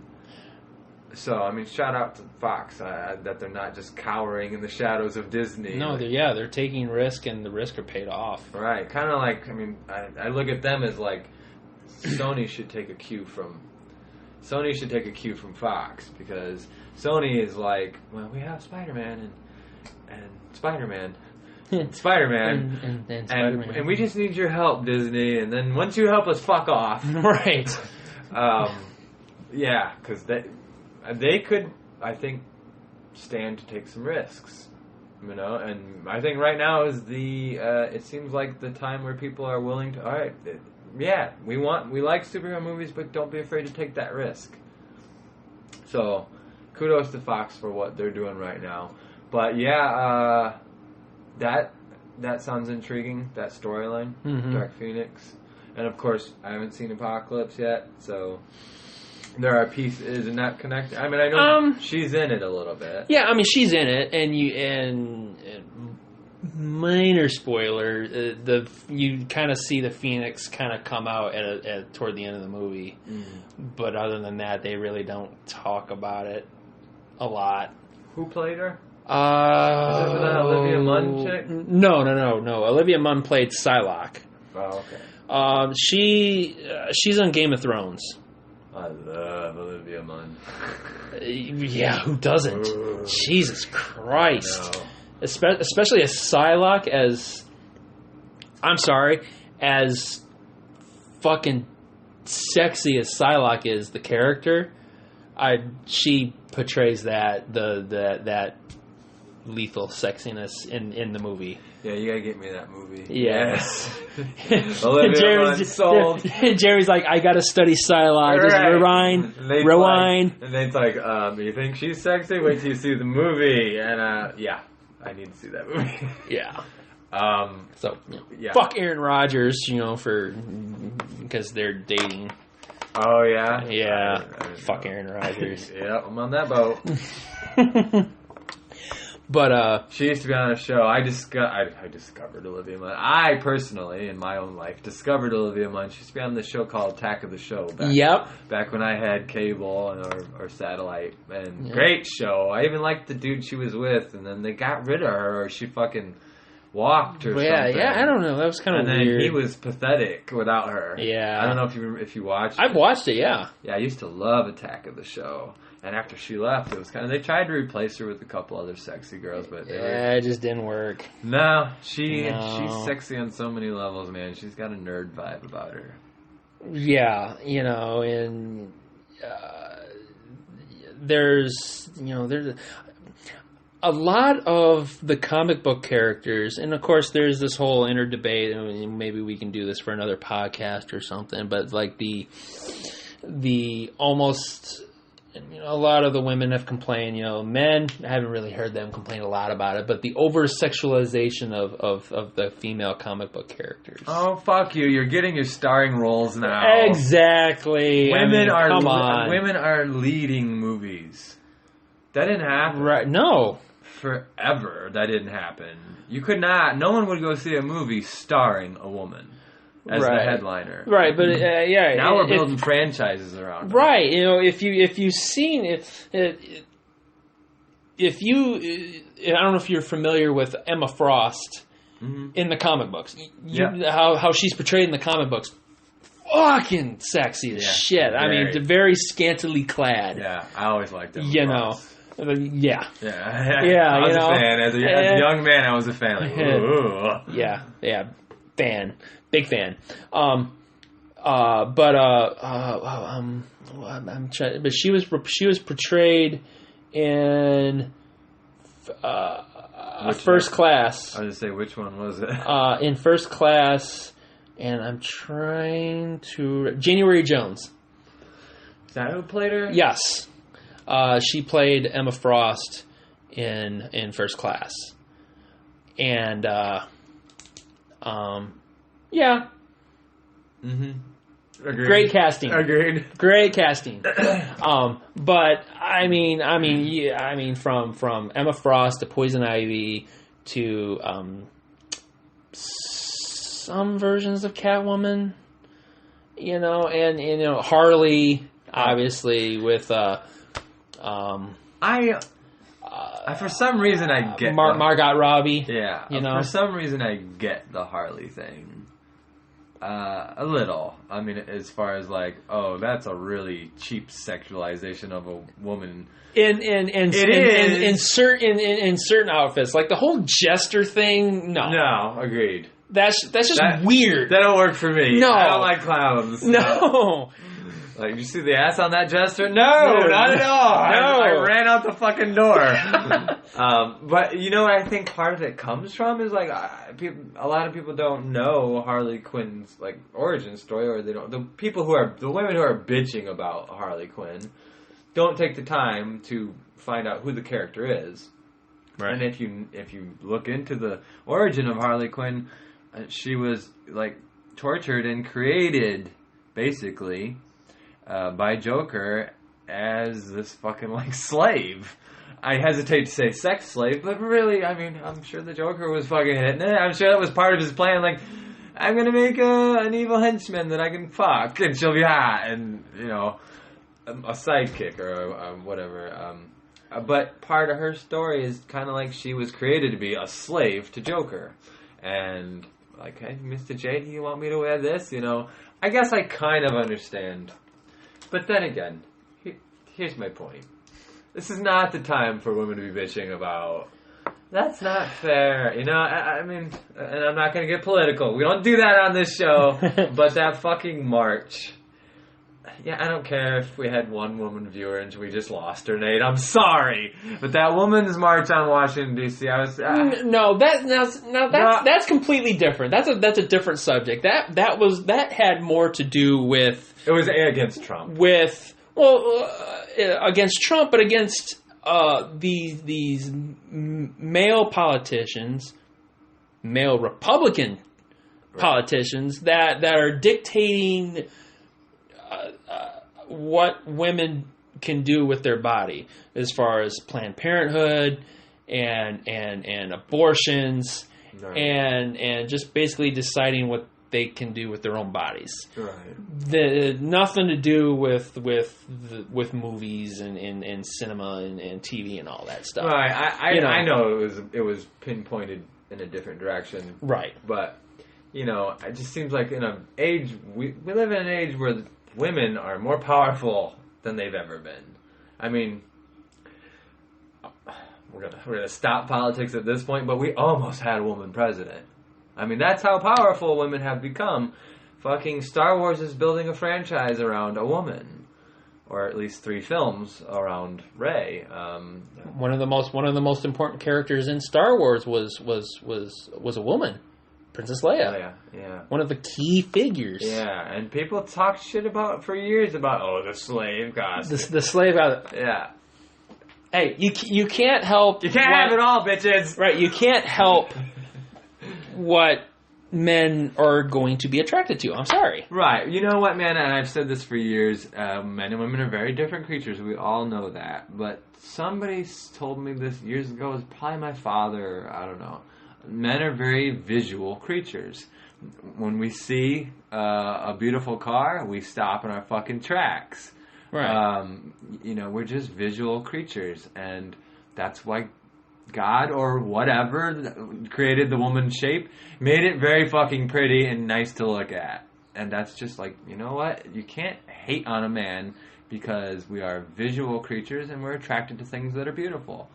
So, I mean, shout out to Fox that they're not just cowering in the shadows of Disney. No, they're taking risk, and the risk are paid off. Right. Kind of like, I mean, I look at them as like Sony should take a cue from Fox, because Sony is like, well, we have Spider-Man and Spider-Man. Spider-Man. And Spider-Man. And we just need your help, Disney. And then once you help us, fuck off. Right. Yeah, because they could, I think, stand to take some risks. You know, and I think right now is it seems like the time where people are willing to, all right, yeah, we like superhero movies, but don't be afraid to take that risk. So, kudos to Fox for what they're doing right now. But yeah, that sounds intriguing, that storyline, Dark Phoenix. And of course, I haven't seen Apocalypse yet, so there are pieces and not connected. I mean, I know she's in it a little bit. Yeah, I mean, she's in it, and minor spoiler, you kind of see the Phoenix kind of come out toward the end of the movie. But other than that, they really don't talk about it a lot. Who played her? Is it for the Olivia Munn chick? No. Olivia Munn played Psylocke. Oh, okay. She's on Game of Thrones. I love Olivia Munn. Yeah, who doesn't? Ooh. Jesus Christ. No. Especially as Psylocke, as fucking sexy as Psylocke is, the character, she portrays that lethal sexiness in the movie. Yeah, you gotta get me that movie. Yes. Olivia Munn sold. Jeremy's like, I gotta study Psylocke. Just Right. rewind. And then it's like, you think she's sexy? Wait till you see the movie. And yeah, I need to see that movie. Yeah. So, yeah. fuck Aaron Rodgers, because they're dating. Oh, yeah? Yeah. I Fuck Aaron Rodgers. Yeah, I'm on that boat. But, she used to be on a show. I discovered Olivia Munn. I personally, in my own life, discovered Olivia Munn. She used to be on this show called Attack of the Show. Back when I had cable or satellite. And great show. I even liked the dude she was with. And then they got rid of her, or she fucking walked or something. Yeah, I don't know. That was kind of weird. And then he was pathetic without her. Yeah. I don't know if you watched it. I've watched it, yeah. Yeah, I used to love Attack of the Show. And after she left, it was they tried to replace her with a couple other sexy girls, but it just didn't work. No, she's sexy on so many levels, man. She's got a nerd vibe about her. Yeah, and there's a lot of the comic book characters, and of course there's this whole inner debate, and maybe we can do this for another podcast or something, but like the almost, a lot of the women have complained, men, I haven't really heard them complain a lot about it, but the over-sexualization of the female comic book characters. Oh, fuck you. You're getting your starring roles now. Exactly. Women come are leading movies. That didn't happen. Right. No. Forever, that didn't happen. You could not, no one would go see a movie starring a woman as the headliner. Right, but now we're building franchises around her. Right, if you've seen it, if you, I don't know if you're familiar with Emma Frost in the comic books. How she's portrayed in the comic books. Fucking sexy as shit. I mean, very scantily clad. Yeah, I always liked Emma Frost. Yeah. I was a fan. As a young man, I was a fan. Like, ooh. Yeah. Fan. Big fan. But she was portrayed in First Class. I was gonna say, which one was it? In First Class, and I'm trying to... January Jones. Is that who played her? Yes. She played Emma Frost in First Class. And, yeah. Mm-hmm. Agreed. Great casting. Agreed. Great casting. But from Emma Frost to Poison Ivy to some versions of Catwoman, and Harley, obviously with for some reason I get Margot Robbie. Yeah, for some reason I get the Harley thing. A little. I mean, as far as like, oh, that's a really cheap sexualization of a woman. In certain outfits, like the whole jester thing. No, agreed. That's just weird. That don't work for me. No, I don't like clowns. No. Like, did you see the ass on that jester? No, not at all. No. I ran out the fucking door. But I think part of it comes from is like a lot of people don't know Harley Quinn's like origin story, or they don't. The women who are bitching about Harley Quinn don't take the time to find out who the character is. Right. And if you look into the origin of Harley Quinn, she was like tortured and created basically by Joker as this fucking like slave. I hesitate to say sex slave, but really, I mean, I'm sure the Joker was fucking hitting it. I'm sure that was part of his plan. Like, I'm gonna make an evil henchman that I can fuck, and she'll be hot, and a sidekick or whatever. But part of her story is kind of like she was created to be a slave to Joker, and like, hey, Mr. J, do you want me to wear this? I guess I kind of understand. But then again, here's my point. This is not the time for women to be bitching about, that's not fair. I mean, and I'm not going to get political. We don't do that on this show. But that fucking march. Yeah, I don't care if we had one woman viewer and we just lost her, Nate. I'm sorry. But that woman's march on Washington, D.C., I was... that's completely different. That's a different subject. That had more to do with... It was against Trump. Against Trump, but against these male politicians, male Republican politicians that are dictating what women can do with their body, as far as Planned Parenthood and abortions, right. and just basically deciding what they can do with their own bodies. Right. Nothing to do with movies and cinema and TV and all that stuff. Right. I know it was pinpointed in a different direction. Right. But it just seems like in an age we live in an age where women are more powerful than they've ever been. I mean, we're gonna stop politics at this point, but we almost had a woman president. I mean, that's how powerful women have become. Fucking Star Wars is building a franchise around a woman, or at least 3 films around Rey. One of the most important characters in Star Wars was a woman, Princess Leia. Oh, yeah. One of the key figures. Yeah, and people talked shit for years about the slave costume. The slave costume. Yeah. Hey, you can't help. You can't have it all, bitches. Right, you can't help what men are going to be attracted to. I'm sorry. Right. You know what, man? And I've said this for years. Men and women are very different creatures. We all know that. But somebody told me this years ago. It was probably my father. I don't know. Men are very visual creatures. When we see a beautiful car, we stop in our fucking tracks. Right. We're just visual creatures. And that's why God or whatever created the woman's shape, made it very fucking pretty and nice to look at. And that's just like, you know what? You can't hate on a man because we are visual creatures and we're attracted to things that are beautiful.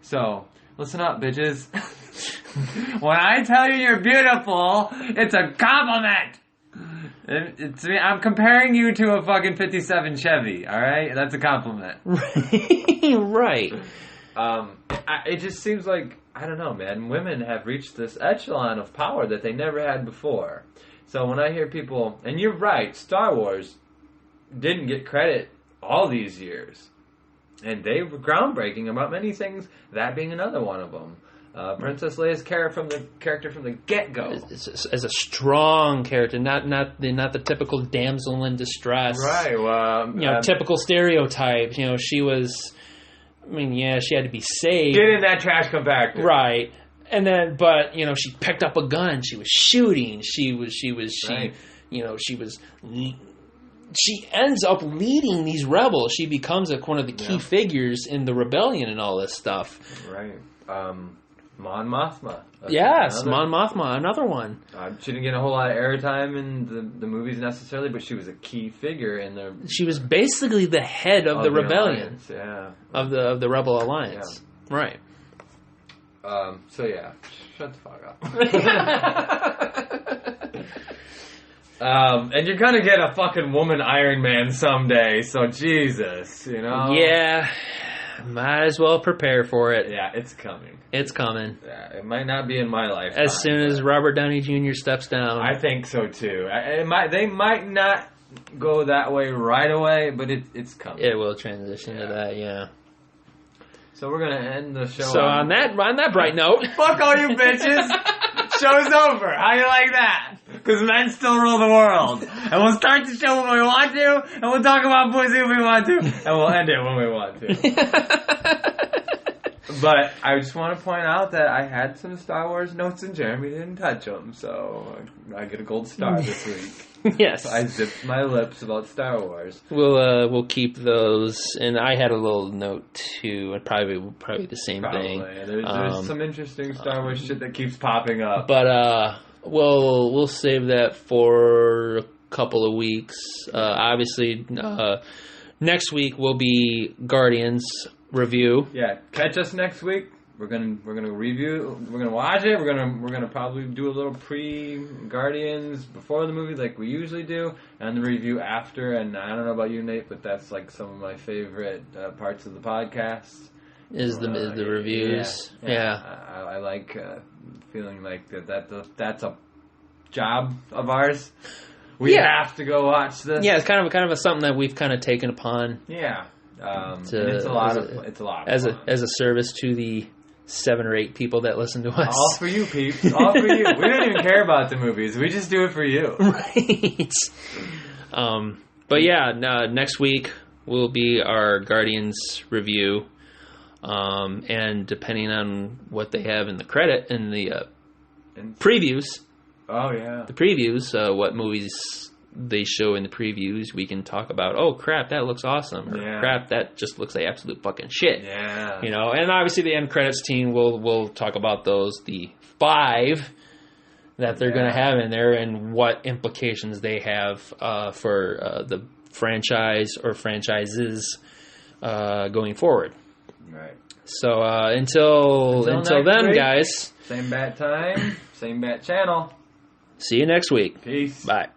So, listen up, bitches. When I tell you you're beautiful, it's a compliment. I'm comparing you to a fucking 57 Chevy, alright? That's a compliment. Right. It just seems like I don't know, man. Women have reached this echelon of power that they never had before. So when I hear people, and you're right, Star Wars didn't get credit all these years. And they were groundbreaking about many things, that being another one of them. Princess Leia's character from the get-go. As a strong character, not the typical damsel in distress. Right, well... typical stereotype. She was... I mean, yeah, she had to be saved. Get in that trash compactor. Right. And then, but, she picked up a gun. She was shooting. Right. She ends up leading these rebels. She becomes one of the key figures in the rebellion and all this stuff. Right. Mon Mothma. Yes, Mon Mothma, another one. She didn't get a whole lot of airtime in the movies necessarily, but she was a key figure in the... She was basically the head of the rebellion. Alliance, yeah. Of the Rebel Alliance. Yeah. Right. So yeah, shut the fuck up. And you're gonna get a fucking woman Iron Man someday, so Jesus, Yeah, might as well prepare for it. Yeah, it's coming. It's coming. Yeah, it might not be in my lifetime. As soon as Robert Downey Jr. steps down. I think so too. They might not go that way right away, but it's coming. It will transition to that, yeah. So we're gonna end the show. So on that bright note, fuck all you bitches. Show's over. How you like that? Because men still rule the world, and we'll start the show when we want to, and we'll talk about pussy if we want to, and we'll end it when we want to. But I just want to point out that I had some Star Wars notes and Jeremy didn't touch them, so I get a gold star this week. Yes. I zipped my lips about Star Wars. We'll keep those, and I had a little note too, and probably the same thing. There's some interesting Star Wars shit that keeps popping up. But we'll save that for a couple of weeks. Obviously, next week will be Guardians review. Yeah, catch us next week. We're gonna review. We're gonna watch it. We're gonna probably do a little pre-Guardians before the movie, like we usually do, and the review after. And I don't know about you, Nate, but that's like some of my favorite parts of the podcast. Is the reviews? Yeah. I like feeling like that's a job of ours. We have to go watch this. Yeah, it's kind of something that we've kind of taken upon. Yeah. It's a lot of fun. As a service to the 7 or 8 people that listen to us. All for you, peeps. All for you. We don't even care about the movies. We just do it for you. Right. But yeah, next week will be our Guardians review. And depending on what they have in the credit in the previews. Oh yeah. The previews, what movies they show in the previews, we can talk about, oh crap, that looks awesome, or crap, that just looks like absolute fucking shit. Yeah. And obviously the end credits team will talk about those, the 5 that they're going to have in there, and what implications they have for the franchise or franchises going forward. Right. So until then, week, guys. Same bat time, same bat channel. See you next week. Peace. Bye.